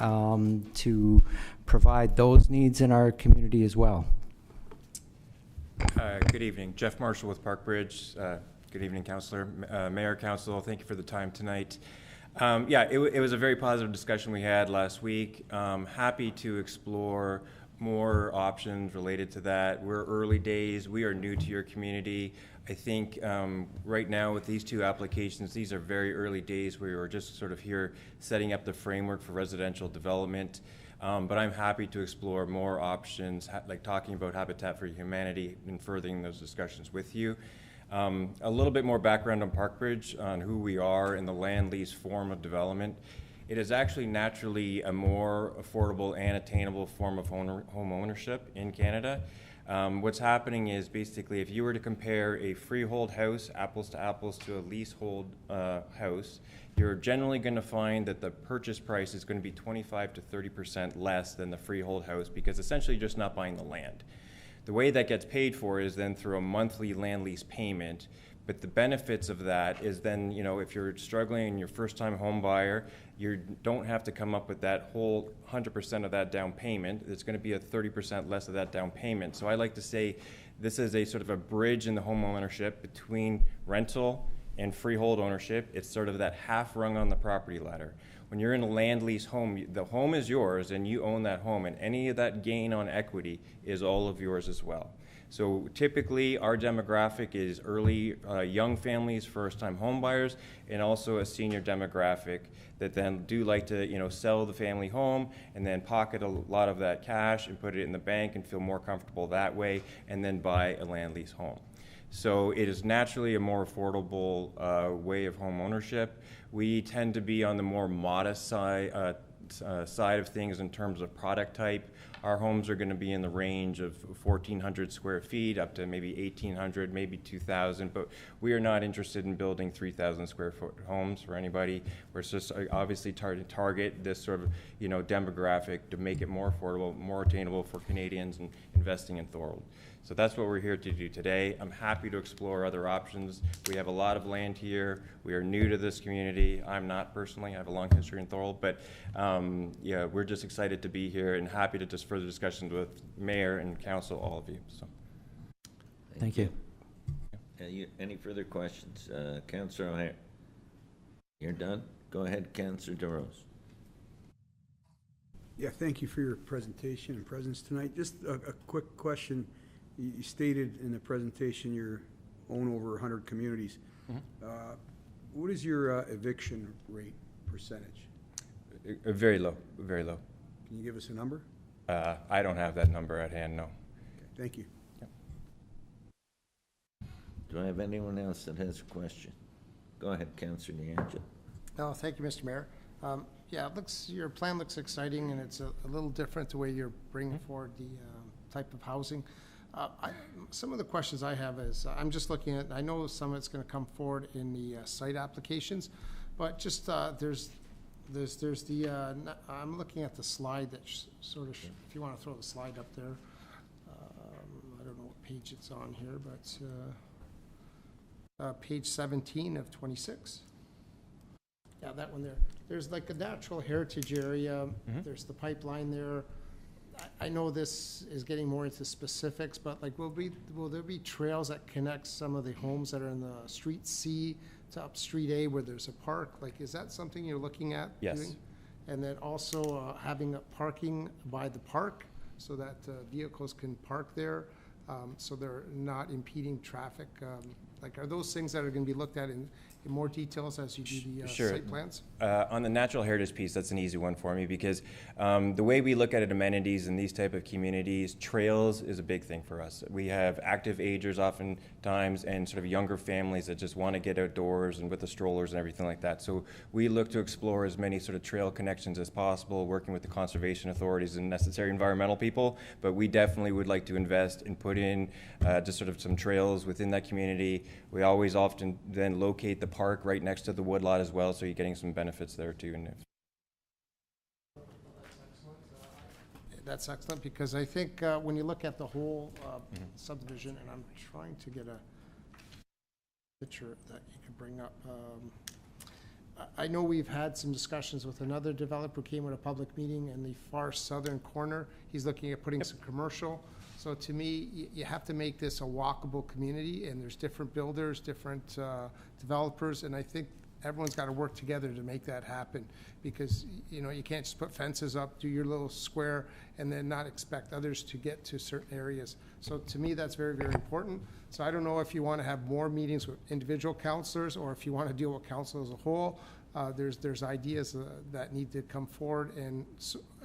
to provide those needs in our community as well? Good evening. Jeff Marshall with Parkbridge. Good evening, Councillor, Mayor, Council. Thank you for the time tonight. Yeah, it was a very positive discussion we had last week. Happy to explore more options related to that. We're early days. We are new to your community. I think right now with these 2 applications, these are very early days where we're just sort of here setting up the framework for residential development. But I'm happy to explore more options, like talking about Habitat for Humanity and furthering those discussions with you. A little bit more background on Parkbridge, on who we are in the land lease form of development. It is actually naturally a more affordable and attainable form of home ownership in Canada. What's happening is basically if you were to compare a freehold house, apples to a leasehold house, you're generally going to find that the purchase price is going to be 25 to 30% less than the freehold house, because essentially you're just not buying the land. The way that gets paid for is then through a monthly land lease payment. But the benefits of that is then, you know, if you're struggling and you're first-time home buyer, you don't have to come up with that whole 100% of that down payment. It's going to be a 30% less of that down payment. So I like to say this is a sort of a bridge in the home ownership between rental and freehold ownership. It's sort of that half rung on the property ladder. When you're in a land lease home, the home is yours and you own that home, and any of that gain on equity is all of yours as well. So typically our demographic is early young families, first-time home buyers, and also a senior demographic that then do like to, you know, sell the family home and then pocket a lot of that cash and put it in the bank and feel more comfortable that way, and then buy a land lease home. So it is naturally a more affordable way of home ownership. We tend to be on the more modest side of things in terms of product type. Our homes are going to be in the range of 1,400 square feet up to maybe 1,800, maybe 2,000, but we are not interested in building 3,000 square foot homes for anybody. We're just obviously target this sort of, you know, demographic to make it more affordable, more attainable for Canadians and investing in Thorold. So that's what we're here to do today. I'm happy to explore other options. We have a lot of land here. We are new to this community. I'm not personally. I have a long history in Thorold, but yeah, we're just excited to be here and happy to just further discussions with Mayor and Council, all of you. So, thank you. Any further questions? Councillor O'Hare, you're done? Go ahead, Councillor DeRose. Yeah, thank you for your presentation and presence tonight. Just a quick question. You stated in the presentation you own over 100 communities. Mm-hmm. What is your eviction rate percentage? Very low, very low. Can you give us a number? I don't have that number at hand, no. Okay, thank you. Do I have anyone else that has a question? Go ahead, Councillor DeAngelo. Oh, thank you, Mr. Mayor. Yeah, your plan looks exciting, and it's a little different the way you're bringing forward the type of housing. Some of the questions I have is, I'm just looking at, I know some of it's going to come forward in the site applications, but just there's the, I'm looking at the slide that sort of, if you want to throw the slide up there, I don't know what page it's on here, but page 17 of 26. Yeah, that one there. There's like a natural heritage area. There's the pipeline there. I know this is getting more into specifics, but like, will there be trails that connect some of the homes that are in the Street C to up Street A where there's a park? Like, is that something you're looking at Yes. doing? And then also having a parking by the park so that vehicles can park there, so they're not impeding traffic. Like, are those things that are going to be looked at in more details as you do the site plans? On the natural heritage piece, that's an easy one for me because the way we look at amenities in these type of communities, trails is a big thing for us. We have active agers oftentimes and sort of younger families that just want to get outdoors and with the strollers and everything like that. So we look to explore as many sort of trail connections as possible, working with the conservation authorities and necessary environmental people. But we definitely would like to invest and put in just sort of some trails within that community. We always often then locate the park right next to the woodlot as well, so you're getting some benefits there too. And That's excellent, because I think when you look at the whole subdivision, and I'm trying to get a picture that you can bring up. I know we've had some discussions with another developer who came at a public meeting in the far southern corner. He's looking at putting some commercial. So to me, you have to make this a walkable community, and there's different builders, different developers, and I think everyone's got to work together to make that happen, because you can't just put fences up, do your little square, and then not expect others to get to certain areas. So to me, that's very, very important. So I don't know if you want to have more meetings with individual councilors or if you want to deal with council as a whole. There's ideas that need to come forward, and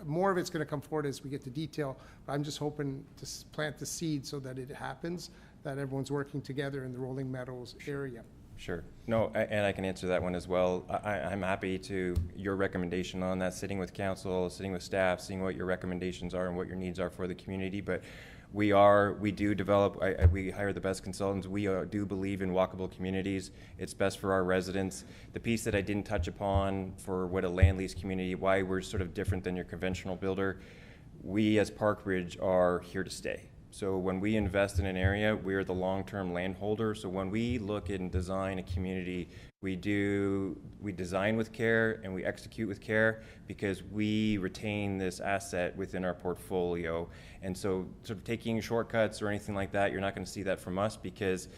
more of it's going to come forward as we get to detail. But I'm just hoping to plant the seed so that it happens, that everyone's working together in the Rolling Meadows area. Sure. No, and I can answer that one as well. I'm happy to your recommendation on that, sitting with council, sitting with staff, seeing what your recommendations are and what your needs are for the community. But we do develop, we hire the best consultants. We do believe in walkable communities. It's best for our residents. The piece that I didn't touch upon for what a land lease community, why we're sort of different than your conventional builder, we as Parkbridge are here to stay. So when we invest in an area, we're the long-term landholder. So when we look and design a community, we design with care and we execute with care, because we retain this asset within our portfolio. And so sort of taking shortcuts or anything like that, you're not going to see that from us, because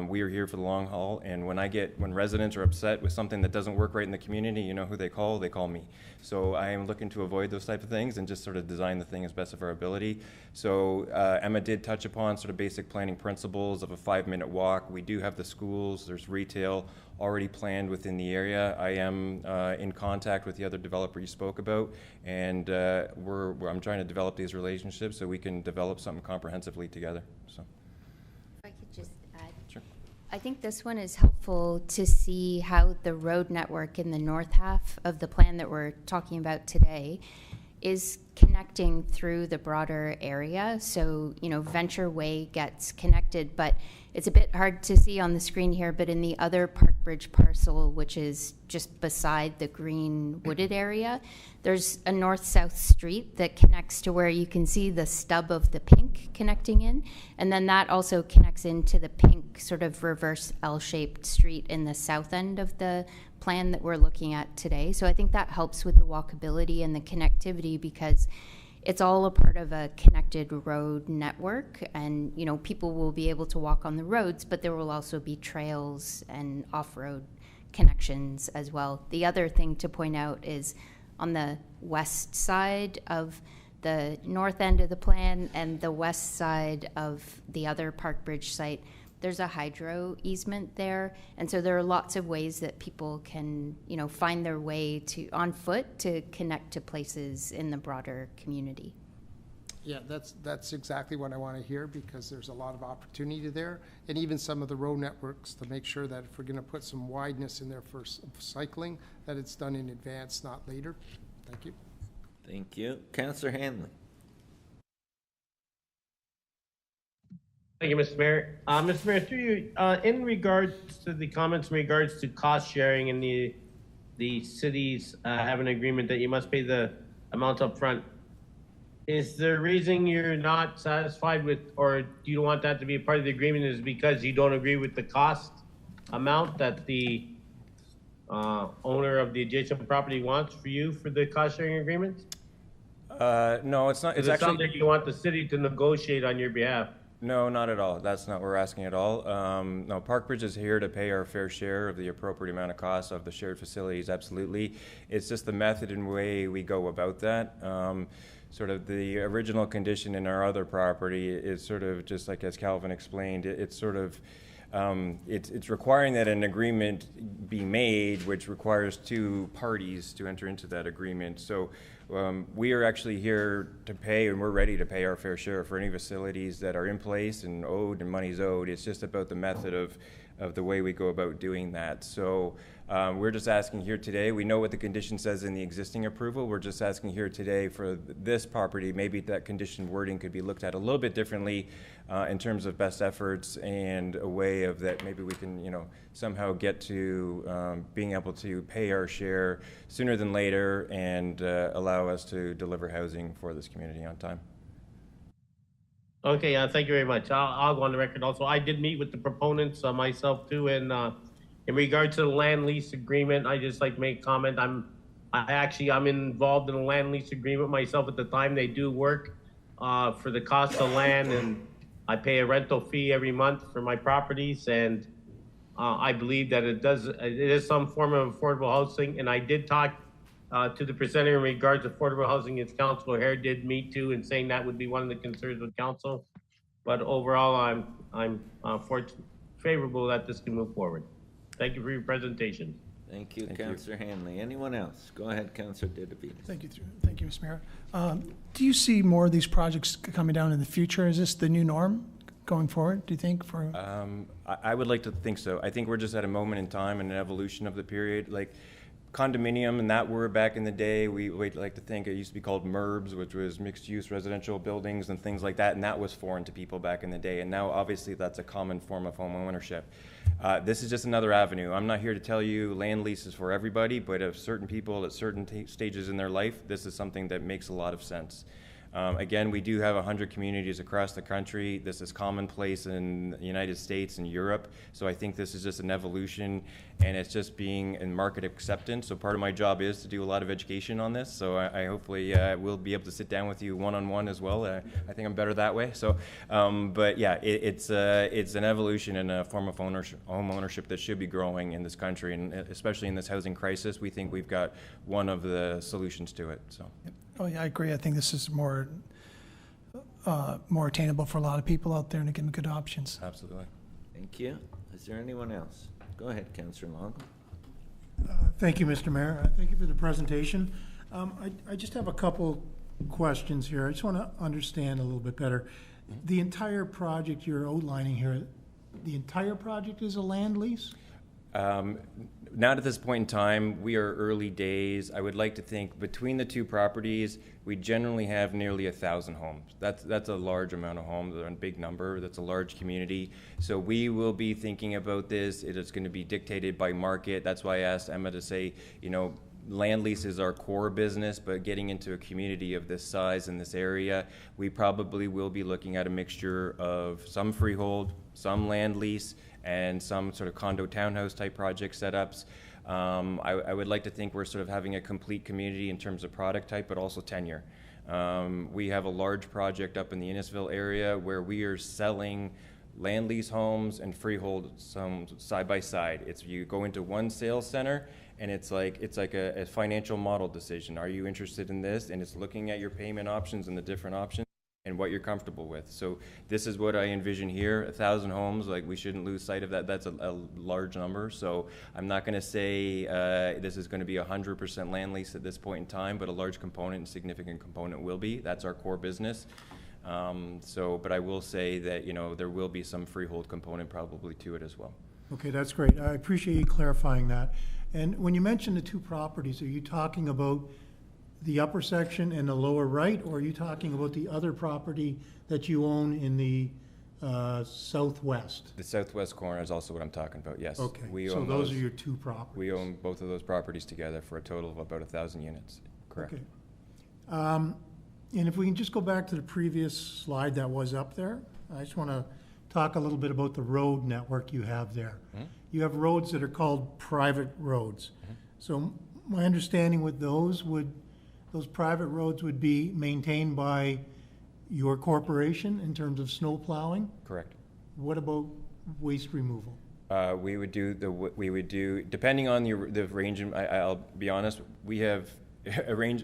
we are here for the long haul. And when residents are upset with something that doesn't work right in the community, you know who they call? They call me. So I am looking to avoid those type of things and just sort of design the thing as best of our ability. So Emma did touch upon sort of basic planning principles of a 5-minute walk. We do have the schools, there's retail already planned within the area. I am in contact with the other developer you spoke about, and I'm trying to develop these relationships so we can develop something comprehensively together. So. If I could just add. Sure. I think this one is helpful to see how the road network in the north half of the plan that we're talking about today is connecting through the broader area. So, Venture Way gets connected, but it's a bit hard to see on the screen here, but in the other Parkbridge parcel, which is just beside the green wooded area, there's a north-south street that connects to where you can see the stub of the pink connecting in. And then that also connects into the pink sort of reverse L-shaped street in the south end of the plan that we're looking at today. So I think that helps with the walkability and the connectivity, because it's all a part of a connected road network, and people will be able to walk on the roads, but there will also be trails and off-road connections as well. The other thing to point out is on the west side of the north end of the plan and the west side of the other Parkbridge site, there's a hydro easement there, and so there are lots of ways that people can, find their way on foot to connect to places in the broader community. Yeah, that's exactly what I want to hear, because there's a lot of opportunity there. And even some of the road networks, to make sure that if we're going to put some wideness in there for cycling, that it's done in advance, not later. Thank you. Thank you. Councillor Hanley. Thank you, Mr. Mayor. Mr. Mayor, through you, in regards to the comments in regards to cost sharing and the cities have an agreement that you must pay the amount up front, is the reason you're not satisfied with, or do you want that to be a part of the agreement, is because you don't agree with the cost amount that the owner of the adjacent property wants for you for the cost sharing agreement? No, it's not. It's actually something you want the city to negotiate on your behalf. No, not at all. That's not what we're asking at all. No, Parkbridge is here to pay our fair share of the appropriate amount of costs of the shared facilities, absolutely. It's just the method and way we go about that. Sort of the original condition in our other property is sort of just like, as Calvin explained, it's sort of, it's requiring that an agreement be made, which requires two parties to enter into that agreement. So we are actually here to pay, and we're ready to pay our fair share for any facilities that are in place and owed and money's owed. It's just about the method of the way we go about doing that. So we're just asking here today, we know what the condition says in the existing approval. We're just asking here today for this property, maybe that condition wording could be looked at a little bit differently in terms of best efforts and a way of that maybe we can, somehow get to being able to pay our share sooner than later and allow us to deliver housing for this community on time. Okay, thank you very much. I'll go on the record also. I did meet with the proponents myself too, and in regard to the land lease agreement, I just like to make a comment. I'm involved in a land lease agreement myself at the time. They do work for the cost of land, and I pay a rental fee every month for my properties, and I believe that it is some form of affordable housing. And I did talk to the presenter in regards to affordable housing, as Councilor Hare did meet too, and saying that would be one of the concerns with council. But overall, I'm favorable that this can move forward. Thank you for your presentation. Thank you, Councillor Hanley. Anyone else? Go ahead, Councillor Didavide. Thank you, Mr. Mayor. Do you see more of these projects coming down in the future? Is this the new norm going forward, do you think? I would like to think so. I think we're just at a moment in time and an evolution of the period. Like condominium and that word back in the day, we'd like to think it used to be called MERBs, which was mixed use residential buildings and things like that, and that was foreign to people back in the day. And now obviously that's a common form of home ownership. This is just another avenue. I'm not here to tell you land leases for everybody, but if certain people at certain stages in their life, this is something that makes a lot of sense. Again, we do have 100 communities across the country. This is commonplace in the United States and Europe. So I think this is just an evolution, and it's just being in market acceptance. So part of my job is to do a lot of education on this. So I hopefully will be able to sit down with you one-on-one as well. I think I'm better that way. So, but yeah, it's an evolution and a form of home ownership that should be growing in this country, and especially in this housing crisis, we think we've got one of the solutions to it. So. Yep. Oh yeah, I agree. I think this is more attainable for a lot of people out there, and to give them good options. Absolutely. Thank you. Is there anyone else? Go ahead, Councillor Long. Thank you, Mr. Mayor. Thank you for the presentation. I just have a couple questions here. I just want to understand a little bit better. The entire project you're outlining here, the entire project is a land lease? Not at this point in time. We are early days. I would like to think between the two properties, we generally have nearly 1,000 homes. That's a large amount of homes, a big number. That's a large community. So we will be thinking about this. It is going to be dictated by market. That's why I asked Emma to say, land lease is our core business, but getting into a community of this size in this area, we probably will be looking at a mixture of some freehold, some land lease, and some sort of condo townhouse type project setups. I would like to think we're sort of having a complete community in terms of product type, but also tenure. We have a large project up in the Innisfil area where we are selling land lease homes and freehold some side by side. You go into one sales center, and it's like a financial model decision. Are you interested in this? And it's looking at your payment options and the different options. and what you're comfortable with. So this is what I envision here, 1,000 homes, like we shouldn't lose sight of that. That's a large number. So I'm not gonna say this is gonna be 100% land lease at this point in time, but a large component and significant component will be. That's our core business. But I will say that, you know, there will be some freehold component probably to it as well. Okay, that's great. I appreciate you clarifying that. And when you mention the two properties, are you talking about the upper section and the lower right, or are you talking about the other property that you own in the southwest? The southwest corner is also what I'm talking about, yes. Okay, so those are your two properties. We own both of those properties together for a total of about 1,000 units, correct. Okay. And if we can just go back to the previous slide that was up there, I just want to talk a little bit about the road network you have there. Mm-hmm. You have roads that are called private roads. Mm-hmm. So my understanding with those private roads would be maintained by your corporation in terms of snow plowing? Correct. What about waste removal? We would do depending on the arrangement. I'll be honest, we have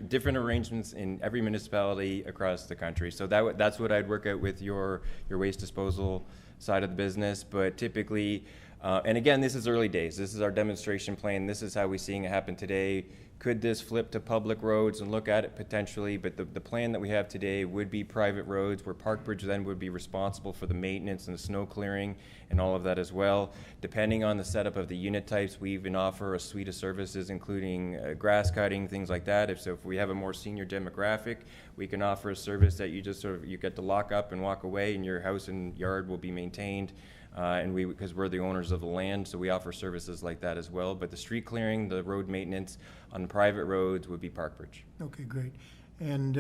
different arrangements in every municipality across the country. So that's what I'd work out with your waste disposal side of the business. But typically, and again, this is early days. This is our demonstration plan. This is how we're seeing it happen today. Could this flip to public roads and look at it potentially? But the plan that we have today would be private roads, where Parkbridge then would be responsible for the maintenance and the snow clearing and all of that as well. Depending on the setup of the unit types, we even offer a suite of services, including grass cutting, things like that. If we have a more senior demographic, we can offer a service that you just you get to lock up and walk away, and your house and yard will be maintained. Because we're the owners of the land, so we offer services like that as well. But the street clearing, the road maintenance on the private roads would be Parkbridge. Okay, great. And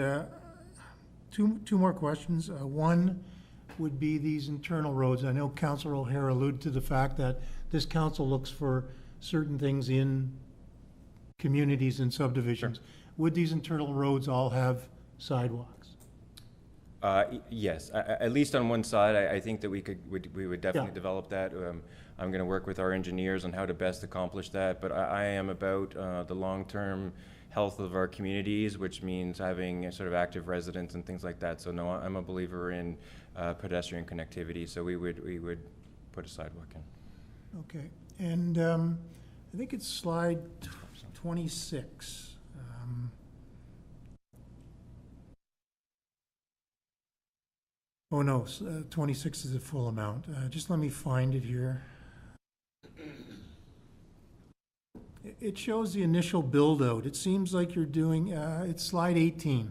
two more questions. One would be these internal roads. I know Councillor O'Hara alluded to the fact that this council looks for certain things in communities and subdivisions. Sure. Would these internal roads all have sidewalks? Yes, at least on one side. I think that we would definitely develop that. I'm going to work with our engineers on how to best accomplish that. But I am about the long-term health of our communities, which means having sort of active residents and things like that. So no, I'm a believer in pedestrian connectivity. So we would put a sidewalk in. Okay, and I think it's slide 26. Oh no, 26 is the full amount. Just let me find it here. It shows the initial build out. It seems like you're doing, it's slide 18.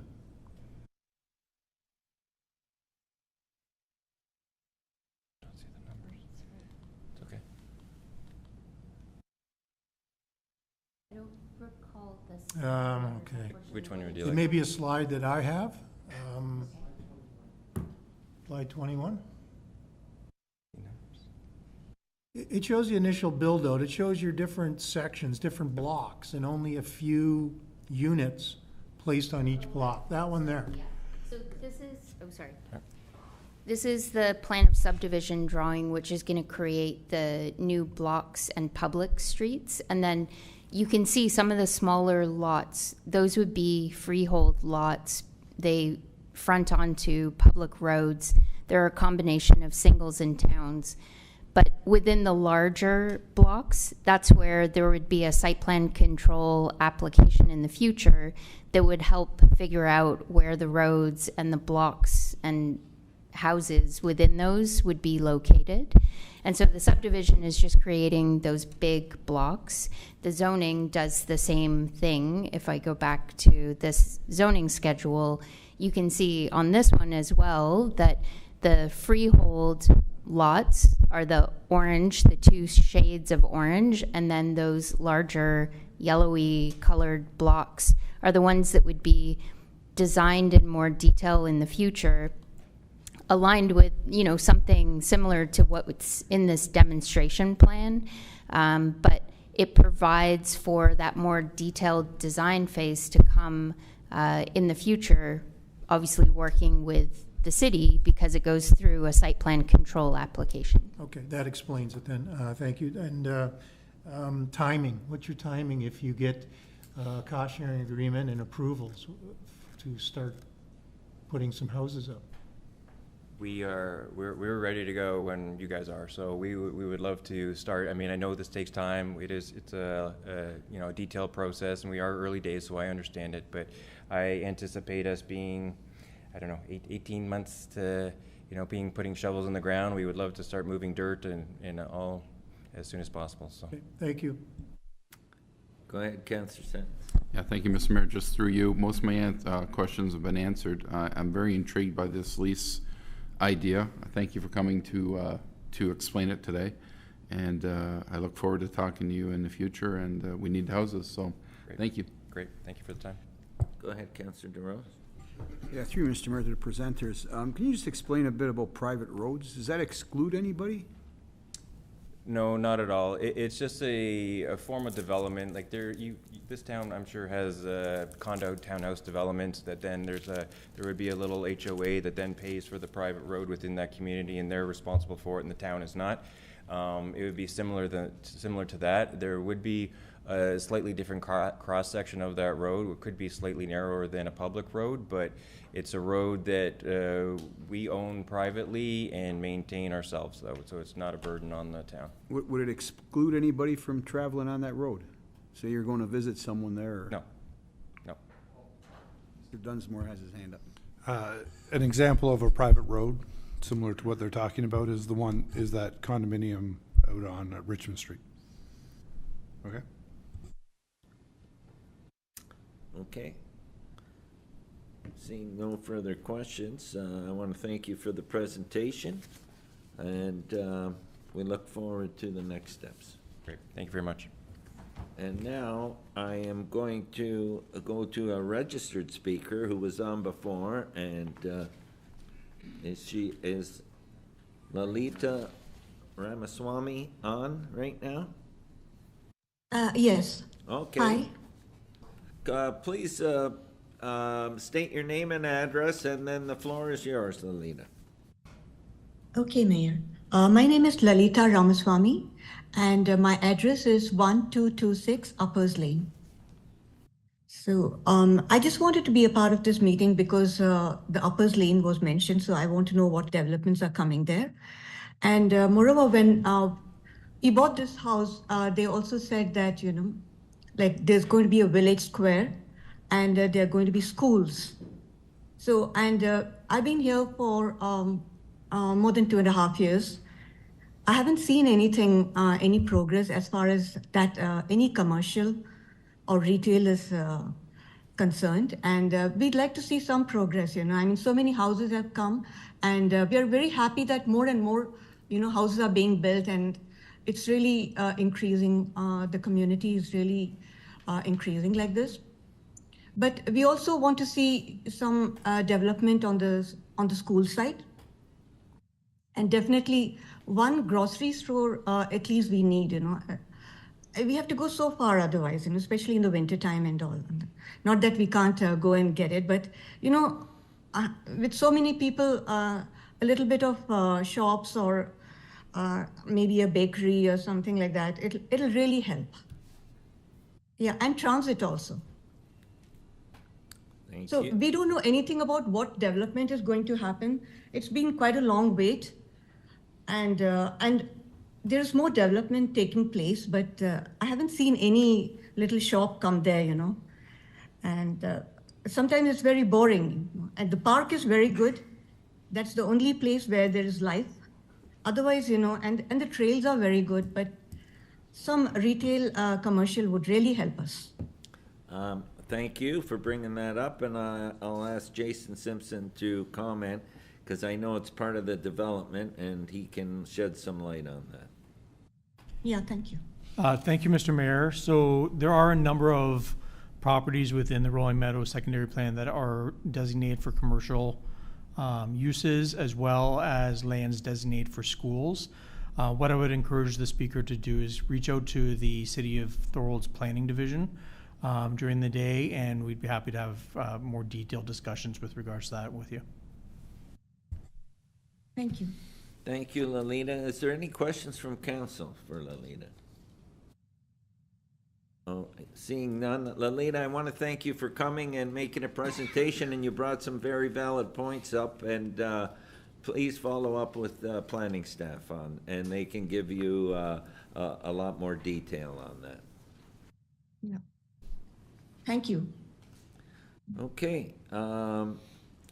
Don't see the numbers. It's okay. I don't recall this. Okay. Which one would you It like? may be a slide that I have. Slide 21. It shows the initial build out. It shows your different sections, different blocks, and only a few units placed on each block. That one there. Yeah. So this is, oh, sorry. This is the plan of subdivision drawing, which is going to create the new blocks and public streets. And then you can see some of the smaller lots. Those would be freehold lots. They front onto public roads. There are a combination of singles and towns. But within the larger blocks, that's where there would be a site plan control application in the future that would help figure out where the roads and the blocks and houses within those would be located. And so the subdivision is just creating those big blocks. The zoning does the same thing. If I go back to this zoning schedule, you can see on this one as well that the freehold lots are the orange, the two shades of orange, and then those larger yellowy colored blocks are the ones that would be designed in more detail in the future, aligned with, you know, something similar to what's in this demonstration plan, but it provides for that more detailed design phase to come in the future, obviously working with the city because it goes through a site plan control application. Okay, that explains it then. Thank you. And timing, what's your timing if you get a cost sharing agreement and approvals to start putting some houses up? we're ready to go when you guys are. So we would love to start. I mean, I know this takes time. It's a you know, a detailed process, and we are early days, so I understand it. But I anticipate us being, I don't know, 18 months to, you know, putting shovels in the ground. We would love to start moving dirt and all as soon as possible. So Okay, thank you. Go ahead, Councillor Sentence. Yeah, thank you, Mr. Mayor. Just through you, most of my questions have been answered. I'm very intrigued by this lease idea. Thank you for coming to explain it today, and I look forward to talking to you in the future. And we need houses, so great. Thank you. Great, thank you for the time. Go ahead, Councillor DeRose. Yeah, through you, Mr. Mayor, to the presenters. Can you just explain a bit about private roads? Does that exclude anybody? No, not at all. It's just a form of development. Like this town, I'm sure, has condo townhouse development that then there would be a little HOA that then pays for the private road within that community, and they're responsible for it, and the town is not. It would be similar to that. There would be a slightly different cross section of that road. It could be slightly narrower than a public road, but it's a road that we own privately and maintain ourselves, though, so it's not a burden on the town. Would it exclude anybody from traveling on that road? Say you're going to visit someone there? Or? No. No. Mr. Dunsmore has his hand up. An example of a private road, similar to what they're talking about, is that condominium out on Richmond Street. Okay. Okay. Seeing no further questions, I want to thank you for the presentation, and we look forward to the next steps. Great. Thank you very much. And now I am going to go to a registered speaker who was on before, and is Lalita Ramaswamy on right now? Yes. Okay. Hi. Please state your name and address, and then the floor is yours, Lalita. Okay, Mayor. My name is Lalita Ramaswamy, and my address is 1226 Uppers Lane. So I just wanted to be a part of this meeting because the Uppers Lane was mentioned, so I want to know what developments are coming there. And moreover, when we bought this house, they also said that, you know, like there's going to be a village square, and there are going to be schools. So, and I've been here for more than 2.5 years. I haven't seen anything, any progress as far as that any commercial or retail is concerned. And we'd like to see some progress, you know. I mean, so many houses have come, and we are very happy that more and more, you know, houses are being built, and it's really increasing. The community is really increasing like this. But we also want to see some development on the school side. And definitely one grocery store, at least we need, you know. We have to go so far otherwise, you know, especially in the winter time and all. Not that we can't go and get it, but, you know, with so many people, a little bit of shops or maybe a bakery or something like that, it'll really help. Yeah, and transit also. Thank so you. We don't know anything about what development is going to happen. It's been quite a long wait, and there's more development taking place, but I haven't seen any little shop come there, you know. And sometimes it's very boring. And the park is very good. That's the only place where there is life. Otherwise, you know, and the trails are very good, but some retail commercial would really help us. Thank you for bringing that up, and I'll ask Jason Simpson to comment, because I know it's part of the development, and he can shed some light on that. Yeah, thank you. Thank you, Mr. Mayor. So there are a number of properties within the Rolling Meadows secondary plan that are designated for commercial uses, as well as lands designated for schools. What I would encourage the speaker to do is reach out to the City of Thorold's Planning Division during the day, and we'd be happy to have more detailed discussions with regards to that with you. Thank you. Thank you, Lalita. Is there any questions from council for Lalita? Oh, seeing none. Lalita, I want to thank you for coming and making a presentation, and you brought some very valid points up, and please follow up with planning staff on, and they can give you a lot more detail on that. Yeah. Thank you. Okay.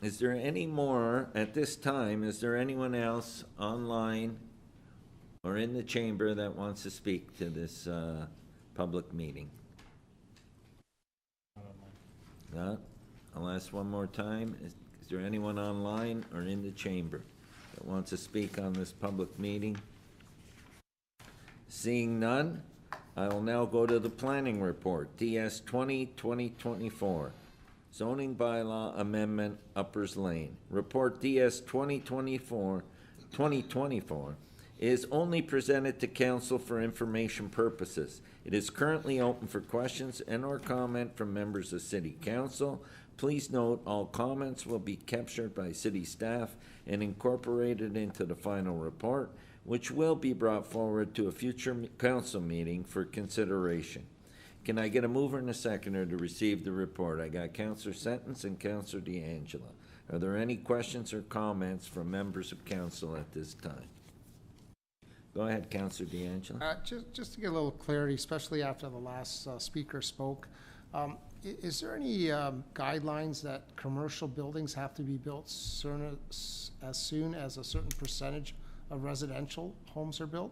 Is there any more at this time? Is there anyone else online or in the chamber that wants to speak to this public meeting? Not? I'll ask one more time. Is there anyone online or in the chamber that wants to speak on this public meeting? Seeing none, I will now go to the planning report, DS 20-2024. Zoning bylaw amendment, Uppers Lane. Report DS 2024 is only presented to council for information purposes. It is currently open for questions and/or comment from members of City Council. Please note all comments will be captured by City staff and incorporated into the final report, which will be brought forward to a future council meeting for consideration. Can I get a mover and a seconder to receive the report? I got Councillor Sentence and Councillor D'Angelo. Are there any questions or comments from members of council at this time? Go ahead, Councillor D'Angelo. Just to get a little clarity, especially after the last speaker spoke, is there any guidelines that commercial buildings have to be built as soon as a certain percentage of residential homes are built?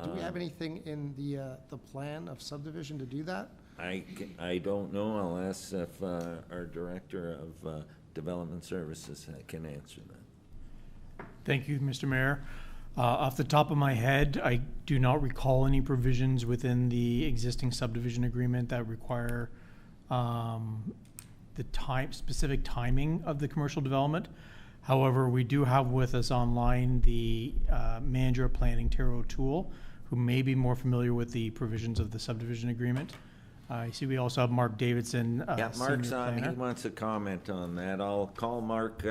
Do we have anything in the plan of subdivision to do that? I don't know. I'll ask if our Director of Development Services can answer that. Thank you, Mr. Mayor. Off the top of my head, I do not recall any provisions within the existing subdivision agreement that require the specific timing of the commercial development. However, we do have with us online the manager of planning, Thorold Tool, who may be more familiar with the provisions of the subdivision agreement. I see we also have Mark Davidson. Yeah, Mark's senior on. planner. He wants to comment on that. I'll call Mark.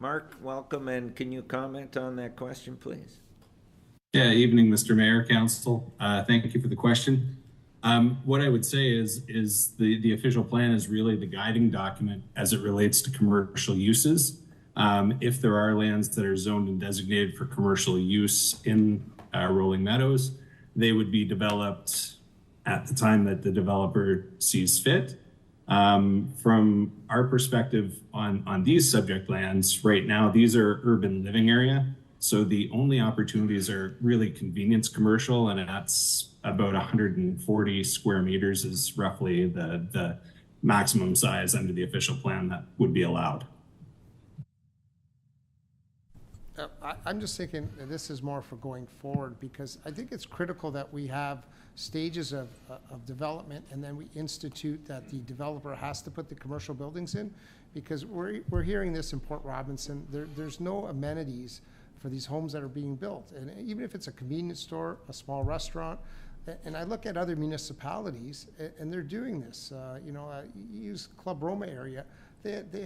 Mark, welcome, and can you comment on that question, please? Yeah, evening, Mr. Mayor, Council. Thank you for the question. What I would say is the official plan is really the guiding document as it relates to commercial uses. If there are lands that are zoned and designated for commercial use in Rolling Meadows, they would be developed at the time that the developer sees fit. From our perspective on these subject lands, right now, these are urban living area. So the only opportunities are really convenience commercial, and that's about 140 square meters is roughly the maximum size under the official plan that would be allowed. I'm just thinking that this is more for going forward, because I think it's critical that we have stages of development, and then we institute that the developer has to put the commercial buildings in, because we're hearing this in Port Robinson. There's no amenities for these homes that are being built. And even if it's a convenience store, a small restaurant, and I look at other municipalities, and they're doing this. Use Club Roma area. They had they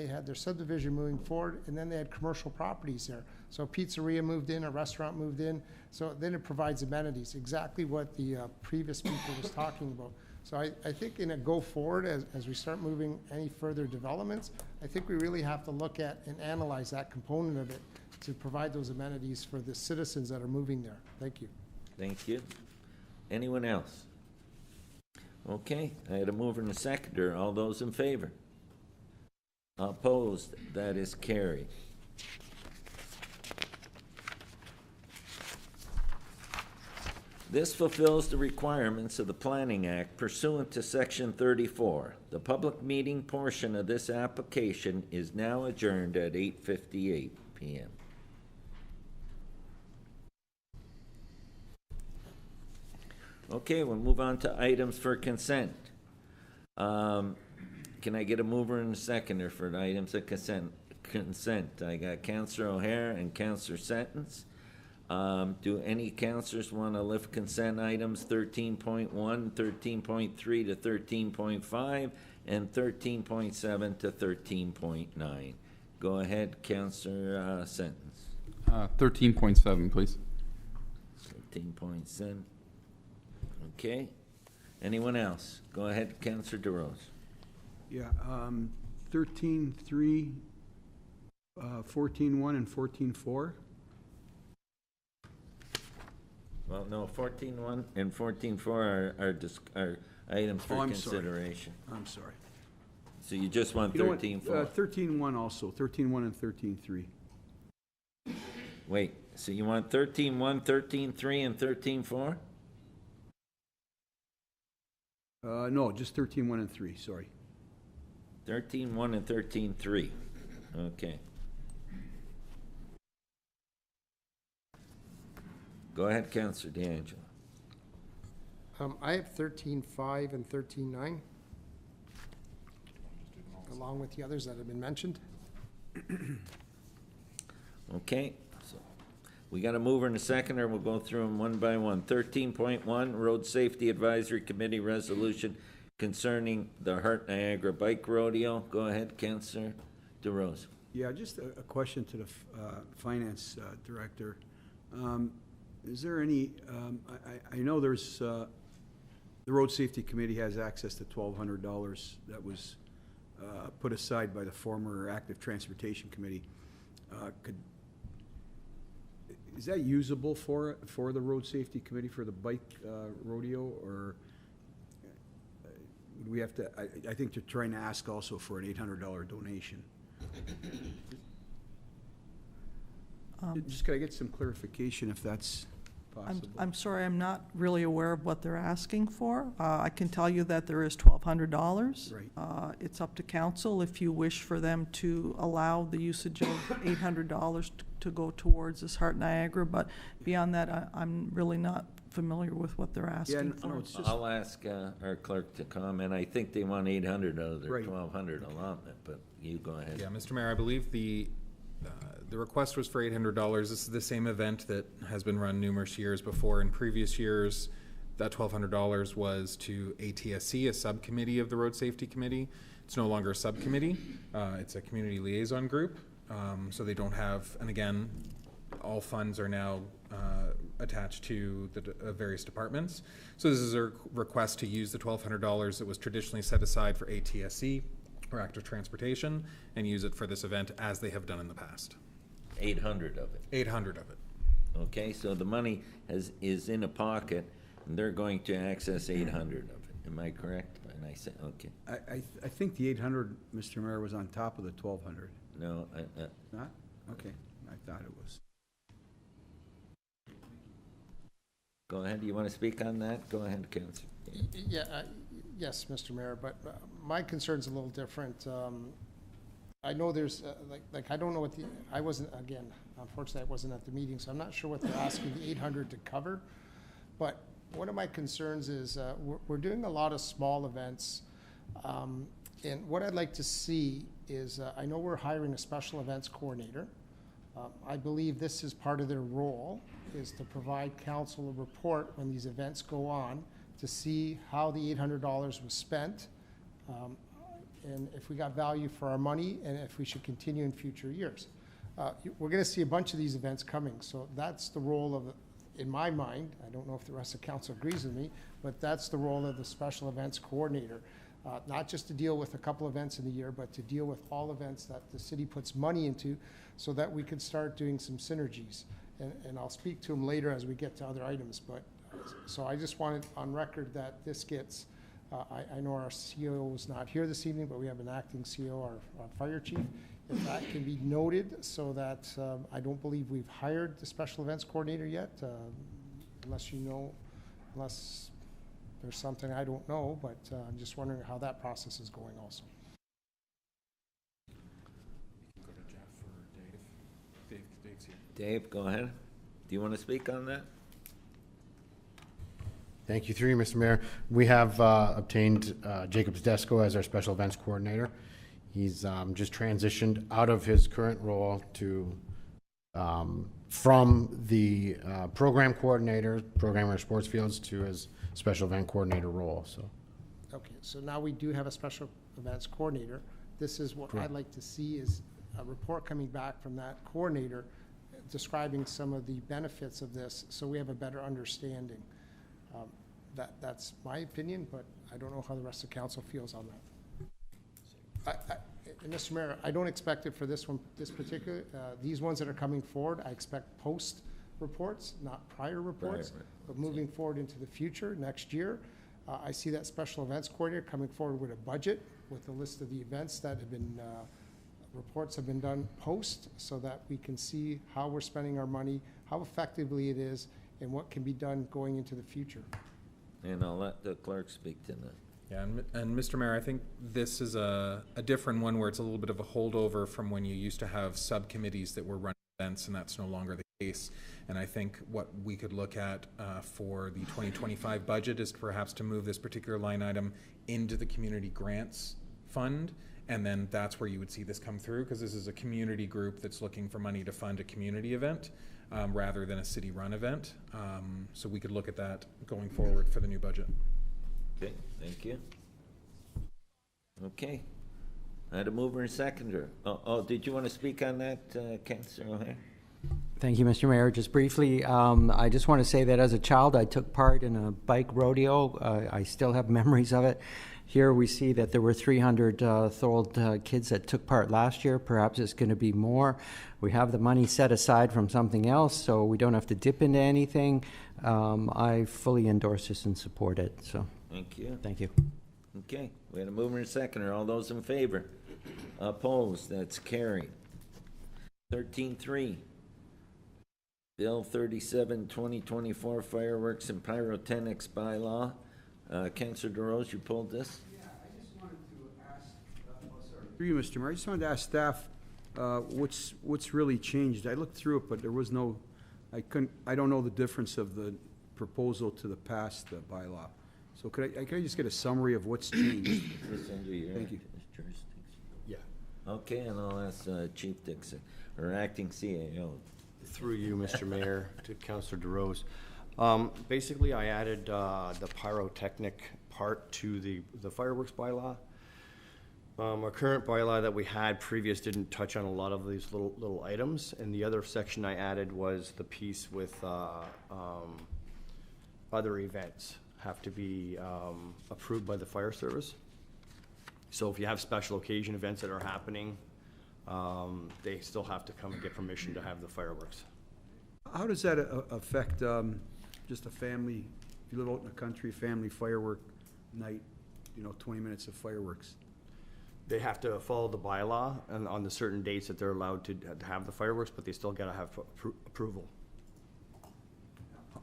had their subdivision moving forward, and then they had commercial properties there. So a pizzeria moved in, a restaurant moved in. So then it provides amenities, exactly what the previous speaker was talking about. So I think in a go forward, as we start moving any further developments, I think we really have to look at and analyze that component of it to provide those amenities for the citizens that are moving there. Thank you. Thank you. Anyone else? Okay, I had a mover and a seconder. All those in favor? Opposed? That is carried. This fulfills the requirements of the Planning Act pursuant to Section 34. The public meeting portion of this application is now adjourned at 8:58 p.m. Okay, we'll move on to items for consent. Can I get a mover and a seconder for the items of consent? I got Councillor O'Hare and Councillor Sentence. Do any councillors want to lift consent items 13.1, 13.3 to 13.5, and 13.7 to 13.9? Go ahead, Councillor Sentence. 13.7, please. 13.7. Okay. Anyone else? Go ahead, Councillor DeRose. Yeah, 13.3 14.1 and 14.4? Well, no, 14.1 and 14.4 are items for consideration. I'm sorry. So you just want 13.4? 13.1 also, 13.1 and 13.3. Wait, so you want 13.1, 13.3, and 13.4? No, just 13.1 and 3, sorry. 13.1 and 13.3, okay. Go ahead, Councillor DeAngelo. I have 13.5 and 13.9, along with the others that have been mentioned. Okay, so we got a mover and a seconder. We'll go through them one by one. 13.1, Road Safety Advisory Committee Resolution concerning the Heart Niagara Bike Rodeo. Go ahead, Councillor DeRose. Yeah, just a question to the Finance Director. Is there any, I know there's, the Road Safety Committee has access to $1,200 that was put aside by the former Active Transportation Committee. Is that usable for the Road Safety Committee for the bike rodeo, or would we have to? I think they're trying to ask also for an $800 donation. Just could I get some clarification if that's possible? I'm sorry, I'm not really aware of what they're asking for. I can tell you that there is $1,200. Right. It's up to council if you wish for them to allow the usage of $800 to go towards this Heart Niagara, but beyond that, I'm really not familiar with what they're asking for. No, it's just, I'll ask our clerk to comment. I think they want 800 out of their Right. 1,200 allotment, but you go ahead. Yeah, Mr. Mayor, I believe the request was for $800. This is the same event that has been run numerous years before. In previous years, that $1,200 was to ATSC, a subcommittee of the Road Safety Committee. It's no longer a subcommittee. It's a community liaison group. So they don't have, and again, all funds are now attached to the various departments. So this is a request to use the $1,200 that was traditionally set aside for ATSC, or Active Transportation, and use it for this event as they have done in the past. 800 of it. 800 of it. Okay, so the money is in a pocket, and they're going to access 800 of it. Am I correct? And I said, okay. I think the 800, Mr. Mayor, was on top of the 1,200. No, Not? Okay, I thought it was. go ahead. You want to speak on that? Go ahead, Councillor. Yeah, yes, Mr. Mayor, but my concern's a little different. I know there's, like I don't know what I wasn't, again, unfortunately I wasn't at the meeting, so I'm not sure what they're asking the 800 to cover. But one of my concerns is we're doing a lot of small events. And what I'd like to see is, I know we're hiring a special events coordinator. I believe this is part of their role, is to provide council a report when these events go on to see how the $800 was spent, and if we got value for our money, and if we should continue in future years. We're going to see a bunch of these events coming, so that's the role of, in my mind, I don't know if the rest of council agrees with me, but that's the role of the special events coordinator. Not just to deal with a couple events in the year, but to deal with all events that the city puts money into, so that we could start doing some synergies. And I'll speak to them later as we get to other items. But so I just wanted on record that this gets, I know our CEO is not here this evening, but we have an acting CEO, our fire chief. If that can be noted, so that I don't believe we've hired the special events coordinator yet, unless you know, unless there's something I don't know, but I'm just wondering how that process is going also. Go to Jeff or Dave. Dave's here. Dave, go ahead. Do you want to speak on that? Thank you, through you, Mr. Mayor. We have obtained Jacob Tedesco as our special events coordinator. He's just transitioned out of his current role to from the program coordinator, programmer sports fields, to his special event coordinator role. So, okay, so now we do have a special events coordinator. This is what Correct. I'd like to see, is a report coming back from that coordinator describing some of the benefits of this, so we have a better understanding. That's my opinion, but I don't know how the rest of council feels on that. And Mr. Mayor, I don't expect it for this one, this particular, these ones that are coming forward, I expect post reports, not prior reports. Prior But moving forward into the future, next year, I see that special events coordinator coming forward with a budget, with a list of the events that have been, reports have been done post, so that we can see how we're spending our money, how effectively it is, and what can be done going into the future. And I'll let the clerk speak to that. Yeah, and Mr. Mayor, I think this is a different one where it's a little bit of a holdover from when you used to have subcommittees that were running events, and that's no longer the case. And I think what we could look at for the 2025 budget is perhaps to move this particular line item into the community grants fund, and then that's where you would see this come through, because this is a community group that's looking for money to fund a community event rather than a city-run event. So we could look at that going forward for the new budget. Okay, thank you. Okay. I had a mover and seconder. Did you want to speak on that, Councillor O'Hare? Thank you, Mr. Mayor. Just briefly, I just want to say that as a child, I took part in a bike rodeo. I still have memories of it. Here we see that there were 300 Thorold kids that took part last year. Perhaps it's going to be more. We have the money set aside from something else, so we don't have to dip into anything. I fully endorse this and support it. So, thank you. Thank you. Okay, we had a mover and seconder. All those in favor? Opposed? That's carried. 13.3. Bill 37, 2024 Fireworks and Pyrotechnics Bylaw. Councillor DeRose, you pulled this? Yeah, I just wanted to ask, through you, Mr. Mayor, I just wanted to ask staff, what's really changed? I looked through it, but there was no, I don't know the difference of the proposal to the past bylaw. So could I just get a summary of what's changed? Thank you. Yeah. Okay, and I'll ask Chief Dixon, or Acting CAO. Through you, Mr. Mayor, to Councillor DeRose. Basically, I added the pyrotechnic part to the fireworks bylaw. Our current bylaw that we had previous didn't touch on a lot of these little items, and the other section I added was the piece with other events have to be approved by the fire service. So if you have special occasion events that are happening, they still have to come and get permission to have the fireworks. How does that affect just a family, if you live out in the country, family firework night, 20 minutes of fireworks? They have to follow the bylaw and on the certain dates that they're allowed to have the fireworks, but they still gotta have approval.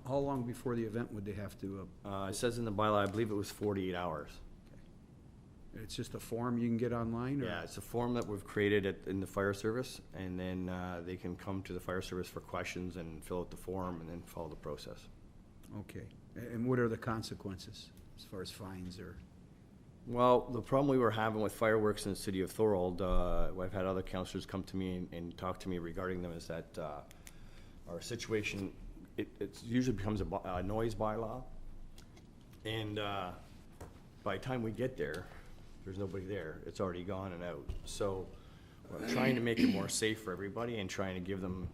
How long before the event would they have to? It says in the bylaw, I believe it was 48 hours. It's just a form you can get online? Or? Yeah, it's a form that we've created in the fire service, and then they can come to the fire service for questions and fill out the form and then follow the process. Okay. And what are the consequences as far as fines or? Well, the problem we were having with fireworks in the city of Thorold, I've had other councillors come to me and talk to me regarding them, is that our situation, it usually becomes a noise bylaw. And by the time we get there, there's nobody there. It's already gone and out. So we're trying to make it more safe for everybody and trying to give them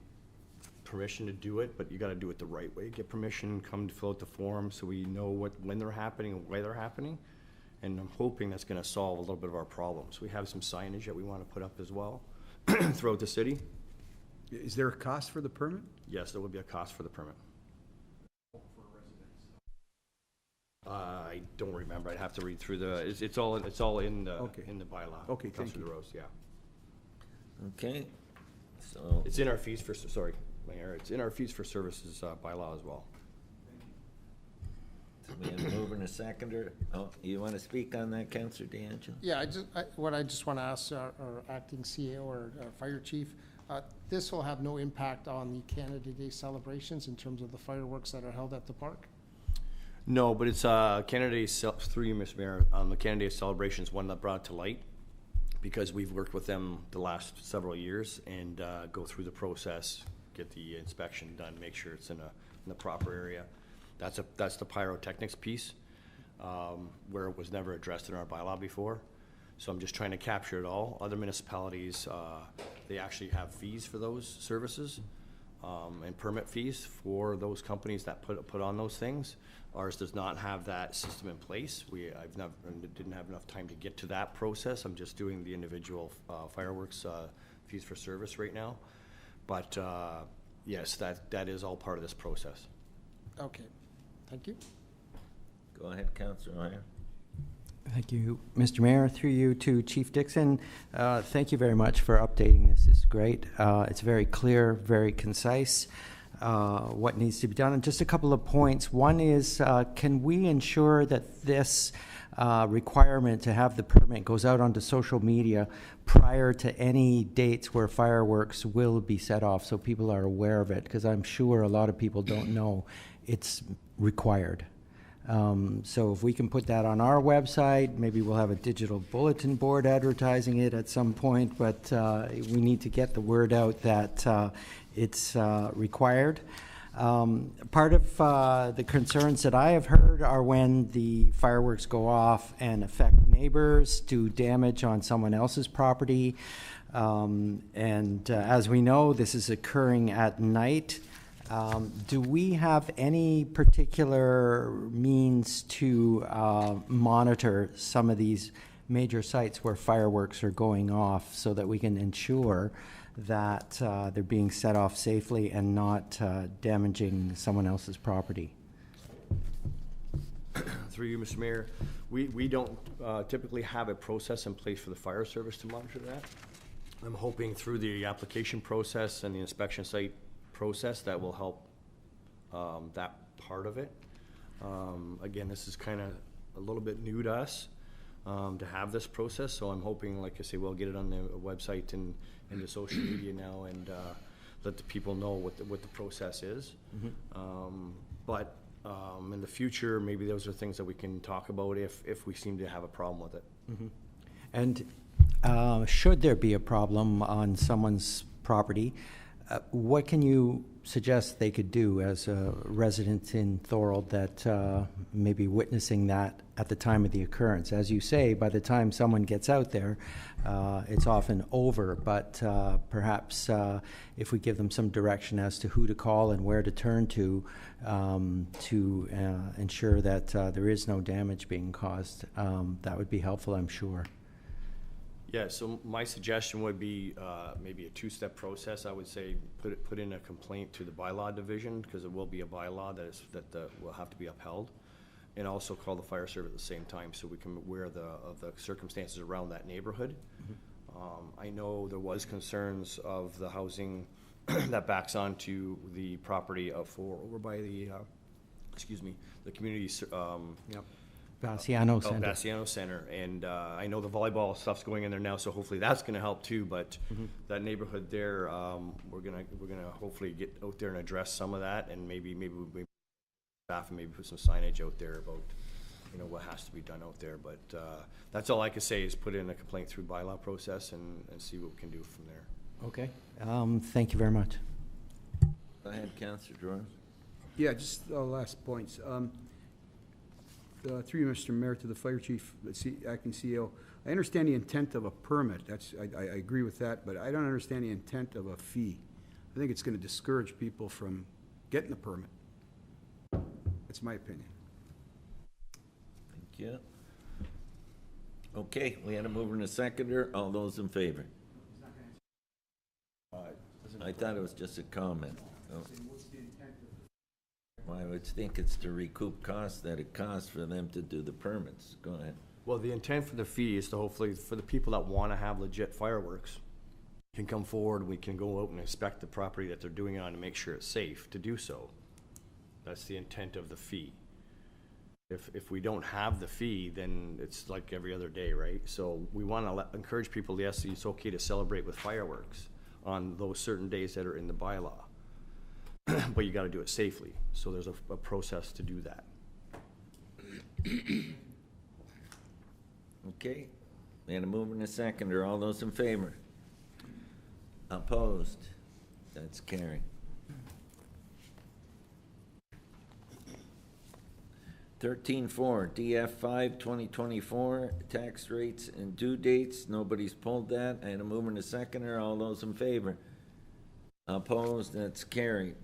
permission to do it, but you got to do it the right way. Get permission, come to fill out the form so we know when they're happening and why they're happening. And I'm hoping that's going to solve a little bit of our problems. We have some signage that we want to put up as well throughout the city. Is there a cost for the permit? Yes, there will be a cost for the permit. I don't remember. I'd have to read through it's all in the bylaw. Okay, thank you. Rose, yeah. Okay, so it's in our fees for Mayor. It's in our fees for services bylaw as well. So we have a mover and a seconder. Oh, you want to speak on that, Councillor DeAngelo? Yeah, I just want to ask our acting CAO or fire chief, this will have no impact on the Canada Day celebrations in terms of the fireworks that are held at the park? No, but it's Canada Day, through you, Mr. Mayor, the Canada Day celebration is one that brought it to light because we've worked with them the last several years and go through the process, get the inspection done, make sure it's in the proper area. That's the pyrotechnics piece where it was never addressed in our bylaw before. So I'm just trying to capture it all. Other municipalities, they actually have fees for those services. and permit fees for those companies that put on those things. Ours does not have that system in place. Didn't have enough time to get to that process. I'm just doing the individual fireworks fees for service right now. But yes, that is all part of this process. Okay, thank you. Go ahead, Councillor Meyer. Thank you, Mr. Mayor. Through you to Chief Dixon. Thank you very much for updating this. It's great. It's very clear, very concise, what needs to be done. And just a couple of points. One is, can we ensure that this requirement to have the permit goes out onto social media prior to any dates where fireworks will be set off, so people are aware of it? Because I'm sure a lot of people don't know it's required. So if we can put that on our website, maybe we'll have a digital bulletin board advertising it at some point, but we need to get the word out that it's required. Part of the concerns that I have heard are when the fireworks go off and affect neighbors, do damage on someone else's property. As we know, this is occurring at night. Do we have any particular means to monitor some of these major sites where fireworks are going off so that we can ensure that they're being set off safely and not damaging someone else's property? Through you, Mr. Mayor, we don't typically have a process in place for the fire service to monitor that. I'm hoping through the application process and the inspection site process that will help that part of it. Again, this is kind of a little bit new to us to have this process, so I'm hoping, like I say, we'll get it on the website and the social media now, and let the people know what the process is. But in the future, maybe those are things that we can talk about if we seem to have a problem with it. And should there be a problem on someone's property, what can you suggest they could do as a resident in Thorold that may be witnessing that at the time of the occurrence? As you say, by the time someone gets out there, it's often over, but perhaps if we give them some direction as to who to call and where to turn to ensure that there is no damage being caused, that would be helpful, I'm sure. Yeah, so my suggestion would be maybe a two-step process. I would say put in a complaint to the bylaw division, because it will be a bylaw that will have to be upheld, and also call the fire service at the same time so we can be aware of the circumstances around that neighborhood. I know there was concerns of the housing that backs onto the property over by the the community. Bassiano Center. Bassiano Center, and I know the volleyball stuff's going in there now, so hopefully that's going to help too. But that neighborhood there, we're gonna hopefully get out there and address some of that, and maybe staff and maybe put some signage out there about what has to be done out there. But that's all I can say is put in a complaint through bylaw process and see what we can do from there. Okay. Thank you very much. Go ahead, Councillor Jordan. Yeah, just last points. Through you, Mr. Mayor, to the fire chief, acting CEO. I understand the intent of a permit. I agree with that, but I don't understand the intent of a fee. I think it's going to discourage people from getting the permit. That's my opinion. Thank you. Okay, we had a mover and a seconder. All those in favor? I thought it was just a comment. Well, I would think it's to recoup costs that it costs for them to do the permits. Go ahead. Well, the intent for the fee is to hopefully, for the people that want to have legit fireworks, can come forward, we can go out and inspect the property that they're doing it on to make sure it's safe to do so. That's the intent of the fee. If we don't have the fee, then it's like every other day, right? So we want to encourage people, yes, it's okay to celebrate with fireworks on those certain days that are in the bylaw. But you got to do it safely. So there's a process to do that. Okay. We had a mover and a seconder. All those in favor? Opposed? That's carried. 13.4, DF5 2024, tax rates and due dates. Nobody's pulled that. I had a mover and a seconder. All those in favor? Opposed? That's carried.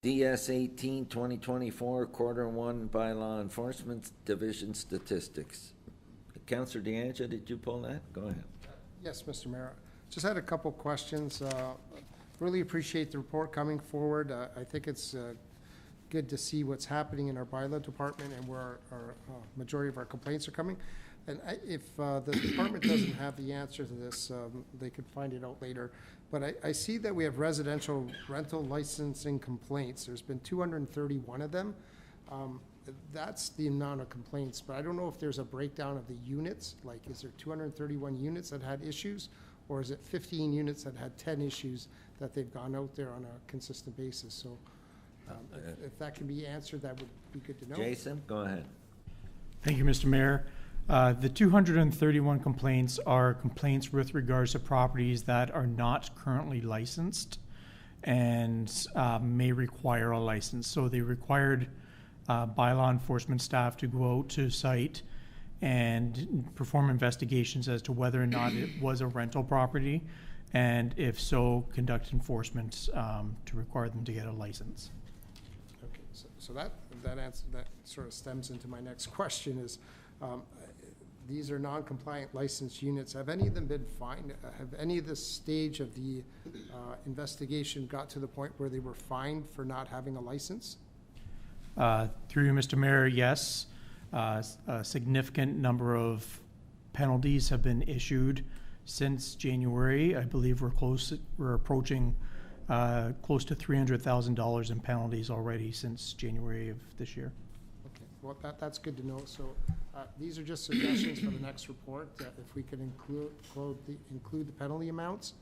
DS 18, 2024, Quarter 1 Bylaw Enforcement Division Statistics. Councillor DeAngelo, did you pull that? Go ahead. Yes, Mr. Mayor. Just had a couple questions. Really appreciate the report coming forward. I think it's good to see what's happening in our bylaw department and where our majority of our complaints are coming. And if the department doesn't have the answer to this, they could find it out later. But I see that we have residential rental licensing complaints. There's been 231 of them. That's the amount of complaints, but I don't know if there's a breakdown of the units. Like, is there 231 units that had issues, or is it 15 units that had 10 issues that they've gone out there on a consistent basis? So if that can be answered, that would be good to know. Jason, go ahead. Thank you, Mr. Mayor. The 231 complaints are complaints with regards to properties that are not currently licensed and may require a license. So they required bylaw enforcement staff to go out to site and perform investigations as to whether or not it was a rental property, and if so, conduct enforcement to require them to get a license. Okay, so that answer, that sort of stems into my next question is, these are non-compliant licensed units. Have any of them been fined? Have any of the stage of the investigation got to the point where they were fined for not having a license? Through you, Mr. Mayor, yes. A significant number of penalties have been issued since January. I believe we're approaching close to $300,000 in penalties already since January of this year. Okay, well, that's good to know. So these are just suggestions for the next report, if we could include the penalty amounts.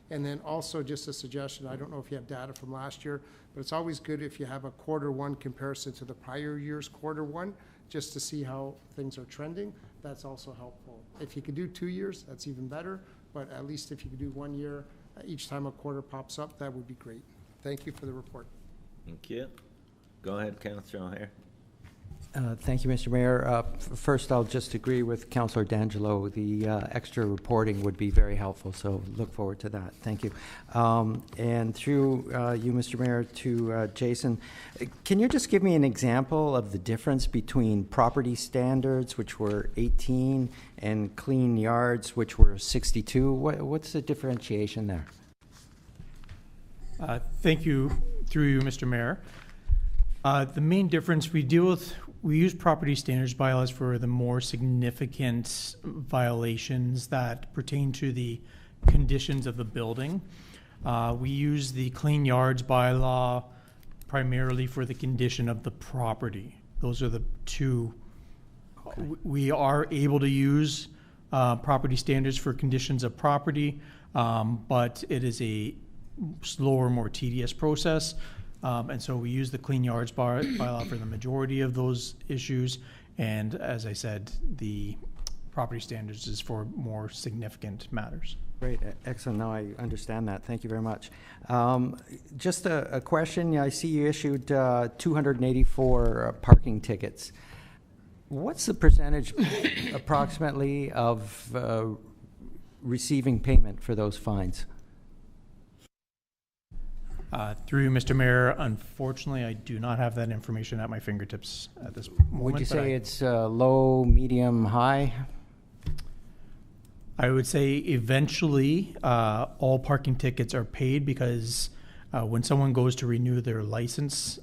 And then also just a suggestion, I don't know if you have data from last year, but it's always good if you have a quarter one comparison to the prior year's quarter one, just to see how things are trending. That's also helpful. If you could do 2 years, that's even better, but at least if you could do 1 year, each time a quarter pops up, that would be great. Thank you for the report. Thank you. Go ahead, Councillor O'Hare. Thank you, Mr. Mayor. First, I'll just agree with Councillor DeAngelo. The extra reporting would be very helpful, so look forward to that. Thank you. And through you, Mr. Mayor, to Jason, can you just give me an example of the difference between property standards, which were 18, and clean yards, which were 62? What's the differentiation there? Thank you, through you, Mr. Mayor. The main difference, we use property standards bylaws for the more significant violations that pertain to the conditions of the building. We use the clean yards bylaw primarily for the condition of the property. Those are the two. Okay. We are able to use property standards for conditions of property, but it is a slower, more tedious process. And so we use the clean yards bylaw for the majority of those issues. And as I said, the property standards is for more significant matters. Great, excellent. Now I understand that. Thank you very much. Just a question. I see you issued 284 parking tickets. What's the percentage approximately of receiving payment for those fines? Through you, Mr. Mayor, unfortunately, I do not have that information at my fingertips at this moment. Would you say it's low, medium, high? I would say eventually all parking tickets are paid because when someone goes to renew their license,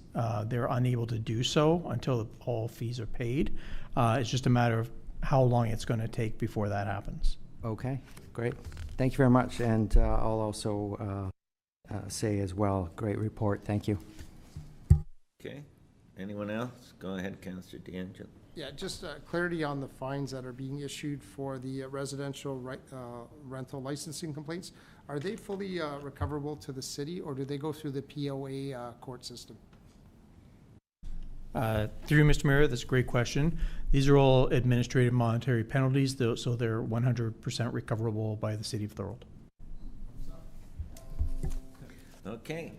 they're unable to do so until all fees are paid. It's just a matter of how long it's going to take before that happens. Okay, great. Thank you very much. And I'll also say as well, great report. Thank you. Okay. Anyone else? Go ahead, Councillor DeAngelo. Yeah, just clarity on the fines that are being issued for the residential rental licensing complaints. Are they fully recoverable to the city, or do they go through the POA court system? Through Mr. Mayor, that's a great question. These are all administrative monetary penalties, so they're 100% recoverable by the city of Thorold. Okay.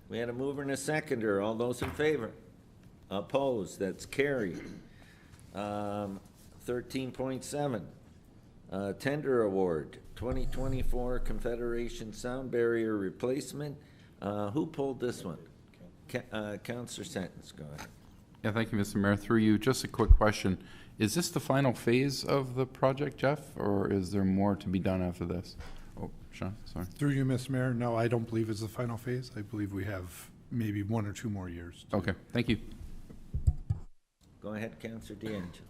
We had a mover and a seconder. All those in favor? Opposed? That's carried. 13.7. Tender award, 2024 Confederation Sound Barrier Replacement. Who pulled this one? Councillor Sentence, go ahead. Yeah, thank you, Mr. Mayor. Through you, just a quick question. Is this the final phase of the project, Jeff, or is there more to be done after this? Oh, Sean, sorry. Through you, Mr. Mayor, no, I don't believe it's the final phase. I believe we have maybe 1 or 2 more years. Okay, thank you. Go ahead, Councillor DeAngelo.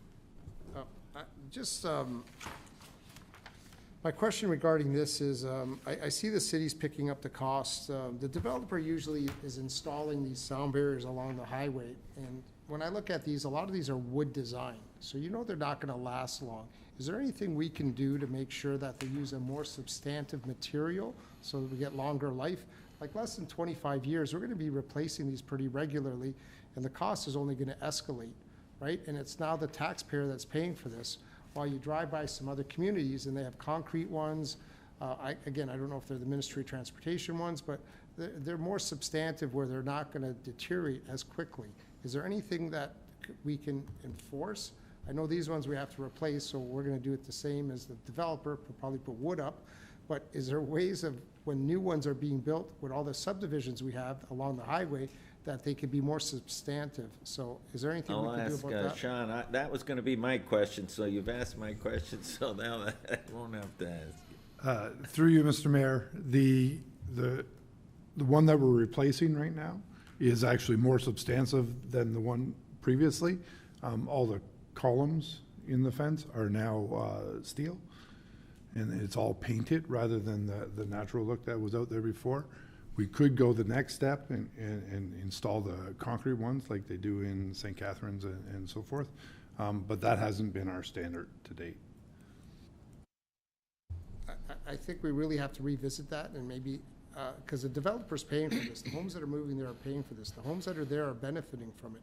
My question regarding this is, I see the city's picking up the cost. The developer usually is installing these sound barriers along the highway, and when I look at these, a lot of these are wood design, so you know they're not going to last long. Is there anything we can do to make sure that they use a more substantive material so that we get longer life? Like less than 25 years, we're going to be replacing these pretty regularly, and the cost is only going to escalate, right? And it's now the taxpayer that's paying for this. While you drive by some other communities and they have concrete ones, again, I don't know if they're the Ministry of Transportation ones, but they're more substantive where they're not going to deteriorate as quickly. Is there anything that we can enforce? I know these ones we have to replace, so we're going to do it the same as the developer, probably put wood up, but is there ways of when new ones are being built with all the subdivisions we have along the highway that they could be more substantive? So is there anything we can do about that? Sean, that was going to be my question, so you've asked my question, so now I won't have to ask. Through you, Mr. Mayor, the one that we're replacing right now is actually more substantive than the one previously. All the columns in the fence are now steel, and it's all painted rather than the natural look that was out there before. We could go the next step and install the concrete ones like they do in St. Catharines and so forth, but that hasn't been our standard to date. I think we really have to revisit that, and maybe, because the developer's paying for this. The homes that are moving there are paying for this. The homes that are there are benefiting from it.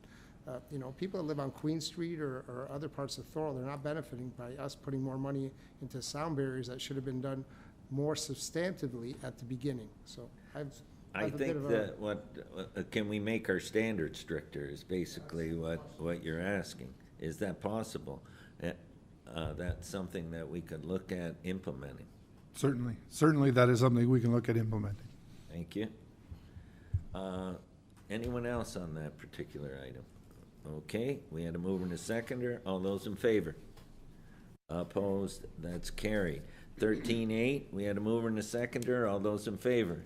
You know, people that live on Queen Street or other parts of Thorold, they're not benefiting by us putting more money into sound barriers that should have been done more substantively at the beginning. So I think that can we make our standards stricter is basically what you're asking. Is that possible? That's something that we could look at implementing. Certainly that is something we can look at implementing. Thank you. Anyone else on that particular item? Okay, we had a mover and a seconder. All those in favor? Opposed? That's carried. 13-8, we had a mover and a seconder. All those in favor?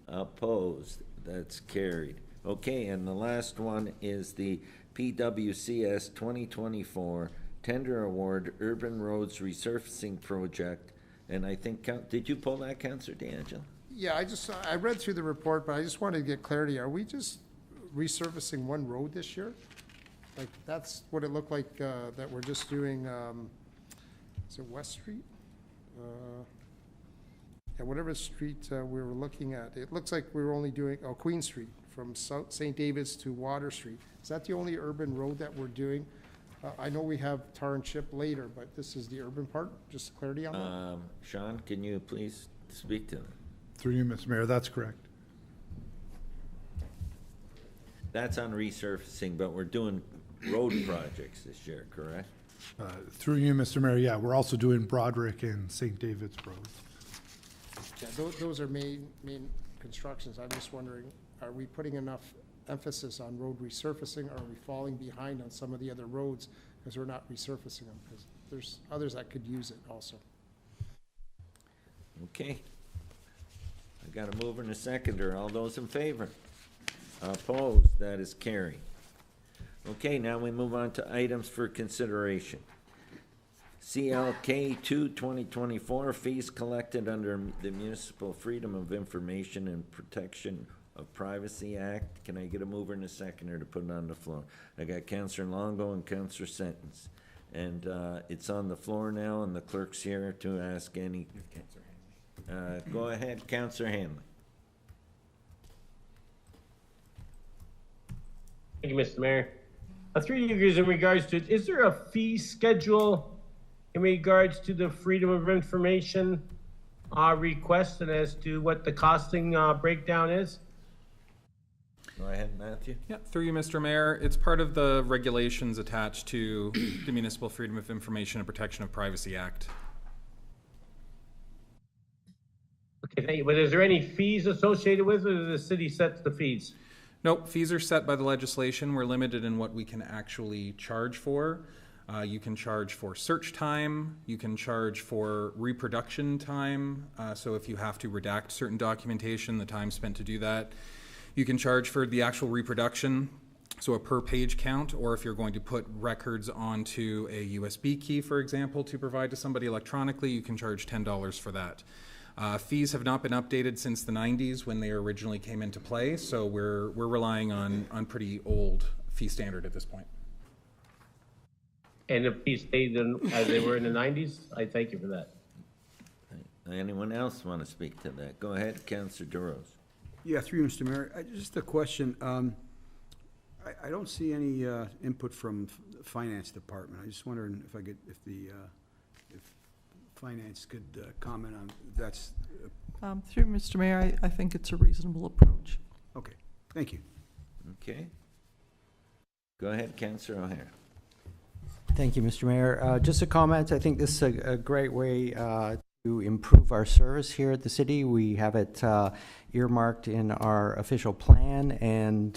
Opposed? That's carried. Okay, and the last one is the PWCS 2024 Tender Award Urban Roads Resurfacing Project. And I think, did you pull that, Councillor DeAngelo? Yeah, I read through the report, but I just wanted to get clarity. Are we just resurfacing one road this year? Like, that's what it looked like, that we're just doing, is it West Street? Yeah, whatever street we were looking at. It looks like we were only doing, Queen Street, from St. David's to Water Street. Is that the only urban road that we're doing? I know we have Tar and Chip later, but this is the urban part. Just clarity on that. Sean, can you please speak to them? Through you, Mr. Mayor, that's correct. That's on resurfacing, but we're doing road projects this year, correct? Through you, Mr. Mayor, yeah, we're also doing Broderick and St. David's Road. Yeah, those are main constructions. I'm just wondering, are we putting enough emphasis on road resurfacing, or are we falling behind on some of the other roads because we're not resurfacing them? Because there's others that could use it also. Okay. I got a mover and a seconder. All those in favor? Opposed? That is carried. Okay, now we move on to items for consideration. CLK 2 2024 fees collected under the Municipal Freedom of Information and Protection of Privacy Act. Can I get a mover and a seconder to put it on the floor? I got Councillor Longo and Councillor Sentence. And it's on the floor now, and the clerk's here to ask any. Go ahead, Councillor Hanley. Thank you, Mr. Mayor. 3 years in regards to, is there a fee schedule in regards to the Freedom of Information request and as to what the costing breakdown is? Go ahead, Matthew. Yeah, through you, Mr. Mayor. It's part of the regulations attached to the Municipal Freedom of Information and Protection of Privacy Act. Okay, thank you. But is there any fees associated with it, or the city sets the fees? Nope, fees are set by the legislation. We're limited in what we can actually charge for. You can charge for search time. You can charge for reproduction time. So if you have to redact certain documentation, the time spent to do that. You can charge for the actual reproduction, so a per page count, or if you're going to put records onto a USB key, for example, to provide to somebody electronically, you can charge $10 for that. Fees have not been updated since the 90s when they originally came into play, so we're relying on pretty old fee standard at this point. And if fees stayed as they were in the 90s, I thank you for that. Anyone else want to speak to that? Go ahead, Councillor DeRose. Yeah, through you, Mr. Mayor. Just a question. I don't see any input from the finance department. I just wondering if finance could comment on that's. Through Mr. Mayor, I think it's a reasonable approach. Okay, thank you. Okay. Go ahead, Councillor O'Hare. Thank you, Mr. Mayor. Just a comment. I think this is a great way to improve our service here at the city. We have it earmarked in our official plan, and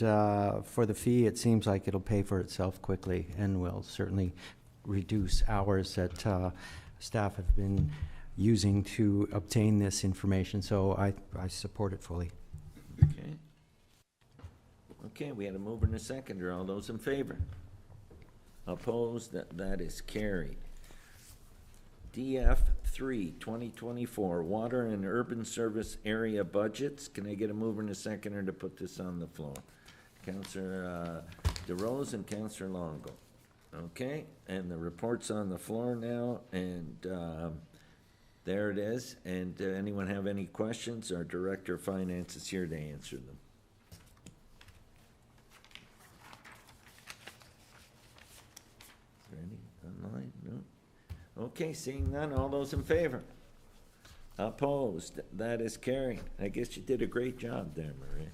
for the fee, it seems like it'll pay for itself quickly and will certainly reduce hours that staff have been using to obtain this information. So I support it fully. Okay. Okay, we had a mover and a seconder. All those in favor? Opposed? That is carried. DF 3, 2024, Water and Urban Service Area Budgets. Can I get a mover and a seconder to put this on the floor? Councillor DeRose and Councillor Longo. Okay, and the report's on the floor now, and there it is. And anyone have any questions? Our Director of Finance is here to answer them. Is there any online? No? Okay, seeing none, all those in favor? Opposed? That is carried. I guess you did a great job there, Maria.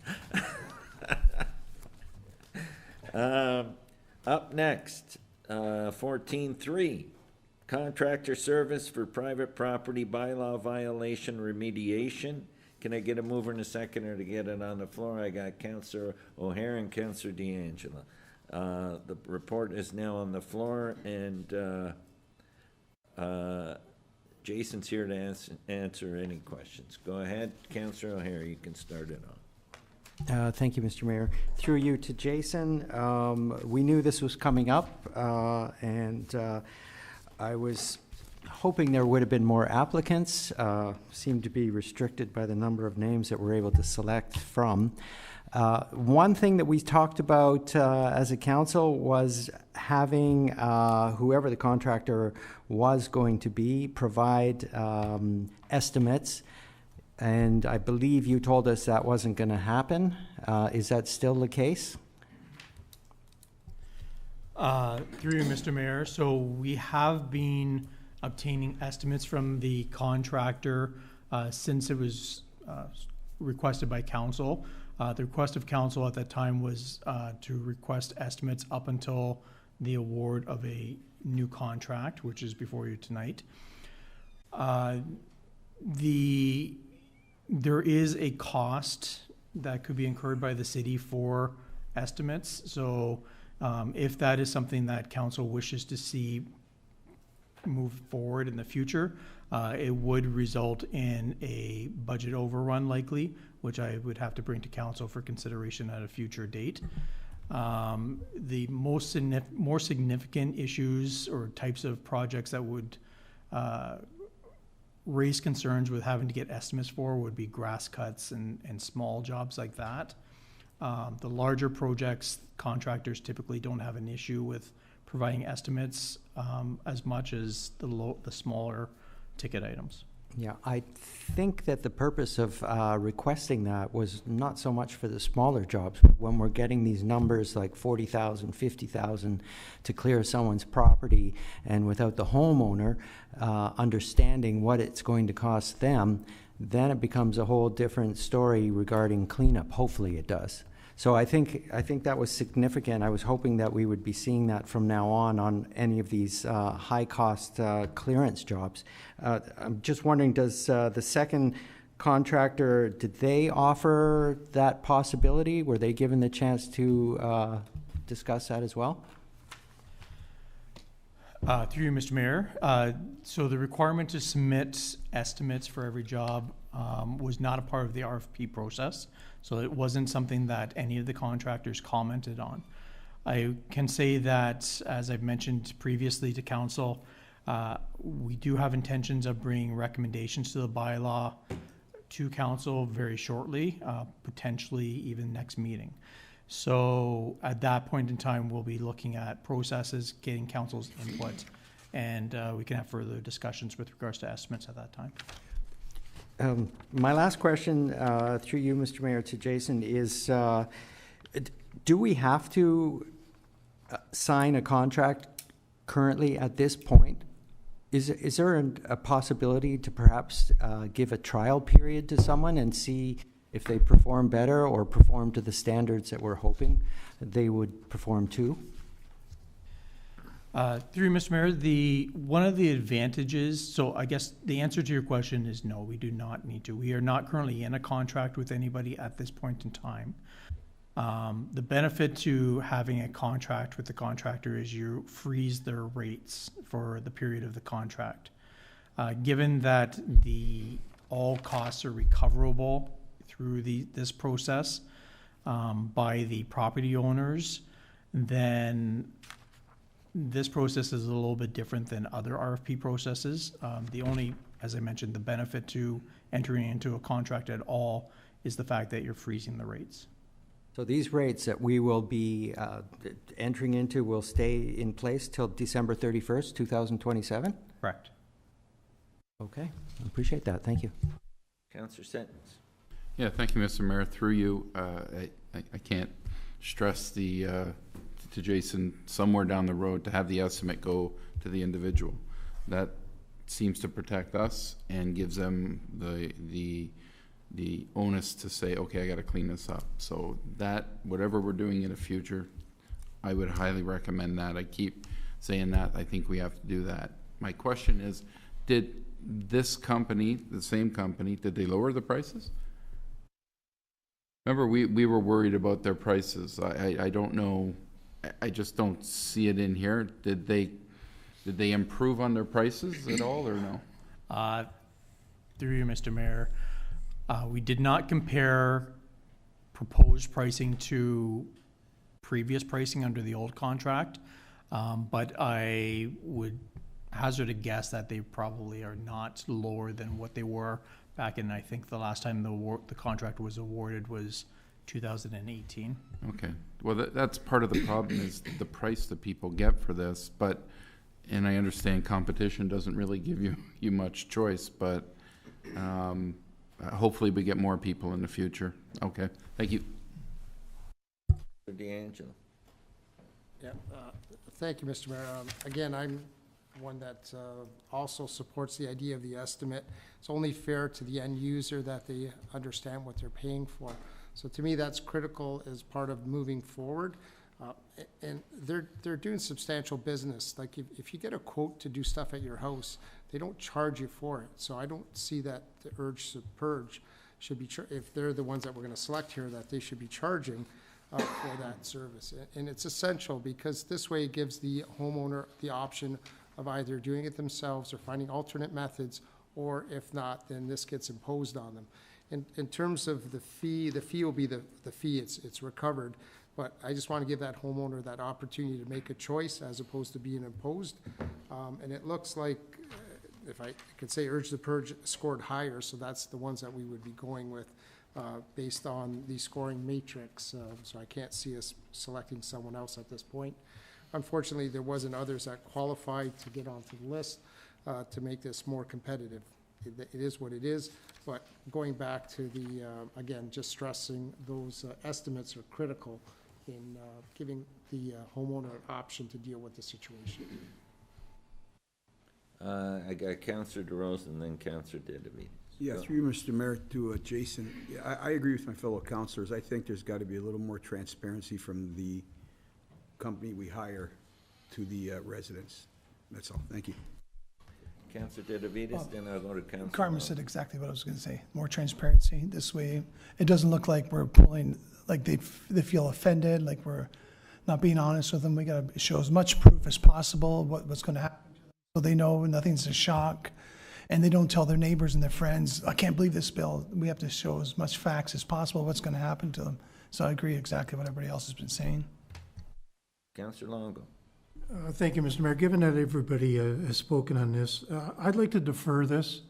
Up next, 14.3, contractor service for private property bylaw violation remediation. Can I get a mover and a seconder to get it on the floor? I got Councillor O'Hare and Councillor D'Angelo. The report is now on the floor, and Jason's here to answer any questions. Go ahead, Councillor O'Hare, you can start it off. Thank you, Mr. Mayor. Through you to Jason. We knew this was coming up, and I was hoping there would have been more applicants. Seemed to be restricted by the number of names that we're able to select from. One thing that we talked about as a council was having whoever the contractor was going to be provide estimates, and I believe you told us that wasn't going to happen. Is that still the case? Through you, Mr. Mayor. So we have been obtaining estimates from the contractor since it was requested by council. The request of council at that time was to request estimates up until the award of a new contract, which is before you tonight. There is a cost that could be incurred by the city for estimates. So if that is something that council wishes to see move forward in the future, it would result in a budget overrun likely, which I would have to bring to council for consideration at a future date. The more significant issues or types of projects that would raise concerns with having to get estimates for would be grass cuts and small jobs like that. The larger projects, contractors typically don't have an issue with providing estimates as much as the smaller ticket items. Yeah, I think that the purpose of requesting that was not so much for the smaller jobs, but when we're getting these numbers like 40,000, 50,000 to clear someone's property, and without the homeowner understanding what it's going to cost them, then it becomes a whole different story regarding cleanup. Hopefully it does. So I think that was significant. I was hoping that we would be seeing that from now on any of these high-cost clearance jobs. I'm just wondering, does the second contractor, did they offer that possibility? Were they given the chance to discuss that as well? Through you, Mr. Mayor. So the requirement to submit estimates for every job was not a part of the RFP process. So it wasn't something that any of the contractors commented on. I can say that, as I've mentioned previously to council, we do have intentions of bringing recommendations to the bylaw to council very shortly, potentially even next meeting. So at that point in time, we'll be looking at processes, getting council's input, and we can have further discussions with regards to estimates at that time. My last question, through you, Mr. Mayor, to Jason, is do we have to sign a contract currently at this point? Is there a possibility to perhaps give a trial period to someone and see if they perform better or perform to the standards that we're hoping they would perform to? Through Mr. Mayor, one of the advantages, so I guess the answer to your question is no, we do not need to. We are not currently in a contract with anybody at this point in time. The benefit to having a contract with the contractor is you freeze their rates for the period of the contract. Given that all costs are recoverable through this process by the property owners, then this process is a little bit different than other RFP processes. The only, as I mentioned, the benefit to entering into a contract at all is the fact that you're freezing the rates. So these rates that we will be entering into will stay in place till December 31st, 2027? Correct. Okay, I appreciate that. Thank you. Councillor Sentence. Yeah, thank you, Mr. Mayor. Through you, I can't stress to Jason, somewhere down the road, to have the estimate go to the individual. That seems to protect us and gives them the onus to say, okay, I got to clean this up. So that, whatever we're doing in the future, I would highly recommend that. I keep saying that. I think we have to do that. My question is, did this company, the same company, did they lower the prices? Remember, we were worried about their prices. I don't know. I just don't see it in here. Did they improve on their prices at all, or no? Through you, Mr. Mayor, we did not compare proposed pricing to previous pricing under the old contract, but I would hazard a guess that they probably are not lower than what they were back in, I think the last time the contract was awarded was 2018. Okay. Well, that's part of the problem is the price that people get for this, and I understand competition doesn't really give you much choice, but hopefully we get more people in the future. Okay. Thank you. D'Angelo. Yeah. Thank you, Mr. Mayor. Again, I'm one that also supports the idea of the estimate. It's only fair to the end user that they understand what they're paying for. So to me, that's critical as part of moving forward. And they're doing substantial business. Like if you get a quote to do stuff at your house, they don't charge you for it. So I don't see that the urge to purge should be, if they're the ones that we're going to select here, that they should be charging for that service. And it's essential because this way it gives the homeowner the option of either doing it themselves or finding alternate methods, or if not, then this gets imposed on them. In terms of the fee will be the fee, it's recovered, but I just want to give that homeowner that opportunity to make a choice as opposed to being imposed. And it looks like, if I could say urge the purge scored higher, so that's the ones that we would be going with based on the scoring matrix. So I can't see us selecting someone else at this point. Unfortunately, there wasn't others that qualified to get onto the list to make this more competitive. It is what it is, but going back to the, again, just stressing those estimates are critical in giving the homeowner an option to deal with the situation. I got Councillor DeRose and then Councillor Dedeby. Yeah, through you, Mr. Mayor, to Jason. Yeah, I agree with my fellow councillors. I think there's got to be a little more transparency from the company we hire to the residents. That's all. Thank you. Councillor Ditavides, then I'll go to Councillor. Carmen said exactly what I was going to say. More transparency. This way, it doesn't look like we're pulling, like they feel offended, like we're not being honest with them. We got to show as much proof as possible what's going to happen, so they know nothing's a shock, and they don't tell their neighbors and their friends, I can't believe this bill. We have to show as much facts as possible what's going to happen to them. So I agree exactly what everybody else has been saying. Councillor Longo. Thank you, Mr. Mayor. Given that everybody has spoken on this, I'd like to defer this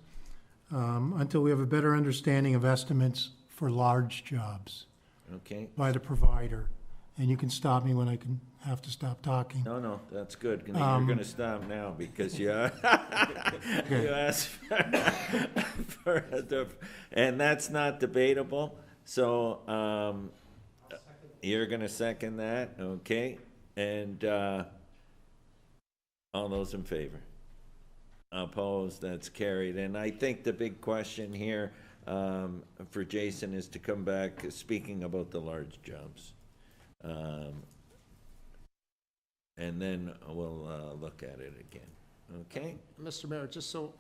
until we have a better understanding of estimates for large jobs. Okay. By the provider. And you can stop me when I have to stop talking. No, that's good. You're going to stop now because you asked for and that's not debatable. So you're going to second that, okay? And all those in favor? Opposed? That's carried. And I think the big question here for Jason is to come back speaking about the large jobs. And then we'll look at it again. Okay? Mr. Mayor, just so,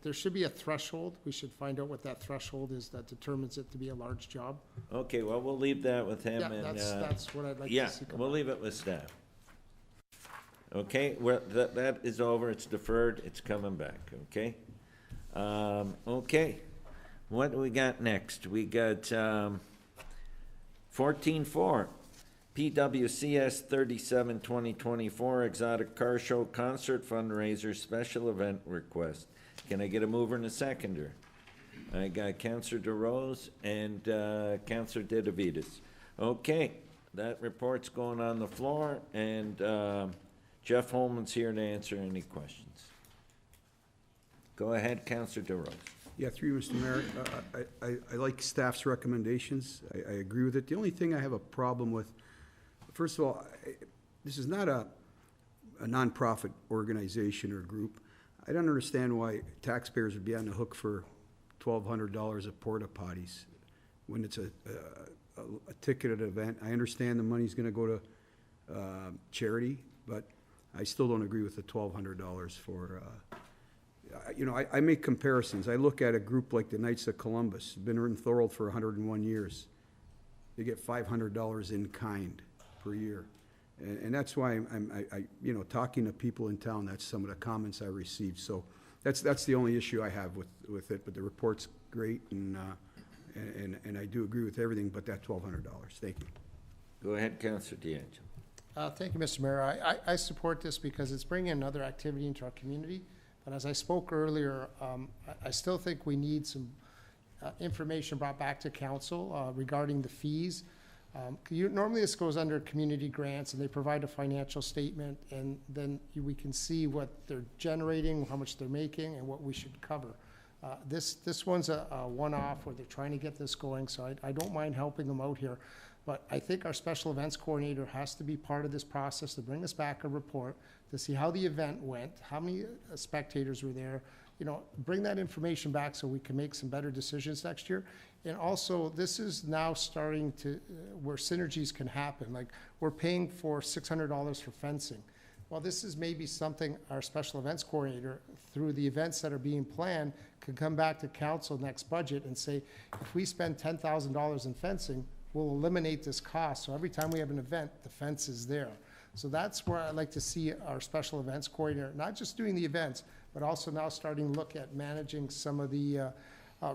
there should be a threshold. We should find out what that threshold is that determines it to be a large job. Okay, well, we'll leave that with him. Yeah, and that's what I'd like to see. Yeah, we'll leave it with staff. Okay, well, that is over. It's deferred. It's coming back, okay? Okay. What do we got next? We got 14-4. PWCS 37 2024 Exotic Car Show Concert Fundraiser Special Event Request. Can I get a mover and a seconder? I got Councillor DeRose and Councillor Ditavides. Okay, that report's going on the floor, and Jeff Holman's here to answer any questions. Go ahead, Councillor DeRose. Yeah, through you, Mr. Mayor. I like staff's recommendations. I agree with it. The only thing I have a problem with, first of all, this is not a nonprofit organization or group. I don't understand why taxpayers would be on the hook for $1,200 of porta potties when it's a ticketed event. I understand the money's going to go to charity, but I still don't agree with the $1,200 for. You know, I make comparisons. I look at a group like the Knights of Columbus, been in Thorold for 101 years. They get $500 in kind per year. And that's why I you know, talking to people in town, that's some of the comments I received. So that's the only issue I have with it, but the report's great, and I do agree with everything but that $1,200. Thank you. Go ahead, Councillor DeAngelo. Thank you, Mr. Mayor. I support this because it's bringing another activity into our community. But as I spoke earlier, I still think we need some information brought back to council regarding the fees. Normally this goes under community grants, and they provide a financial statement, and then we can see what they're generating, how much they're making, and what we should cover. This one's a one-off where they're trying to get this going, so I don't mind helping them out here. But I think our special events coordinator has to be part of this process to bring us back a report to see how the event went, how many spectators were there, you know, bring that information back so we can make some better decisions next year. And also, this is now starting to, where synergies can happen. Like, we're paying for $600 for fencing. Well, this is maybe something our special events coordinator, through the events that are being planned, could come back to council next budget and say, if we spend $10,000 in fencing, we'll eliminate this cost. So every time we have an event, the fence is there. So that's where I'd like to see our special events coordinator, not just doing the events, but also now starting to look at managing some of the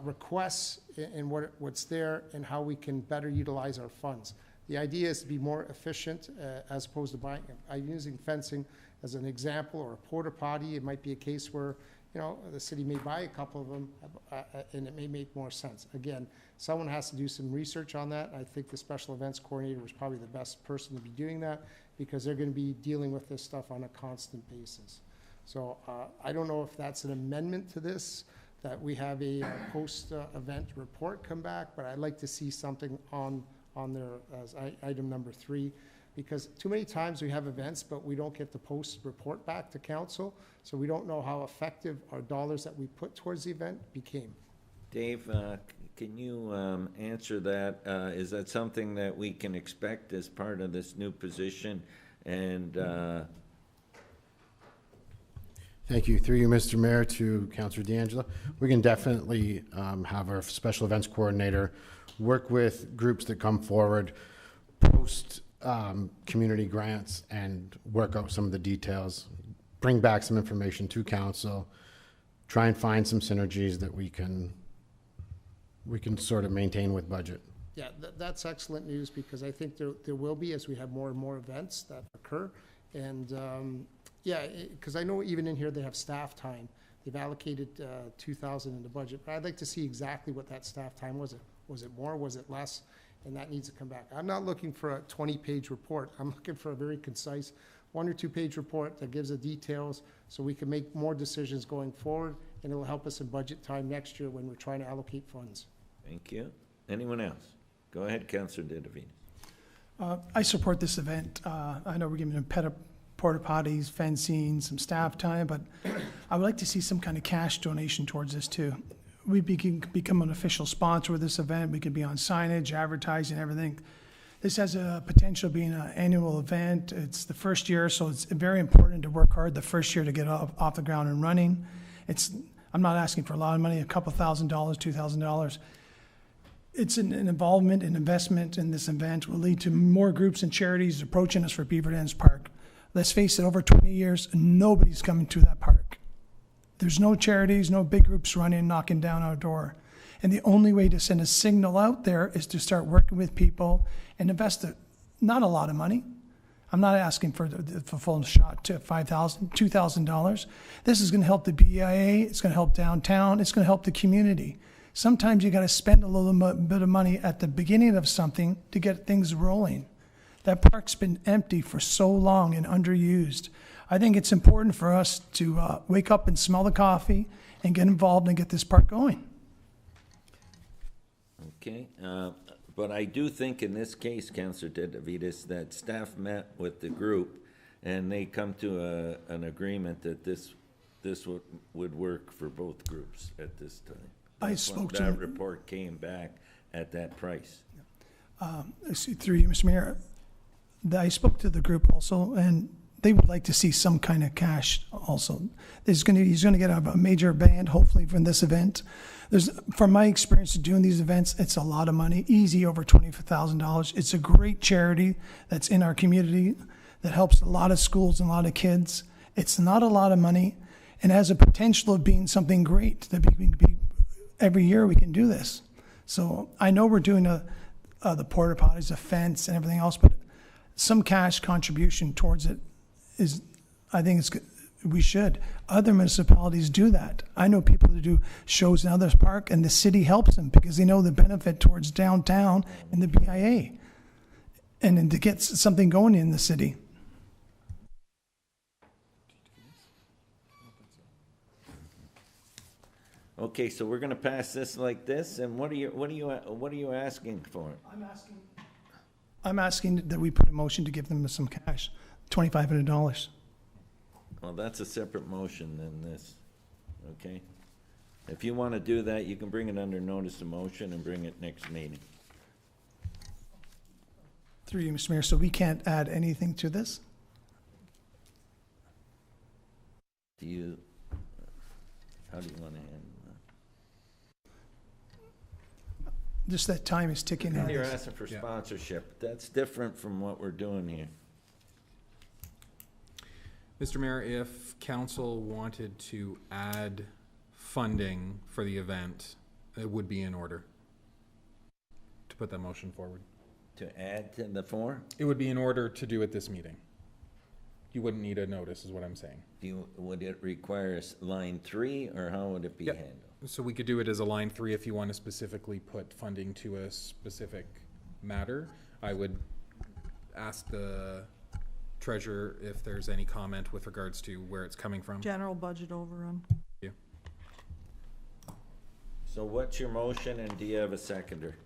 requests and what's there and how we can better utilize our funds. The idea is to be more efficient as opposed to buying. I'm using fencing as an example, or a porta potty. It might be a case where, you know, the city may buy a couple of them and it may make more sense. Again, someone has to do some research on that. I think the special events coordinator is probably the best person to be doing that, because they're going to be dealing with this stuff on a constant basis. So I don't know if that's an amendment to this, that we have a post-event report come back, but I'd like to see something on there as item number 3, because too many times we have events, but we don't get the post-report back to council, so we don't know how effective our dollars that we put towards the event became. Dave, can you answer that? Is that something that we can expect as part of this new position? And Thank you. Through you, Mr. Mayor, to Councillor D'Angelo. We can definitely have our special events coordinator work with groups that come forward, post community grants, and work out some of the details, bring back some information to council, try and find some synergies that we can sort of maintain with budget. Yeah, that's excellent news, because I think there will be, as we have more and more events that occur. And yeah, because I know even in here they have staff time. They've allocated 2,000 in the budget, but I'd like to see exactly what that staff time was. Was it more? Was it less? And that needs to come back. I'm not looking for a 20-page report. I'm looking for a very concise 1 or 2 page report that gives the details, so we can make more decisions going forward, and it will help us in budget time next year when we're trying to allocate funds. Thank you. Anyone else? Go ahead, Councillor Didavides. I support this event. I know we're giving them porta potties, fencing, some staff time, but I would like to see some kind of cash donation towards this too. We can become an official sponsor of this event. We could be on signage, advertising, everything. This has a potential of being an annual event. It's the first year, so it's very important to work hard the first year to get off the ground and running. I'm not asking for a lot of money, a couple $1,000, $2,000. It's an involvement and investment in this event will lead to more groups and charities approaching us for Beaver Dance Park. Let's face it, over 20 years, nobody's coming to that park. There's no charities, no big groups running, knocking down our door. And the only way to send a signal out there is to start working with people and invest not a lot of money. I'm not asking for the full shot to $5,000, $2,000. This is going to help the BIA. It's going to help downtown. It's going to help the community. Sometimes you got to spend a little bit of money at the beginning of something to get things rolling. That park's been empty for so long and underused. I think it's important for us to wake up and smell the coffee and get involved and get this park going. Okay, but I do think in this case, Councillor Didavides, that staff met with the group and they come to an agreement that this would work for both groups at this time. I spoke to that report came back at that price. Through you, Mr. Mayor, I spoke to the group also, and they would like to see some kind of cash also. He's going to get a major band, hopefully, from this event. From my experience of doing these events, it's a lot of money, easy over $20,000. It's a great charity that's in our community that helps a lot of schools and a lot of kids. It's not a lot of money, and has a potential of being something great. That every year we can do this. So I know we're doing the porta potties, the fence, and everything else, but some cash contribution towards it is, I think it's good. We should. Other municipalities do that. I know people that do shows in others park, and the city helps them because they know the benefit towards downtown and the BIA, and then to get something going in the city. Okay, so we're going to pass this like this, and what are you asking for? I'm asking that we put a motion to give them some cash, $2,500. Well, that's a separate motion than this, okay? If you want to do that, you can bring it under notice of motion and bring it next meeting. Through you, Mr. Mayor, so we can't add anything to this? How do you want to handle that? Just that time is ticking. Now you're asking for sponsorship. That's different from what we're doing here. Mr. Mayor, if council wanted to add funding for the event, it would be in order to put that motion forward. To add to the form? It would be in order to do at this meeting. You wouldn't need a notice, is what I'm saying. Would it require line 3, or how would it be handled? So we could do it as a line 3 if you want to specifically put funding to a specific matter. I would ask the treasurer if there's any comment with regards to where it's coming from. General budget overrun. Yeah. So what's your motion, and do you have a seconder?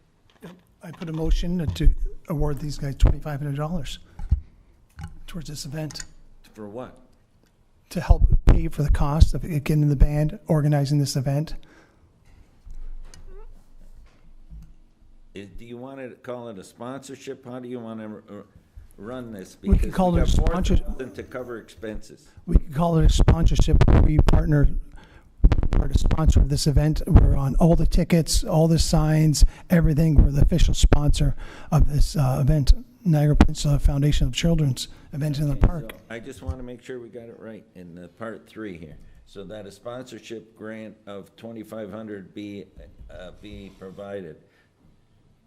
I put a motion to award these guys $2,500 towards this event. For what? To help pay for the cost of getting the band, organizing this event. Do you want to call it a sponsorship? How do you want to run this We because could call we it got a sponsorship. $4,000 to cover expenses. We could call it a sponsorship. We partner, part of sponsor of this event. We're on all the tickets, all the signs, everything. We're the official sponsor of this event, Niagara Peninsula Foundation of Children's event in the park. So I just want to make sure we got it right in part 3 here. So that a sponsorship grant of $2,500 be provided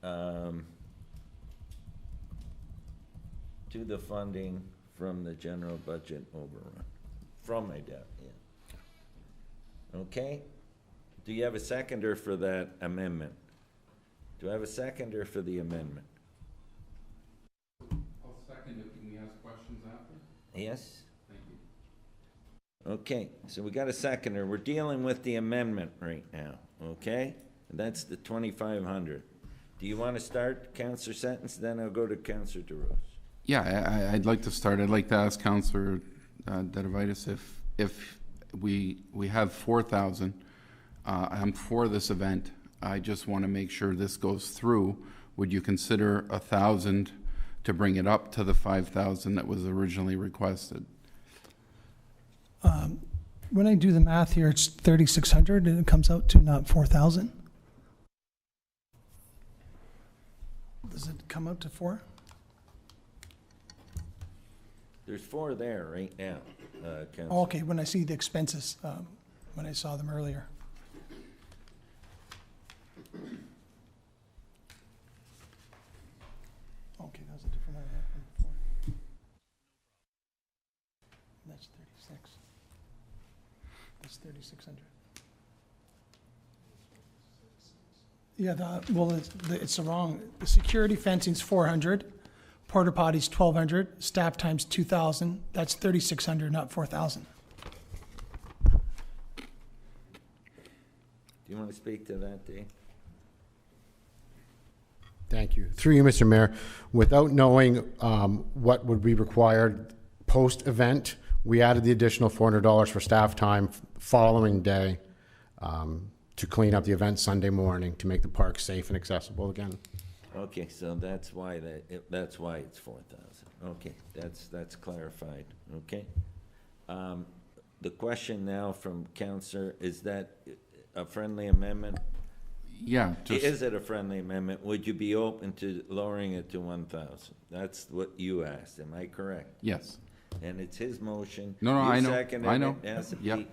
to the funding from the general budget overrun. From, I doubt, yeah. Okay? Do you have a seconder for that amendment? Do I have a seconder for the amendment? I'll second it. Can we ask questions after? Yes? Thank you. Okay, so we got a seconder. We're dealing with the amendment right now, okay? And that's the 2,500. Do you want to start, Councillor Sentence? Then I'll go to Councillor DeRose. Yeah, I'd like to start. I'd like to ask Councillor Dedivitis if we have 4,000. I'm for this event. I just want to make sure this goes through. Would you consider 1,000 to bring it up to the 5,000 that was originally requested? When I do the math here, it's 3,600 and it comes out to not 4,000. Does it come out to 4? There's 4 there right now, Councillor. Oh, okay, when I see the expenses, when I saw them earlier. Okay, that was a different one I had from before. That's 36. That's 3,600. Yeah, well, it's the wrong. The security fencing's 400. Porta potties 1,200. Staff times 2,000. That's 3,600, not 4,000. Do you want to speak to that, Dave? Thank you. Through you, Mr. Mayor, without knowing what would be required post-event, we added the additional $400 for staff time following day to clean up the event Sunday morning to make the park safe and accessible again. Okay, so that's why that's why it's 4,000. Okay, that's clarified. Okay. The question now from Councillor, is that a friendly amendment? Yeah. Is it a friendly amendment? Would you be open to lowering it to 1,000? That's what you asked. Am I correct? Yes. And it's his motion. No, You I know. seconded I know. it. Yes, Yep. Pete.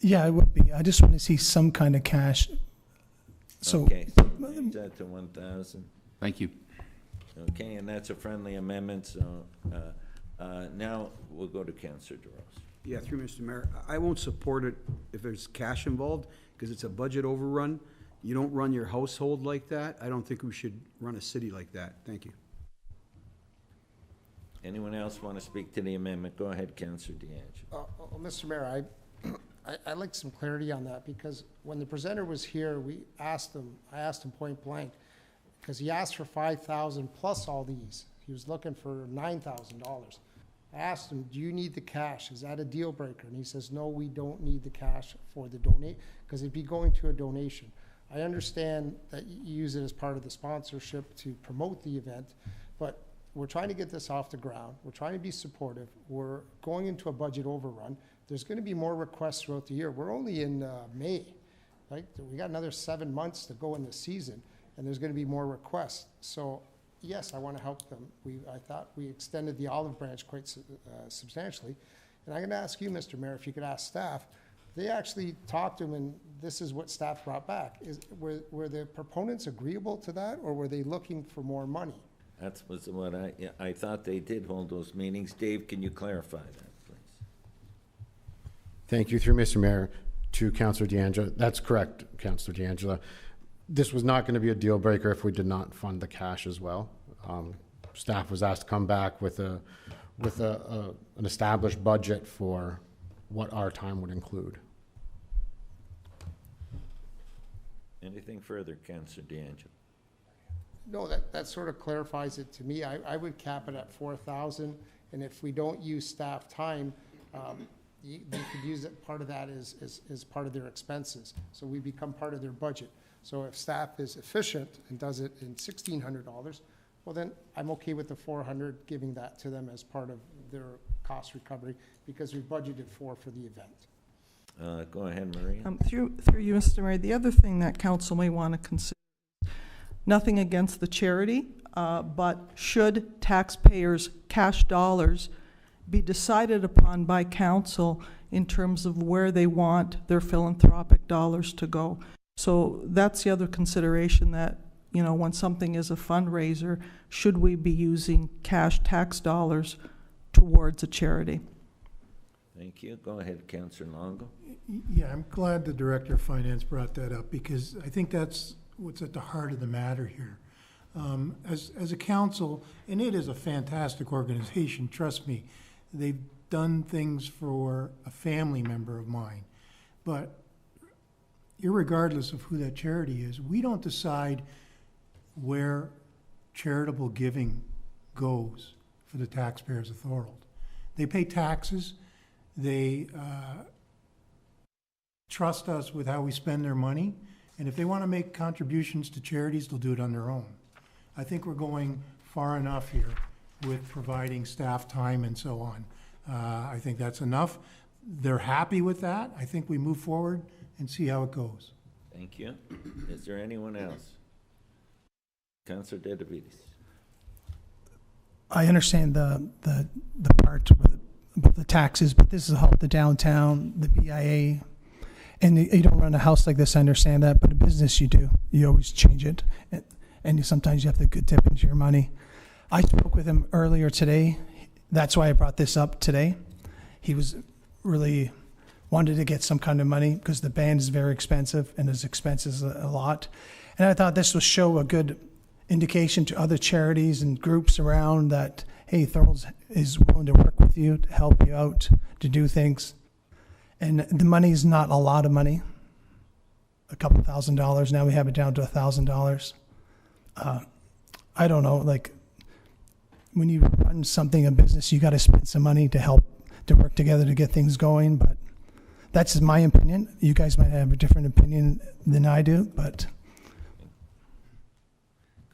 Yeah, it would be. I just want to see some kind of cash. So, Okay, so change that to 1,000. Thank you. Okay, and that's a friendly amendment, so now we'll go to Councillor DeRose. Yeah, through Mr. Mayor, I won't support it if there's cash involved, because it's a budget overrun. You don't run your household like that. I don't think we should run a city like that. Thank you. Anyone else want to speak to the amendment? Go ahead, Councillor DeAngelo. Mr. Mayor, I'd like some clarity on that, because when the presenter was here, I asked him point blank, because he asked for 5,000 plus all these. He was looking for $9,000. I asked him, do you need the cash? Is that a deal breaker? And he says, no, we don't need the cash for the donate, because it'd be going to a donation. I understand that you use it as part of the sponsorship to promote the event, but we're trying to get this off the ground. We're trying to be supportive. We're going into a budget overrun. There's going to be more requests throughout the year. We're only in May, right? We got another 7 months to go in the season, and there's going to be more requests. So yes, I want to help them. I thought we extended the olive branch quite substantially. And I'm going to ask you, Mr. Mayor, if you could ask staff. They actually talked to them, and this is what staff brought back. Were the proponents agreeable to that, or were they looking for more money? That was what I thought they did hold those meetings. Dave, can you clarify that, please? Thank you. Through Mr. Mayor, to Councillor DeAngelo. That's correct, Councillor DeAngelo. This was not going to be a deal breaker if we did not fund the cash as well. Staff was asked to come back with an established budget for what our time would include. Anything further, Councillor DeAngelo? No, that sort of clarifies it to me. I would cap it at 4,000, and if we don't use staff time, they could use it, part of that is part of their expenses. So we become part of their budget. So if staff is efficient and does it in $1,600, well then, I'm okay with the 400, giving that to them as part of their cost recovery, because we budgeted for the event. Go ahead, Maria. Through you, Mr. Mayor, the other thing that council may want to consider, nothing against the charity, but should taxpayers' cash dollars be decided upon by council in terms of where they want their philanthropic dollars to go? So that's the other consideration, that, you know, when something is a fundraiser, should we be using cash tax dollars towards a charity? Thank you. Go ahead, Councillor Longo. Yeah, I'm glad the Director of Finance brought that up, because I think that's what's at the heart of the matter here. As a council, and it is a fantastic organization, trust me, they've done things for a family member of mine, but irregardless of who that charity is, we don't decide where charitable giving goes for the taxpayers of Thorold. They pay taxes. They trust us with how we spend their money, and if they want to make contributions to charities, they'll do it on their own. I think we're going far enough here with providing staff time and so on. I think that's enough. They're happy with that. I think we move forward and see how it goes. Thank you. Is there anyone else? Councillor Dedivides. I understand the part about the taxes, but this is help the downtown, the BIA, and you don't run a house like this. I understand that, but a business you do. You always change it, and sometimes you have to good tip into your money. I spoke with him earlier today. That's why I brought this up today. He was really wanted to get some kind of money because the band is very expensive and his expenses a lot. And I thought this would show a good indication to other charities and groups around that, hey, Thorold is willing to work with you, to help you out, to do things. And the money is not a lot of money, a couple $1,000. Now we have it down to $1,000. I don't know, like when you run something, a business, you got to spend some money to help, to work together to get things going. But that's my opinion. You guys might have a different opinion than I do, but.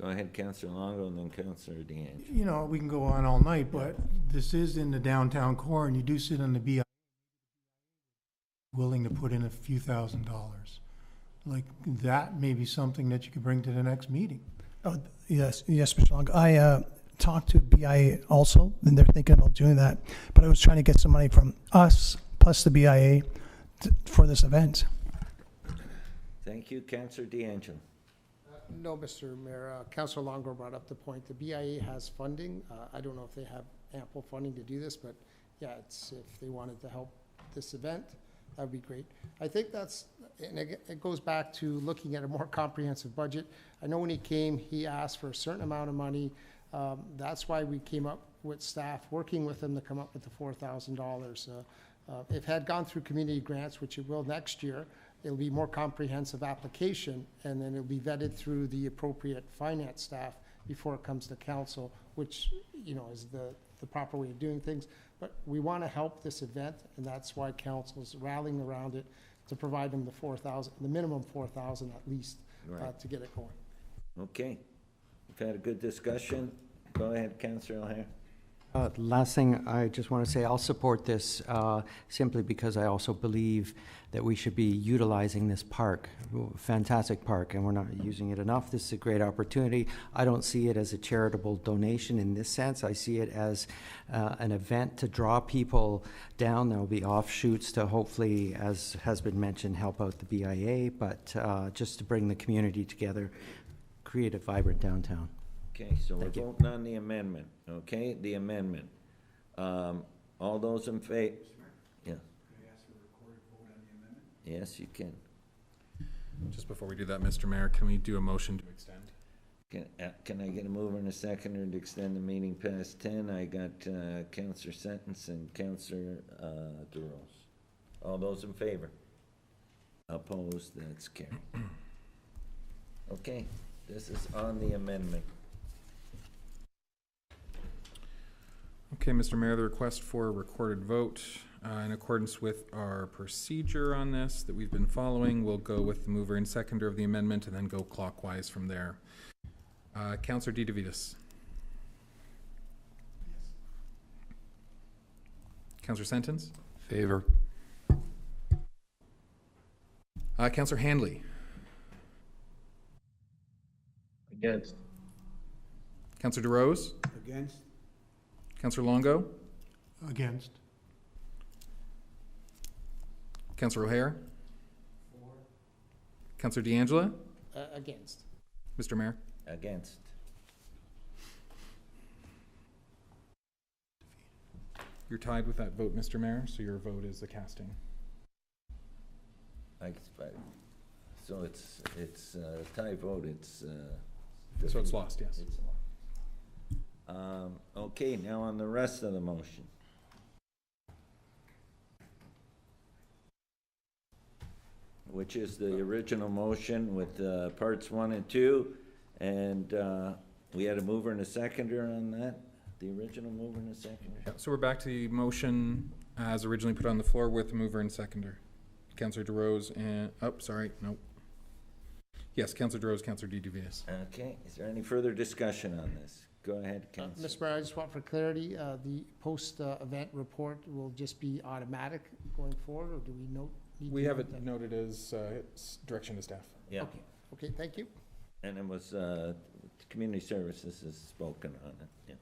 Go ahead, Councillor Longo, and then Councillor DeAngelo. You know, we can go on all night, but this is in the downtown core, and you do sit on the BI willing to put in a few $1,000s. Like, that may be something that you could bring to the next meeting. Oh, yes, Mr. Longo. I talked to BIA also, and they're thinking about doing that. But I was trying to get some money from us, plus the BIA, for this event. Thank you, Councillor DeAngelo. No, Mr. Mayor. Councillor Longo brought up the point. The BIA has funding. I don't know if they have ample funding to do this, but yeah, it's, if they wanted to help this event, that would be great. I think that's, and it goes back to looking at a more comprehensive budget. I know when he came, he asked for a certain amount of money. That's why we came up with staff, working with him to come up with the $4,000. If it had gone through community grants, which it will next year, it'll be more comprehensive application, and then it'll be vetted through the appropriate finance staff before it comes to council, which, you know, is the proper way of doing things. But we want to help this event, and that's why council is rallying around it to provide them the 4,000, the minimum 4,000 at least, right, to get it going. Okay, we've had a good discussion. Go ahead, Councillor O'Hare. Last thing, I just want to say I'll support this simply because I also believe that we should be utilizing this park, fantastic park, and we're not using it enough. This is a great opportunity. I don't see it as a charitable donation in this sense. I see it as an event to draw people down. There will be offshoots to hopefully, as has been mentioned, help out the BIA, but just to bring the community together, create a vibrant downtown. Okay, so we're voting on the amendment, okay? The amendment. All those in favor? Yeah. Can I ask for a recorded vote on the amendment? Yes, you can. Just before we do that, Mr. Mayor, can we do a motion to extend? Can I get a mover and a seconder to extend the meeting past 10? I got Councillor Sentence and Councillor DeRose. All those in favor? Opposed? That's carried. Okay, this is on the amendment. Okay, Mr. Mayor, the request for a recorded vote in accordance with our procedure on this that we've been following, we'll go with the mover and seconder of the amendment and then go clockwise from there. Councillor DeVitas. Councillor Sentence? Favor. Councillor Handley? Against. Councillor DeRose? Against? Councillor Longo? Against. Councillor O'Hare? Councillor D'Angela? Against. Mr. Mayor? Against. You're tied with that vote, Mr. Mayor, so your vote is a casting. So it's a tie vote, So it's lost, yes. It's lost. Okay, now on the rest of the motion. Which is the original motion with parts 1 and 2, and we had a mover and a seconder on that, the original mover and a seconder. Yeah, so we're back to the motion as originally put on the floor with the mover and seconder. Councillor DeRose and, Yes, Councillor DeRose, Councillor DeVias. Okay, is there any further discussion on this? Go ahead, Councillor. Mr. Mayor, I just want for clarity, the post-event report will just be automatic going forward, or do we note? We have it noted as direction to staff. Yeah. Okay, thank you. And it was, Community Services has spoken on it, yeah.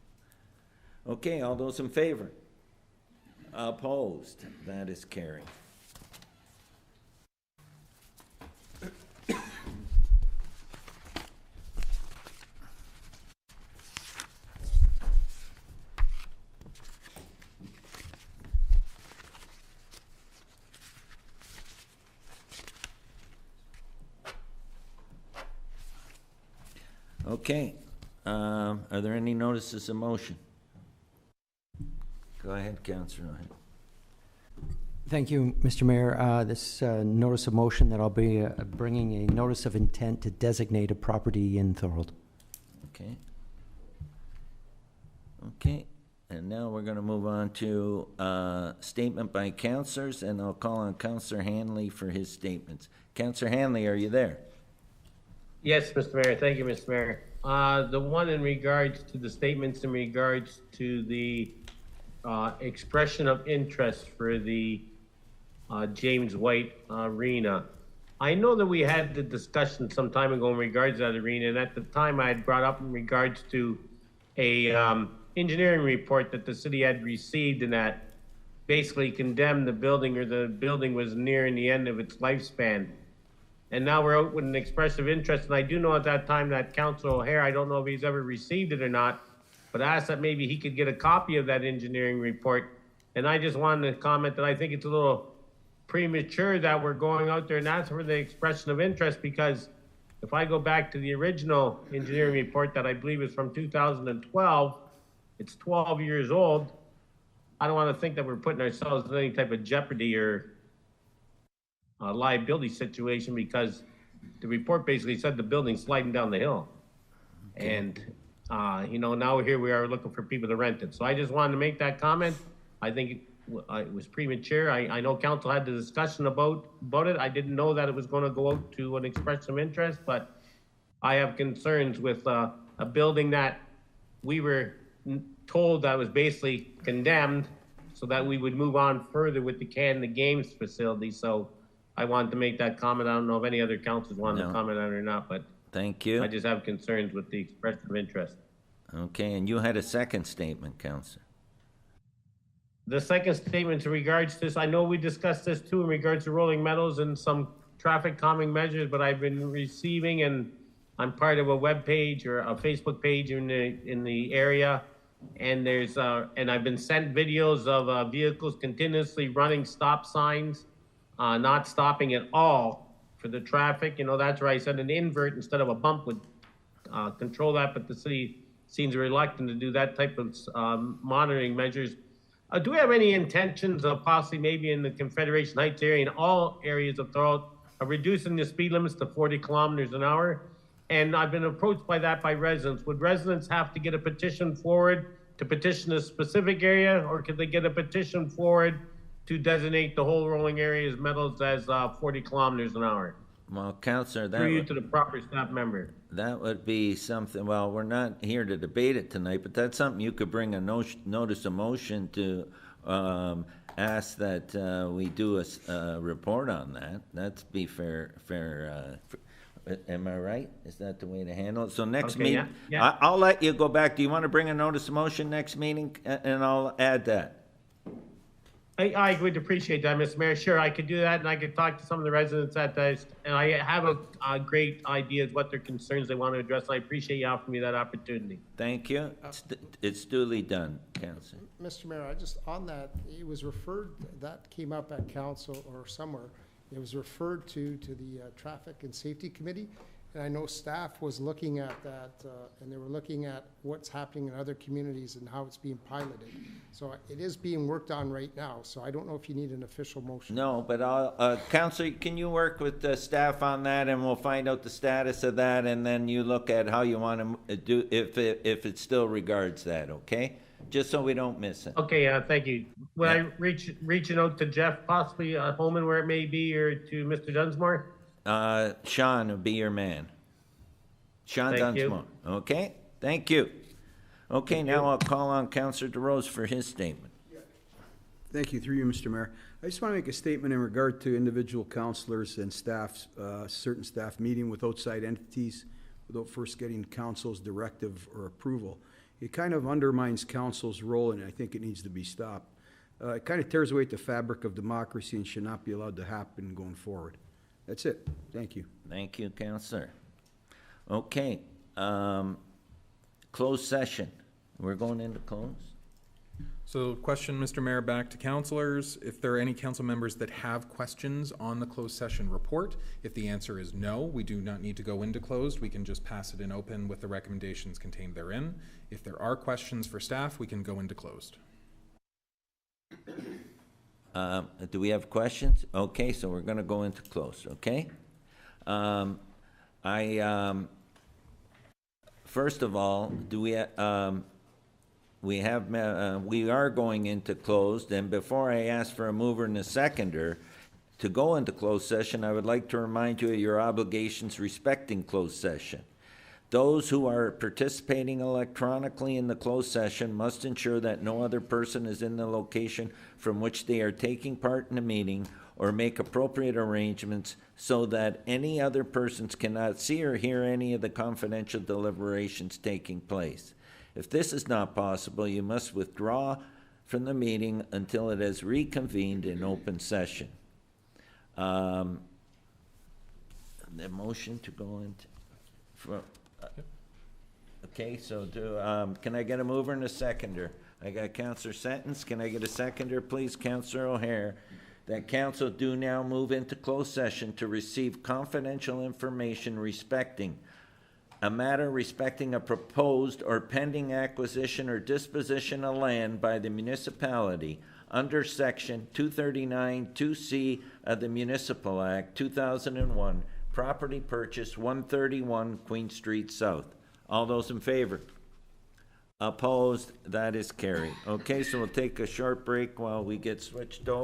Okay, all those in favor? Opposed? That is carried. Okay, are there any notices of motion? Go ahead, Councillor. Thank you, Mr. Mayor. This notice of motion that I'll be bringing a notice of intent to designate a property in Thorold. Okay. Okay, and now we're going to move on to statement by councillors, and I'll call on Councillor Hanley for his statements. Councillor Hanley, are you there? Yes, Mr. Mayor. Thank you, Mr. Mayor. The one in regards to the statements in regards to the expression of interest for the James White Arena. I know that we had the discussion some time ago in regards to that arena, and at the time I had brought up in regards to a engineering report that the city had received and that basically condemned the building, or the building was nearing the end of its lifespan. And now we're out with an expression of interest, and I do know at that time that Councilor O'Hare, I don't know if he's ever received it or not, but asked that maybe he could get a copy of that engineering report. And I just wanted to comment that I think it's a little premature that we're going out there and asking for the expression of interest, because if I go back to the original engineering report that I believe is from 2012, it's 12 years old. I don't want to think that we're putting ourselves in any type of jeopardy or liability situation, because the report basically said the building's sliding down the hill. Okay. And, you know, now here we are looking for people to rent it. So I just wanted to make that comment. I think it was premature. I know council had the discussion about it. I didn't know that it was going to go out to an expression of interest, but I have concerns with a building that we were told that was basically condemned so that we would move on further with the Games facility. So I wanted to make that comment. I don't know if any other councils wanted to comment on it or not, but thank you. I just have concerns with the expression of interest. Okay, and you had a second statement, Councillor. The second statement in regards to this, I know we discussed this too in regards to Rolling Meadows and some traffic calming measures, but I've been receiving, and I'm part of a web page or a Facebook page in the area, and there's and I've been sent videos of vehicles continuously running stop signs, not stopping at all for the traffic. You know, that's where I said an invert instead of a bump would control that, but the city seems reluctant to do that type of monitoring measures. Do we have any intentions of possibly maybe in the Confederation Heights area, in all areas of Thorold, of reducing the speed limits to 40 kilometers an hour? And I've been approached by that by residents. Would residents have to get a petition forward to petition a specific area, or could they get a petition forward to designate the whole rolling area as Meadows as 40 kilometers an hour? Well, Councillor, through you to the proper staff member. That would be something, well, we're not here to debate it tonight, but that's something you could bring a notice of motion to ask that we do a report on that. That's be fair. Am I right? Is that the way to handle it? So next Okay, meeting, yeah. I'll let you go back. Do you want to bring a notice of motion next meeting, and I'll add that? I would appreciate that, Mr. Mayor. Sure, I could do that, and I could talk to some of the residents at this, and I have a great idea of what their concerns they want to address. I appreciate you offering me that opportunity. Thank you. It's duly done, Councilor. Mr. Mayor, I just, on that, it was referred, that came up at council or somewhere. It was referred to the Traffic and Safety Committee. And I know staff was looking at that, and they were looking at what's happening in other communities and how it's being piloted. So it is being worked on right now, so I don't know if you need an official motion. No, but Councilor, can you work with the staff on that, and we'll find out the status of that, and then you look at how you want to do, if it still regards that, okay? Just so we don't miss it. Okay, thank you. Will I reaching out to Jeff, possibly Holman, where it may be, or to Mr. Dunsmore? Sean will be your man. Sean Thank you. Dunsmore. Okay, thank you. Okay, now I'll call on Councilor DeRose for his statement. Thank you, through you, Mr. Mayor. I just want to make a statement in regard to individual councilors and staff, certain staff meeting with outside entities without first getting council's directive or approval. It kind of undermines council's role, and I think it needs to be stopped. It kind of tears away the fabric of democracy and should not be allowed to happen going forward. That's it. Thank you. Thank you, Councilor. Okay, closed session. We're going into close? So question, Mr. Mayor, back to councilors. If there are any council members that have questions on the closed session report, if the answer is no, we do not need to go into closed. We can just pass it in open with the recommendations contained therein. If there are questions for staff, we can go into closed. Do we have questions? Okay, so we're going to go into close, okay? First of all, we are going into closed, and before I ask for a mover and a seconder to go into closed session, I would like to remind you of your obligations respecting closed session. Those who are participating electronically in the closed session must ensure that no other person is in the location from which they are taking part in the meeting, or make appropriate arrangements so that any other persons cannot see or hear any of the confidential deliberations taking place. If this is not possible, you must withdraw from the meeting until it has reconvened in open session. The motion to go into... Okay, so can I get a mover and a seconder? I got Councillor Sentence. Can I get a seconder, please? Councillor O'Hare. That council do now move into closed session to receive confidential information respecting a matter respecting a proposed or pending acquisition or disposition of land by the municipality under Section 239(2)(c) of the Municipal Act 2001, property purchase 131 Queen Street South. All those in favor? Opposed? That is carried. Okay, so we'll take a short break while we get switched over.